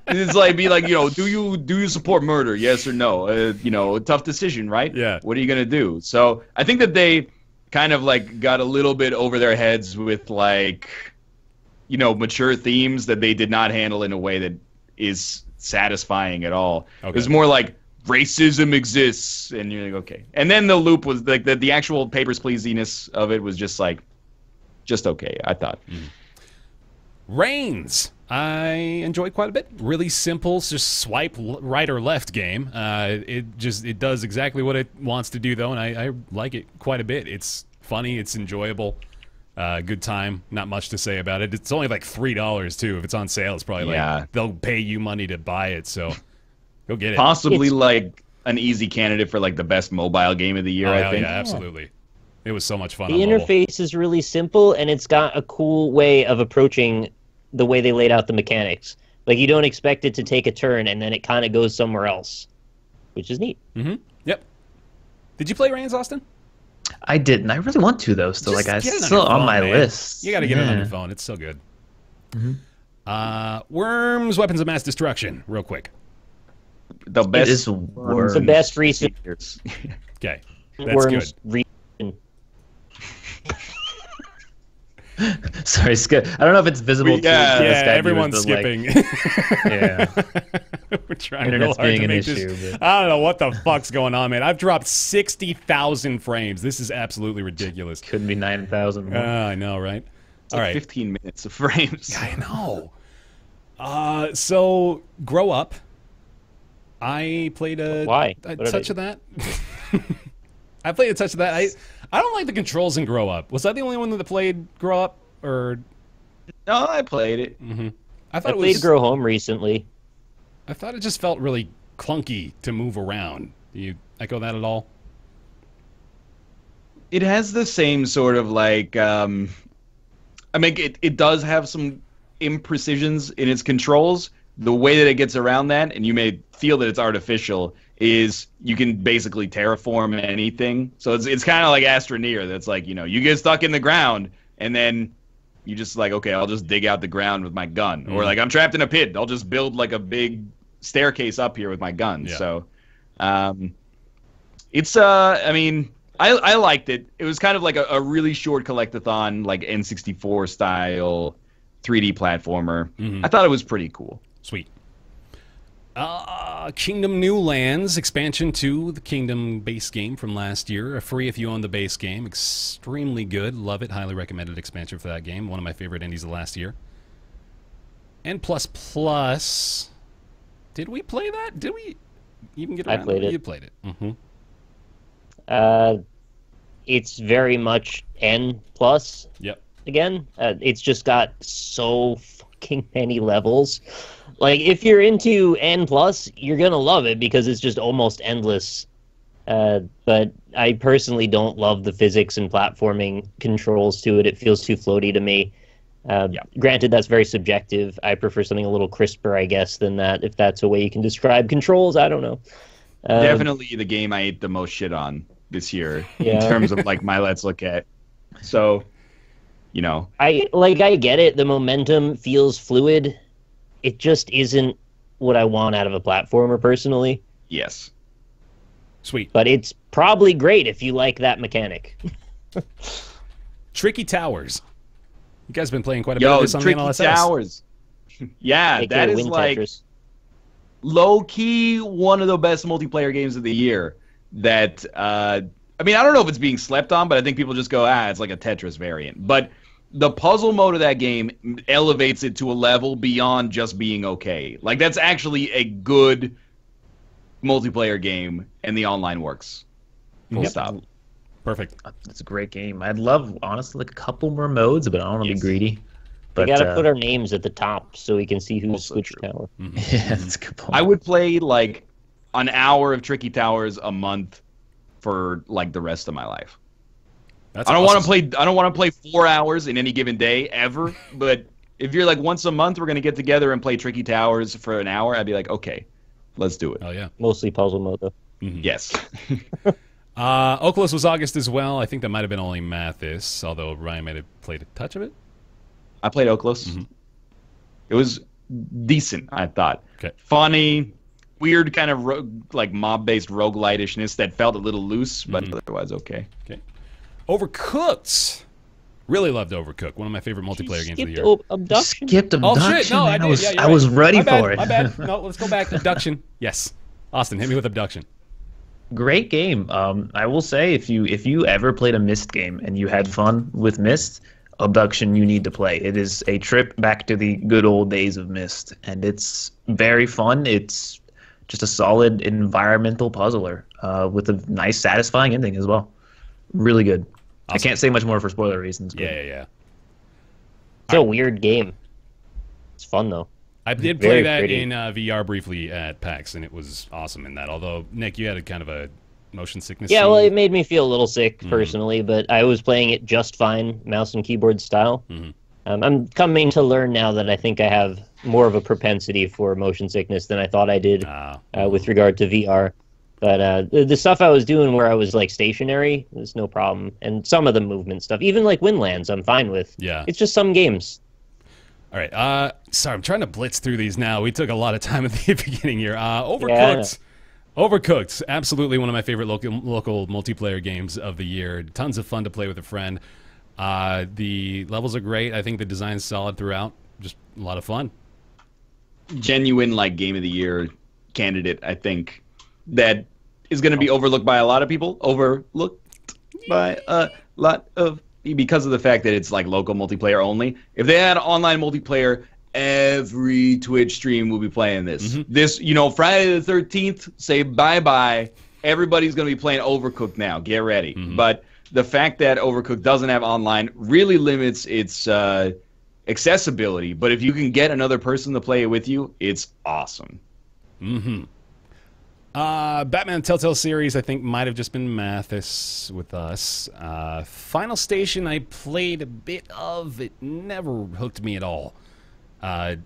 It's like, be like, do you support murder, yes or no? A tough decision, right? Yeah, what are you gonna do? So I think that they kind of like got a little bit over their heads with like mature themes that they did not handle in a way that is satisfying at all. Okay. It was more like, racism exists, and you're like, okay. And then the loop was like the actual Papers, Pleasiness of it was just okay, I thought. Reigns, I enjoyed quite a bit. Really simple, just swipe right or left game. It does exactly what it wants to do, though, and I like it quite a bit. It's funny, it's enjoyable. Good time. Not much to say about it. It's only like $3 too. If it's on sale, it's probably they'll pay you money to buy it. So go get it. Possibly like an easy candidate for like the best mobile game of the year. I think. Yeah, absolutely. It was so much fun. The interface is really simple, and it's got a cool way of approaching the way they laid out the mechanics. Like, you don't expect it to take a turn, and then it kind of goes somewhere else, which is neat. Mm-hmm. Yep. Did you play Reigns, Austin? I didn't. I really want to though. So Just like, get it it's still your on phone, my man. list. You got to get it on your phone. It's so good. Worms, Weapons of Mass Destruction, real quick. The It best. is Worms. The best recent Okay, that's Worms good. Sorry, skip. I don't know if it's visible. Yeah, to the Yeah, Sky everyone's viewers, but, skipping. Yeah. We're trying Internet's real hard being to an make issue, this. but- I don't know what the fuck's going on, man. I've dropped 60,000 frames. This is absolutely ridiculous. Couldn't be 9,000. I know, right? All right. 15 minutes of frames. I know. So, Grow Up. I played a Why? a What did I touch do? of that. I played a touch of that. I don't like the controls in Grow Up. Was I the only one that played Grow Up, or No, I played it. I I thought it played was? Grow Home recently. I thought it just felt really clunky to move around. Do you echo that at all? It has the same sort of like. I mean, it does have some imprecisions in its controls. The way that it gets around that, and you may feel that it's artificial, is you can basically terraform anything. So it's kind of like Astroneer. That's like, you get stuck in the ground, and then you just like, okay, I'll just dig out the ground with my gun. Or like, I'm trapped in a pit. I'll just build like a big staircase up here with my gun. Yeah. So it's, I mean, I liked it. It was kind of like a really short collectathon, like N64 style 3D platformer. I thought it was pretty cool. Sweet. Kingdom New Lands, expansion to the Kingdom base game from last year. Free if you own the base game. Extremely good. Love it. Highly recommended expansion for that game. One of my favorite indies of last year. And plus. Did we play that? Did we even get around? I played it. You played it. It's very much N plus Yep. again. It's just got so fucking many levels. Like, if you're into N plus, you're gonna love it because it's just almost endless. But I personally don't love the physics and platforming controls to it. It feels too floaty to me. Granted, that's very subjective. I prefer something a little crisper, I guess, than that. If that's a way you can describe controls, I don't know. Definitely the game I ate the most shit on this year in Yeah. terms of like my Let's Look At. So, I get it. The momentum feels fluid. It just isn't what I want out of a platformer, personally. yes. Sweet. But it's probably great if you like that mechanic. Tricky Towers. You guys have been playing quite a bit of Yo, this on the Tricky NLSS. Towers. Yeah, AKA that is Wind like Tetris. low-key one of the best multiplayer games of the year. That, I mean, I don't know if it's being slept on, but I think people just go, it's like a Tetris variant. But the puzzle mode of that game elevates it to a level beyond just being okay. Like, that's actually a good multiplayer game, and the online works. Full stop. Perfect. It's a great game. I'd love, honestly, like a couple more modes, but I don't want to be greedy. We But gotta put our names at the top so we can see who's Also which true. tower. yeah, that's a good point. I would play like an hour of Tricky Towers a month for like the rest of my life. That's I don't awesome. want to play 4 hours in any given day ever. But if you're like once a month, we're gonna get together and play Tricky Towers for an hour. I'd be like, okay, let's do it. Oh, yeah. Mostly puzzle mode, though. Yes. Oculus was August as well. I think that might have been only Mathis, although Ryan might have played a touch of it. I played Oculus. It was decent, I thought. Okay. Funny, weird kind of like mob-based roguelite-ishness that felt a little loose, but otherwise okay. Okay. Overcooked. Really loved Overcooked. One of my favorite multiplayer games of the Skipped year. Abduction. Skipped Oh, Abduction. shit. No, I man. did. was, Yeah, you're I was right. ready My bad, for it. My bad. No, let's go back. Abduction. Yes. Austin, hit me with Abduction. Great game. I will say, if you ever played a Myst game and you had fun with Myst, Abduction you need to play. It is a trip back to the good old days of Myst, and it's very fun. It's just a solid environmental puzzler with a nice, satisfying ending as well. Really good. Awesome. I can't say much more for spoiler reasons. But Yeah. It's a weird game. It's fun, though. I did play Very that pretty. in VR briefly at PAX, and it was awesome in that. Although, Nick, you had a kind of a motion sickness. Yeah, well, scene. it made me feel a little sick, personally, but I was playing it just fine, mouse and keyboard style. I'm coming to learn now that I think I have more of a propensity for motion sickness than I thought I did with regard to VR. But the stuff I was doing where I was like stationary was no problem, and some of the movement stuff, even like Windlands, I'm fine with. Yeah. It's just some games. All right. Sorry, I'm trying to blitz through these now. We took a lot of time at the beginning here. Overcooked. Yeah. Overcooked. Absolutely one of my favorite local multiplayer games of the year. Tons of fun to play with a friend. The levels are great. I think the design's solid throughout. Just a lot of fun. Genuine like game of the year candidate, I think, that is going to be overlooked by a lot of people. Overlooked by a lot of, because of the fact that it's like local multiplayer only. If they had online multiplayer, every Twitch stream will be playing this. Mm-hmm. This, Friday the 13th, say bye-bye. Everybody's going to be playing Overcooked now. Get ready. Mm-hmm. But the fact that Overcooked doesn't have online really limits its accessibility. But if you can get another person to play it with you, it's awesome. Mm-hmm. Batman Telltale series, I think, might have just been Mathis with us. Final Station, I played a bit of. It never hooked me at all. I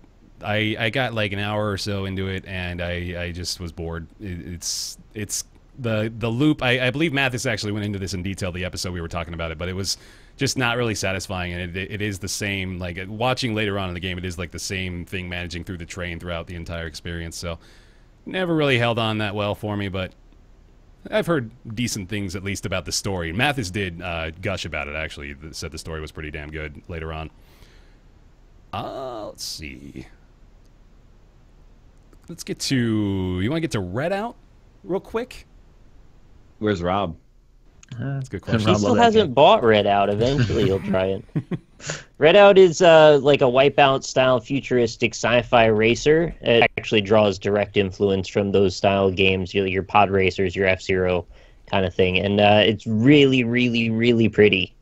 got like an hour or so into it, and I just was bored. It's the loop. I believe Mathis actually went into this in detail, the episode we were talking about it, but it was just not really satisfying, and it is the same, like, watching later on in the game, it is like the same thing managing through the train throughout the entire experience, so never really held on that well for me, but I've heard decent things at least about the story. Mathis did gush about it, actually. Said the story was pretty damn good later on. Let's see. Let's get to... You want to get to Redout real quick? Where's Rob? That's a good question. He still hasn't bought Redout. Eventually he'll try it. Redout is like a Wipeout-style futuristic sci-fi racer. It actually draws direct influence from those style games, your pod racers, your F-Zero kind of thing. And it's really, really, really pretty.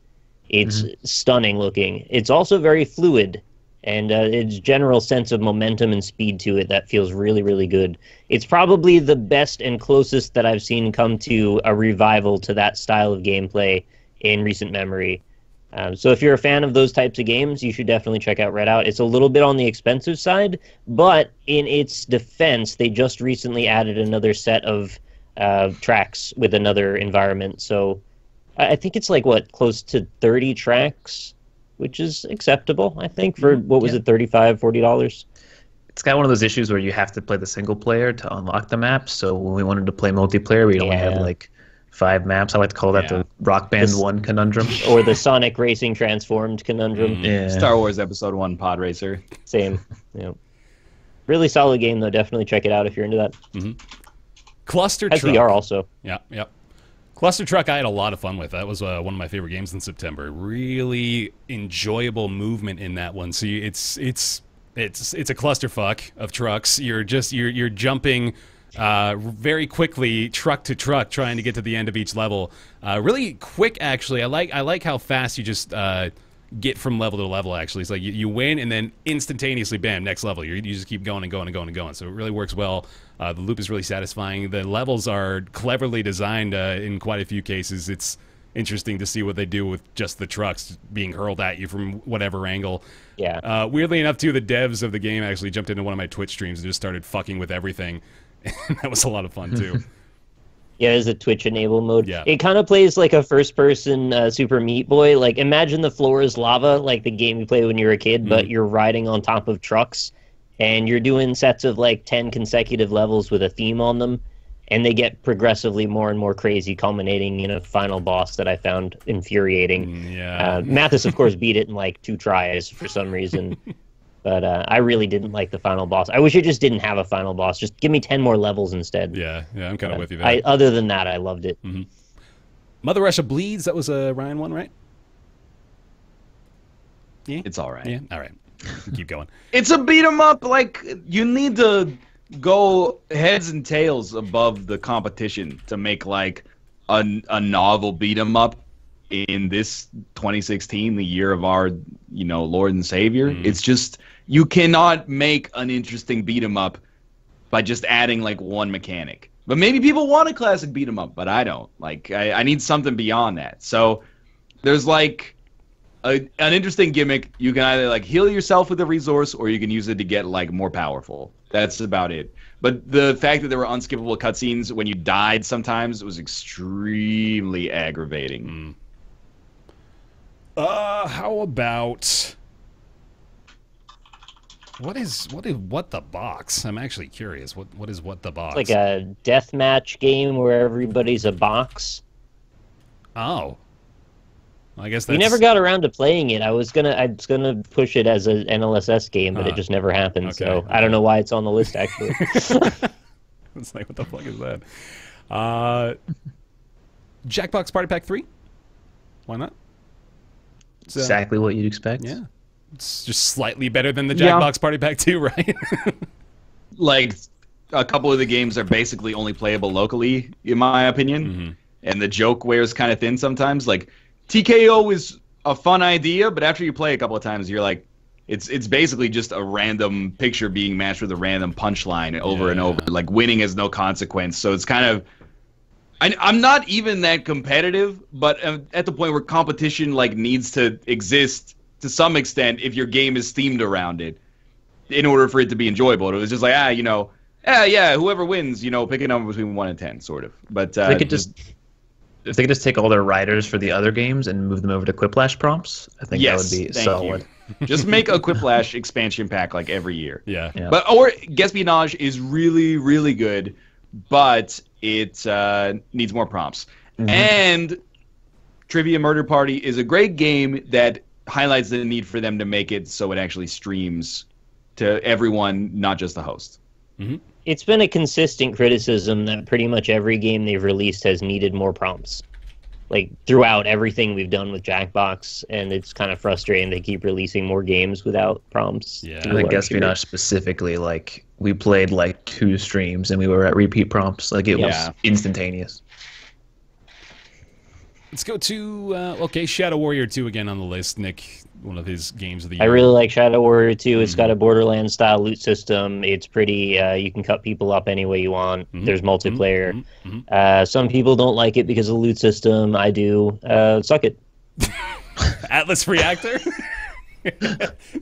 It's stunning looking. It's also very fluid. And its general sense of momentum and speed to it that feels really, really good. It's probably the best and closest that I've seen come to a revival to that style of gameplay in recent memory. So if you're a fan of those types of games, you should definitely check out Redout. It's a little bit on the expensive side, but in its defense, they just recently added another set of tracks with another environment. So I think it's like, close to 30 tracks? Which is acceptable, I think, for, what was it, $35, $40? It's got one of those issues where you have to play the single player to unlock the map. So when we wanted to play multiplayer, we only had like 5 maps. I like to call that the Rock Band 1 conundrum. Or the Sonic Racing Transformed conundrum. Yeah. Star Wars Episode 1 Pod Racer. Same. Yeah. Really solid game, though. Definitely check it out if you're into that. Mm-hmm. Cluster Has Truck. VR also. Yeah, yep. Cluster Truck I had a lot of fun with. That was one of my favorite games in September. Really enjoyable movement in that one. So it's a clusterfuck of trucks. You're jumping very quickly truck to truck trying to get to the end of each level. Really quick, actually. I like how fast you just get from level to level, actually. It's like you win and then instantaneously, bam, next level. You just keep going and going and going and going. So it really works well. The loop is really satisfying. The levels are cleverly designed in quite a few cases. It's interesting to see what they do with just the trucks being hurled at you from whatever angle. Yeah. Weirdly enough, too, the devs of the game actually jumped into one of my Twitch streams and just started fucking with everything. That was a lot of fun, too. Yeah, there's a Twitch enable mode. Yeah. It kind of plays like a first-person Super Meat Boy. Like, imagine the floor is lava, like the game you played when you were a kid, but you're riding on top of trucks, and you're doing sets of like 10 consecutive levels with a theme on them, and they get progressively more and more crazy, culminating in a final boss that I found infuriating. Yeah. Mathis, of course, beat it in like 2 tries for some reason. But I really didn't like the final boss. I wish it just didn't have a final boss. Just give me 10 more levels instead. Yeah, I'm kind of with you there. Other than that, I loved it. Mm-hmm. Mother Russia Bleeds, that was a Ryan one, right? Yeah? It's all right. Yeah, all right. Keep going. It's a beat 'em up. Like, you need to go heads and tails above the competition to make like a novel beat 'em up in this 2016, the year of our Lord and Savior. It's just, you cannot make an interesting beat 'em up by just adding like one mechanic. But maybe people want a classic beat 'em up, but I don't. Like, I need something beyond that. So there's like an interesting gimmick. You can either like heal yourself with a resource, or you can use it to get like more powerful. That's about it. But the fact that there were unskippable cutscenes when you died sometimes was extremely aggravating. How about what the box? I'm actually curious. What is what the box? Like a deathmatch game where everybody's a box. Oh. I guess that's... We never got around to playing it. I was gonna push it as an NLSS game, but it just never happened. Okay. So I don't know why it's on the list actually. It's like, what the fuck is that? Jackbox Party Pack 3? Why not? It's, exactly what you'd expect. Yeah. It's just slightly better than the Jackbox Party Pack 2, right? Like, a couple of the games are basically only playable locally, in my opinion. And the joke wears kind of thin sometimes. Like, TKO is a fun idea, but after you play a couple of times, you're like, it's basically just a random picture being matched with a random punchline over and over. Like, winning has no consequence. So it's kind of... I'm not even that competitive, but at the point where competition like needs to exist to some extent if your game is themed around it in order for it to be enjoyable. It was just like, whoever wins, pick a number between 1 and 10, sort of. But they could if they could just take all their writers for the other games and move them over to Quiplash prompts, I think that would be solid. Just make a Quiplash expansion pack like every year. Yeah. But or Espionage is really, really good, but it needs more prompts. And Trivia Murder Party is a great game that highlights the need for them to make it so it actually streams to everyone, not just the host. It's been a consistent criticism that pretty much every game they've released has needed more prompts. Like, throughout everything we've done with Jackbox, and it's kind of frustrating they keep releasing more games without prompts. Yeah. I think Espionage specifically, like, we played, like, 2 streams, and we were at repeat prompts. Like, it was instantaneous. Let's go to, Shadow Warrior 2 again on the list. Nick, one of his games of the year. I really like Shadow Warrior 2. It's got a Borderlands-style loot system. It's pretty, you can cut people up any way you want. There's multiplayer. Some people don't like it because of the loot system. I do. Suck it. Atlas Reactor? Do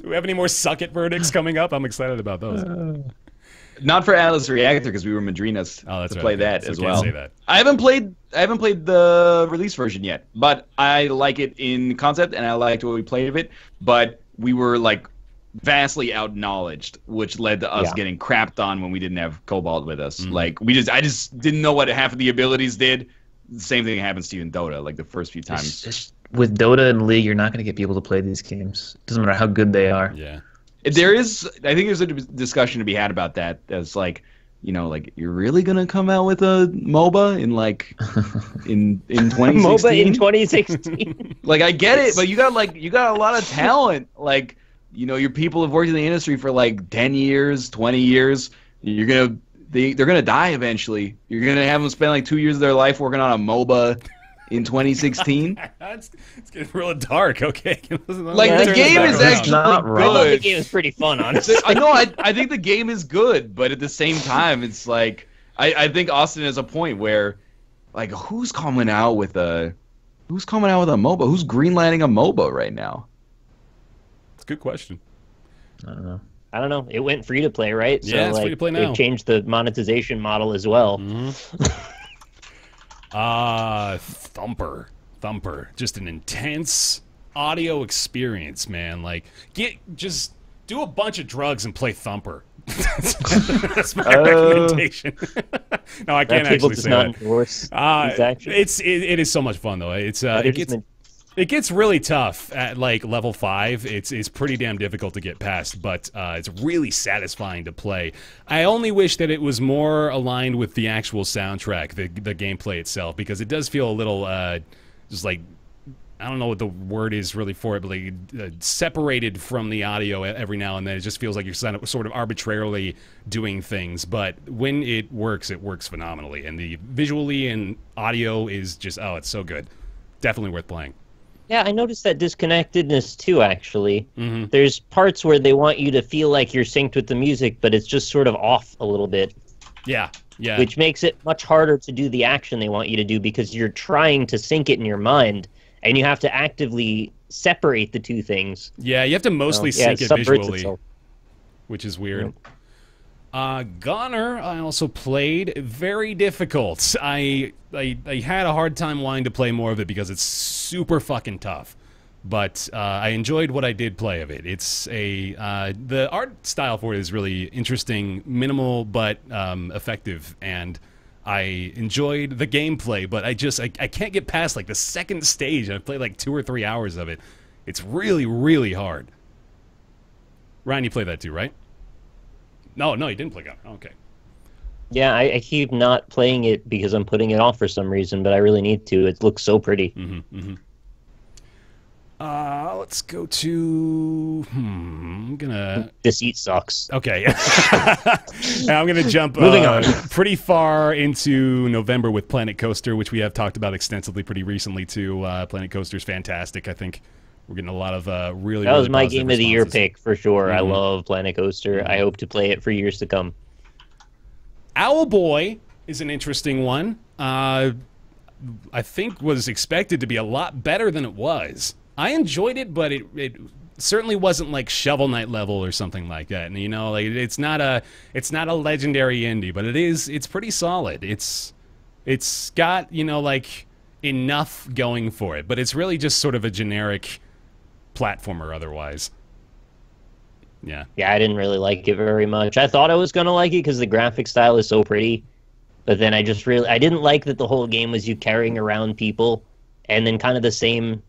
we have any more suck it verdicts coming up? I'm excited about those. Not for Atlas Reactor because we were Madrinas to play that as well. Say that. I haven't played the release version yet, but I like it in concept and I liked what we played of it. But we were like vastly outknowledged, which led to us getting crapped on when we didn't have Cobalt with us. Like I just didn't know what half of the abilities did. The same thing happens to you in Dota, like the first few times. With Dota and League, you're not going to get people to play these games. Doesn't matter how good they are. Yeah. I think there's a discussion to be had about that. That's like, like you're really gonna come out with a MOBA in 2016? MOBA in 2016. Like I get it, but you got a lot of talent. Like, your people have worked in the industry for like 10 years, 20 years. They're gonna die eventually. You're gonna have them spend like 2 years of their life working on a MOBA in 2016. It's getting real dark. Okay. Like the game is actually not right. I thought the good. game is pretty fun, honestly. I know. I think the game is good, but at the same time, it's like I think Austin has a point where, like, who's coming out with a MOBA? Who's greenlighting a MOBA right now? It's a good question. I don't know. It went free to play, right? Yeah, it's free to play now. They've changed the monetization model as well. Thumper. Just an intense audio experience, man. Like, just do a bunch of drugs and play Thumper. That's my recommendation. No, I can't actually say that. It is so much fun though. It gets really tough at like level 5. It's pretty damn difficult to get past, but it's really satisfying to play. I only wish that it was more aligned with the actual soundtrack, the gameplay itself, because it does feel a little just like, I don't know what the word is really for it, but like separated from the audio every now and then. It just feels like you're sort of arbitrarily doing things, but when it works phenomenally, and the visually and audio is just, it's so good. Definitely worth playing. Yeah, I noticed that disconnectedness too, actually. There's parts where they want you to feel like you're synced with the music, but it's just sort of off a little bit. Yeah. Which makes it much harder to do the action they want you to do because you're trying to sync it in your mind, and you have to actively separate the two things. Yeah, you have to mostly sync it visually, which is weird. Goner, I also played. Very difficult. I had a hard time wanting to play more of it because it's super fucking tough. But I enjoyed what I did play of it. It's the art style for it is really interesting, minimal but effective, and I enjoyed the gameplay. But I can't get past like the second stage. I've played like 2 or 3 hours of it. It's really, really hard. Ryan, you played that too, right? No, you didn't play Gunner. Okay. Yeah, I keep not playing it because I'm putting it off for some reason, but I really need to. It looks so pretty. Let's go to... I'm gonna... Deceit sucks. Okay. I'm gonna jump Moving on. pretty far into November with Planet Coaster, which we have talked about extensively pretty recently too. Planet Coaster's fantastic. I think we're getting a lot of really. That was my positive game of the year responses. pick for sure. I love Planet Coaster. I hope to play it for years to come. Owlboy is an interesting one. I think was expected to be a lot better than it was. I enjoyed it, but it certainly wasn't like Shovel Knight level or something like that. And like it's not a legendary indie, but it's pretty solid. It's got like enough going for it, but it's really just sort of a generic platformer otherwise. Yeah, I didn't really like it very much. I thought I was going to like it because the graphic style is so pretty, but then I didn't like that the whole game was you carrying around people and then kind of the same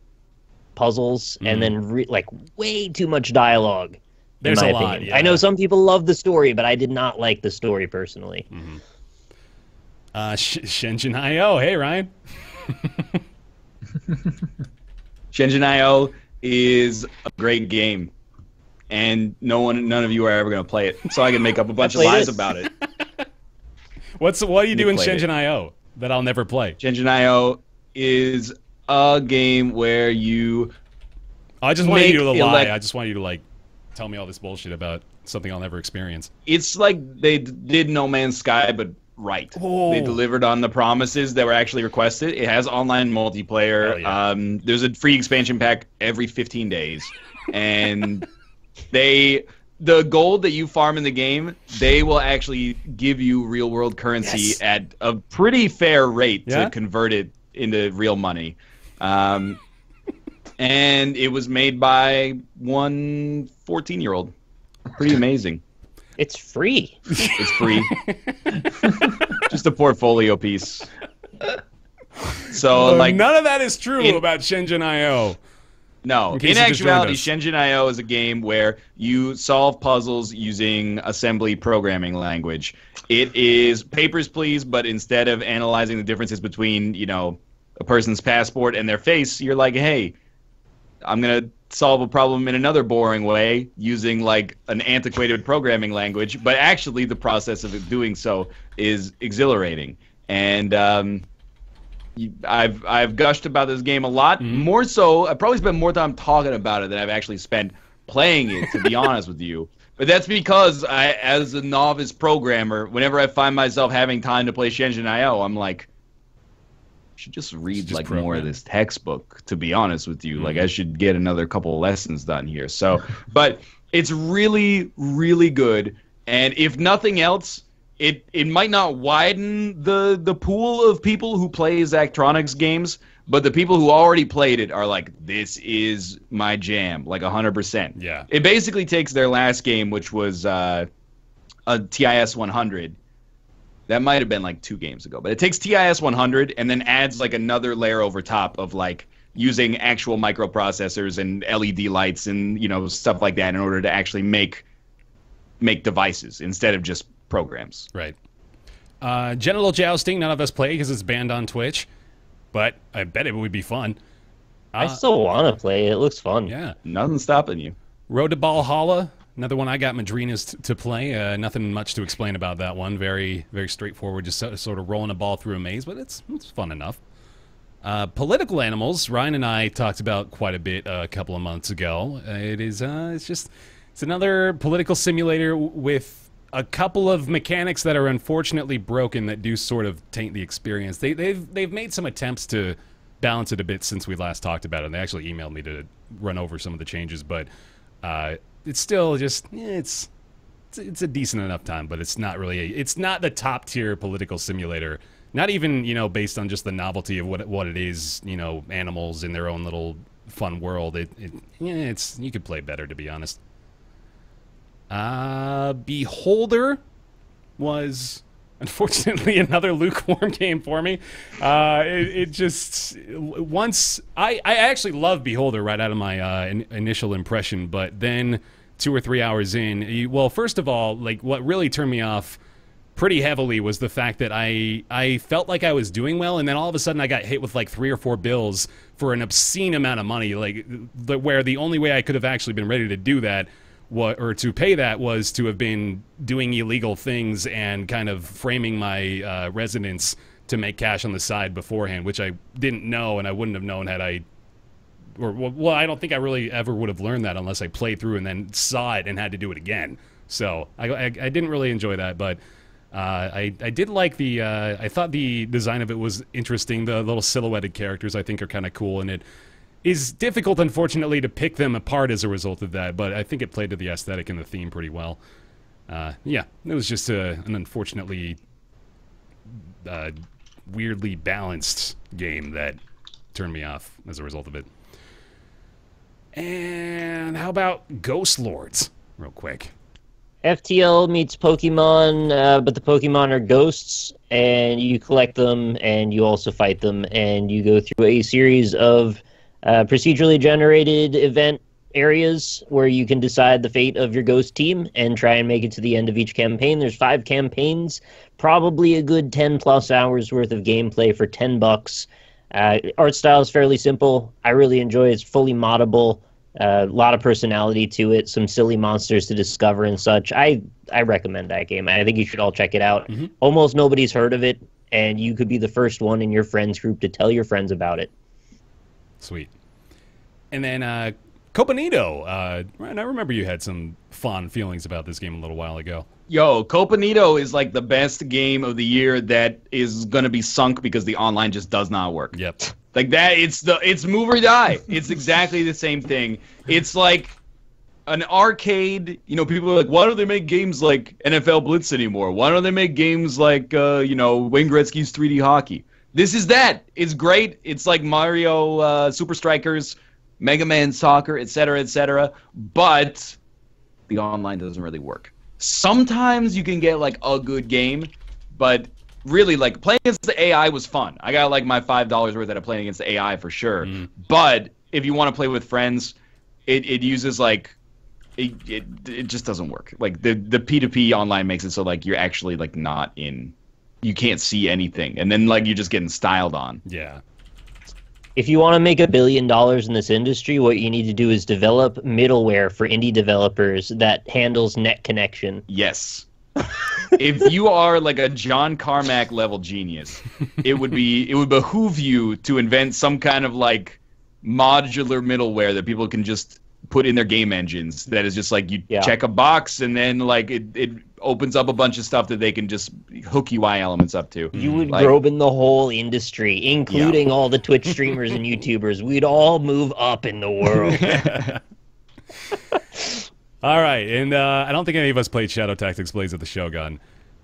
puzzles and then like way too much dialogue. There's in my a lot. opinion. Yeah. I know some people love the story, but I did not like the story personally. Shenzhen IO. Hey, Ryan. Shenzhen IO is a great game, and none of you are ever going to play it, so I can make up a bunch of lies about it. What do you do in played Shenzhen IO that I'll never play? Shenzhen IO is a game where you I just want you to lie. elec- I just want you to like tell me all this bullshit about something I'll never experience. It's like they did No Man's Sky, but right. Oh. They delivered on the promises that were actually requested. It has online multiplayer. Hell yeah. There's a free expansion pack every 15 days. And the gold that you farm in the game, they will actually give you real world currency at a pretty fair rate to convert it into real money. And it was made by one 14-year-old. Pretty amazing. It's free. It's free. Just a portfolio piece. So, none of that is true about Shenzhen IO. No. In actuality, Shenzhen IO is a game where you solve puzzles using assembly programming language. It is Papers, Please, but instead of analyzing the differences between, a person's passport and their face, you're like, hey, I'm going to solve a problem in another boring way using like an antiquated programming language, but actually the process of doing so is exhilarating. And I've gushed about this game a lot. More so, I probably spent more time talking about it than I've actually spent playing it, to be honest with you. But that's because as a novice programmer, whenever I find myself having time to play Shenzhen IO, I'm like, I should just read more of this textbook, to be honest with you. Like I should get another couple of lessons done here. So, but it's really, really good. And if nothing else, it might not widen the pool of people who play Zachtronics games, but the people who already played it are like, this is my jam, like 100%. Yeah. It basically takes their last game, which was a TIS 100. That might have been like 2 games ago, but it takes TIS 100 and then adds like another layer over top of like using actual microprocessors and LED lights and stuff like that in order to actually make devices instead of just programs. Right. Genital Jousting, none of us play because it's banned on Twitch, but I bet it would be fun. I still want to play it. It looks fun. Yeah. Nothing's stopping you. Road to Valhalla, another one I got Madrinas to play. Nothing much to explain about that one. Very, very straightforward, just sort of rolling a ball through a maze, but it's fun enough. Political Animals, Ryan and I talked about quite a bit a couple of months ago. It's another political simulator with a couple of mechanics that are unfortunately broken that do sort of taint the experience. They've made some attempts to balance it a bit since we last talked about it. And they actually emailed me to run over some of the changes, but it's still just it's a decent enough time, but it's not really it's not the top tier political simulator. Not even, based on just the novelty of what it is, animals in their own little fun world. It's you could play better, to be honest. Beholder was unfortunately another lukewarm game for me. It just once I actually love Beholder right out of my initial impression, but then 2 or 3 hours in, well, first of all, like what really turned me off pretty heavily was the fact that I felt like I was doing well, and then all of a sudden I got hit with like 3 or 4 bills for an obscene amount of money, where the only way I could have actually been ready to do that or to pay that was to have been doing illegal things and kind of framing my residence to make cash on the side beforehand, which I didn't know, and I wouldn't have known had I I don't think I really ever would have learned that unless I played through and then saw it and had to do it again. So I didn't really enjoy that, but I did like I thought the design of it was interesting. The little silhouetted characters I think are kind of cool, and it is difficult, unfortunately, to pick them apart as a result of that, but I think it played to the aesthetic and the theme pretty well. Yeah, it was just an unfortunately weirdly balanced game that turned me off as a result of it. And how about Ghost Lords, real quick? FTL meets Pokemon, but the Pokemon are ghosts, and you collect them, and you also fight them, and you go through a series of procedurally generated event areas where you can decide the fate of your ghost team and try and make it to the end of each campaign. There's 5 campaigns, probably a good 10-plus hours worth of gameplay for $10. Art style is fairly simple. I really enjoy it. It's fully moddable. A lot of personality to it, some silly monsters to discover and such. I recommend that game. I think you should all check it out. Mm-hmm. Almost nobody's heard of it, and you could be the first one in your friends group to tell your friends about it. Sweet. And then Copanito. Ryan, I remember you had some fond feelings about this game a little while ago. Yo, Copanito is like the best game of the year that is going to be sunk because the online just does not work. Yep. Like that, it's move or die. It's exactly the same thing. It's like an arcade. People are like, why don't they make games like NFL Blitz anymore? Why don't they make games like Wayne Gretzky's 3D hockey? This is that. It's great. It's like Mario Super Strikers, Mega Man Soccer, etc., etc. But the online doesn't really work. Sometimes you can get like a good game, but really, like, playing against the AI was fun. I got like my $5 worth out of playing against the AI for sure. But if you want to play with friends, it uses like it just doesn't work. Like the P2P online makes it so like you're actually like not in, you can't see anything, and then like you're just getting styled on. Yeah. If you want to make $1 billion in this industry, what you need to do is develop middleware for indie developers that handles net connection. Yes. If you are like a John Carmack level genius, it would behoove you to invent some kind of like modular middleware that people can just put in their game engines. That is just like you check a box and then like it opens up a bunch of stuff that they can just hook UI elements up to. You would grow in the whole industry, including all the Twitch streamers and YouTubers. We'd all move up in the world. All right, and I don't think any of us played Shadow Tactics Blades of the Shogun.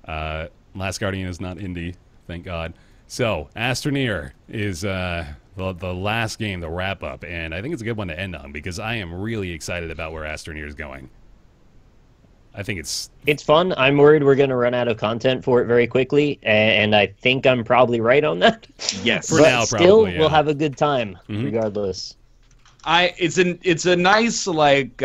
Last Guardian is not indie, thank God. So, Astroneer is the last game, the wrap-up, and I think it's a good one to end on because I am really excited about where Astroneer is going. I think it's fun. I'm worried we're going to run out of content for it very quickly, and I think I'm probably right on that. Yes, for now, still, we'll have a good time regardless. It's a nice like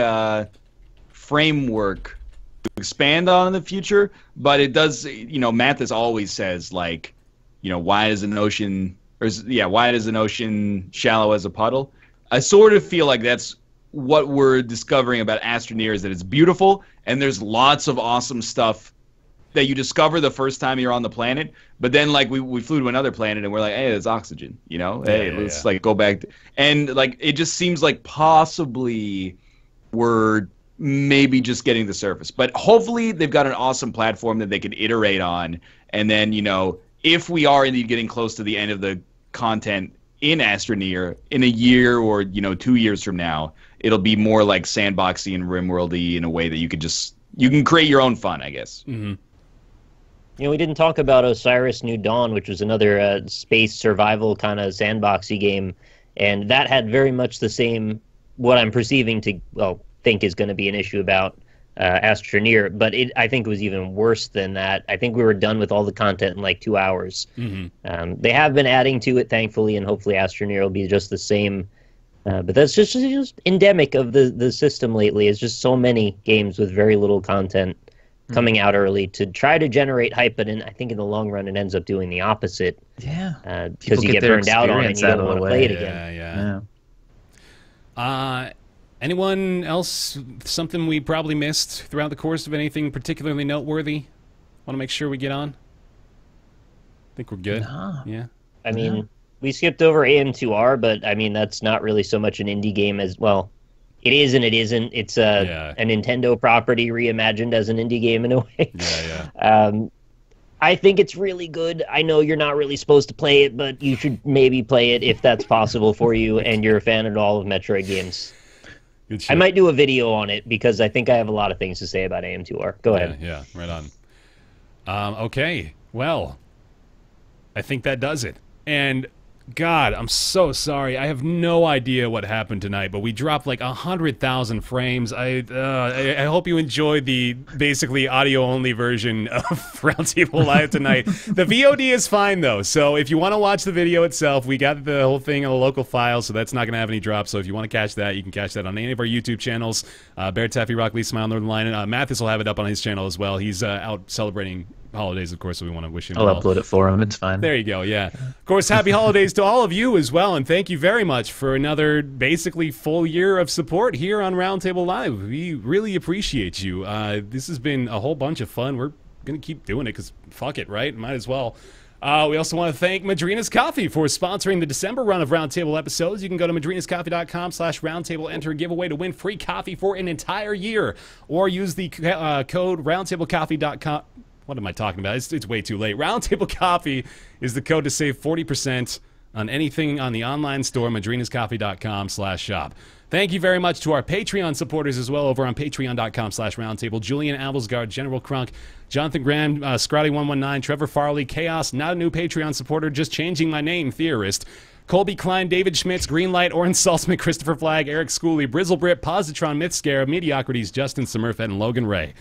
framework to expand on in the future, but it does. Mathis always says like, why is an ocean shallow as a puddle? I sort of feel like that's what we're discovering about Astroneer, is that it's beautiful and there's lots of awesome stuff that you discover the first time you're on the planet, but then like we flew to another planet and we're like, hey, there's oxygen, let's like go back and like it just seems like possibly we're maybe just getting the surface, but hopefully they've got an awesome platform that they can iterate on, and then if we are indeed getting close to the end of the content in Astroneer in a year or 2 years from now, it'll be more like sandboxy and rimworldy in a way that you can create your own fun, I guess. Mm-hmm. We didn't talk about Osiris New Dawn, which was another space survival kind of sandboxy game, and that had very much the same, what I'm perceiving to, think is going to be an issue about Astroneer, but I think it was even worse than that. I think we were done with all the content in like 2 hours. Mm-hmm. They have been adding to it, thankfully, and hopefully Astroneer will be just the same. But that's just endemic of the system lately. It's just so many games with very little content coming out early to try to generate hype, but I think in the long run it ends up doing the opposite. Yeah, because you get burned out on it and you don't want to play it again. Yeah. Anyone else, something we probably missed throughout the course of anything particularly noteworthy? Want to make sure we get on? Think we're good? No. Yeah. I mean, we skipped over AM2R, but I mean, that's not really so much an indie game as well. It is and it isn't. It's a Nintendo property reimagined as an indie game in a way. I think it's really good. I know you're not really supposed to play it, but you should maybe play it if that's possible for you and you're a fan at all of Metroid games. Good shit. I might do a video on it because I think I have a lot of things to say about AM2R. Go ahead. Yeah, right on. Okay, well, I think that does it. And God, I'm so sorry. I have no idea what happened tonight, but we dropped like 100,000 frames. I hope you enjoyed the basically audio-only version of Roundtable Live tonight. The VOD is fine, though, so if you want to watch the video itself, we got the whole thing on a local file, so that's not going to have any drops. So if you want to catch that, you can catch that on any of our YouTube channels. Bear Taffy, Rock Lee, Smile, Northern Line. Mathis will have it up on his channel as well. He's out celebrating holidays, of course, so we want to wish him I'll upload it for him. It's fine. There you go, yeah. Of course, happy holidays to all of you as well, and thank you very much for another basically full year of support here on Roundtable Live. We really appreciate you. This has been a whole bunch of fun. We're going to keep doing it because fuck it, right? Might as well. We also want to thank Madrina's Coffee for sponsoring the December run of Roundtable episodes. You can go to madrinascoffee.com/roundtable, enter a giveaway to win free coffee for an entire year, or use the code roundtablecoffee.com. What am I talking about? It's way too late. Roundtable Coffee is the code to save 40% on anything on the online store, madrinascoffee.com/shop. Thank you very much to our Patreon supporters as well over on patreon.com/roundtable. Julian Avelsgaard, General Crunk, Jonathan Graham, Scrotty119, Trevor Farley, Chaos, not a new Patreon supporter, just changing my name, Theorist. Colby Klein, David Schmitz, Greenlight, Orange Salzman, Christopher Flagg, Eric Schooley, Brizzlebrit, Positron, Mythscare, Mediocrities, Justin Smurfett, and Logan Ray.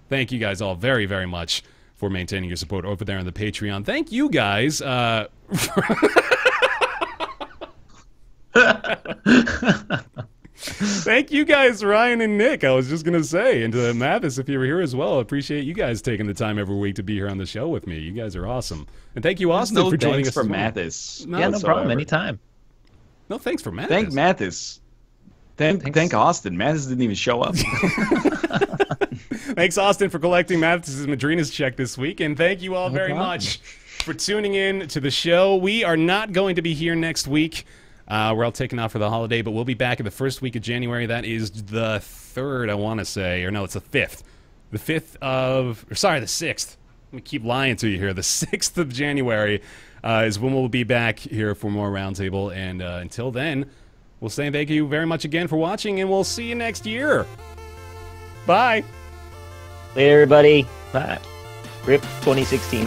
Thank you guys all very, very much for maintaining your support over there on the Patreon. Thank you guys. Thank you guys, Ryan and Nick. I was just going to say, and to Mathis, if you were here as well, I appreciate you guys taking the time every week to be here on the show with me. You guys are awesome. And thank you, Austin, for joining us. For Mathis. No problem. Anytime. No, thanks for Mathis. Thank Mathis. Thank Austin. Mathis didn't even show up. Thanks, Austin, for collecting Mathis's Madrina's check this week, and thank you all very much for tuning in to the show. We are not going to be here next week. We're all taking off for the holiday, but we'll be back in the first week of January. That is the 3rd, I want to say. Or no, it's the 5th. The 6th. Let me keep lying to you here. The 6th of January is when we'll be back here for more Roundtable. And until then, we'll say thank you very much again for watching, and we'll see you next year. Bye. Later, everybody. Bye. RIP 2016.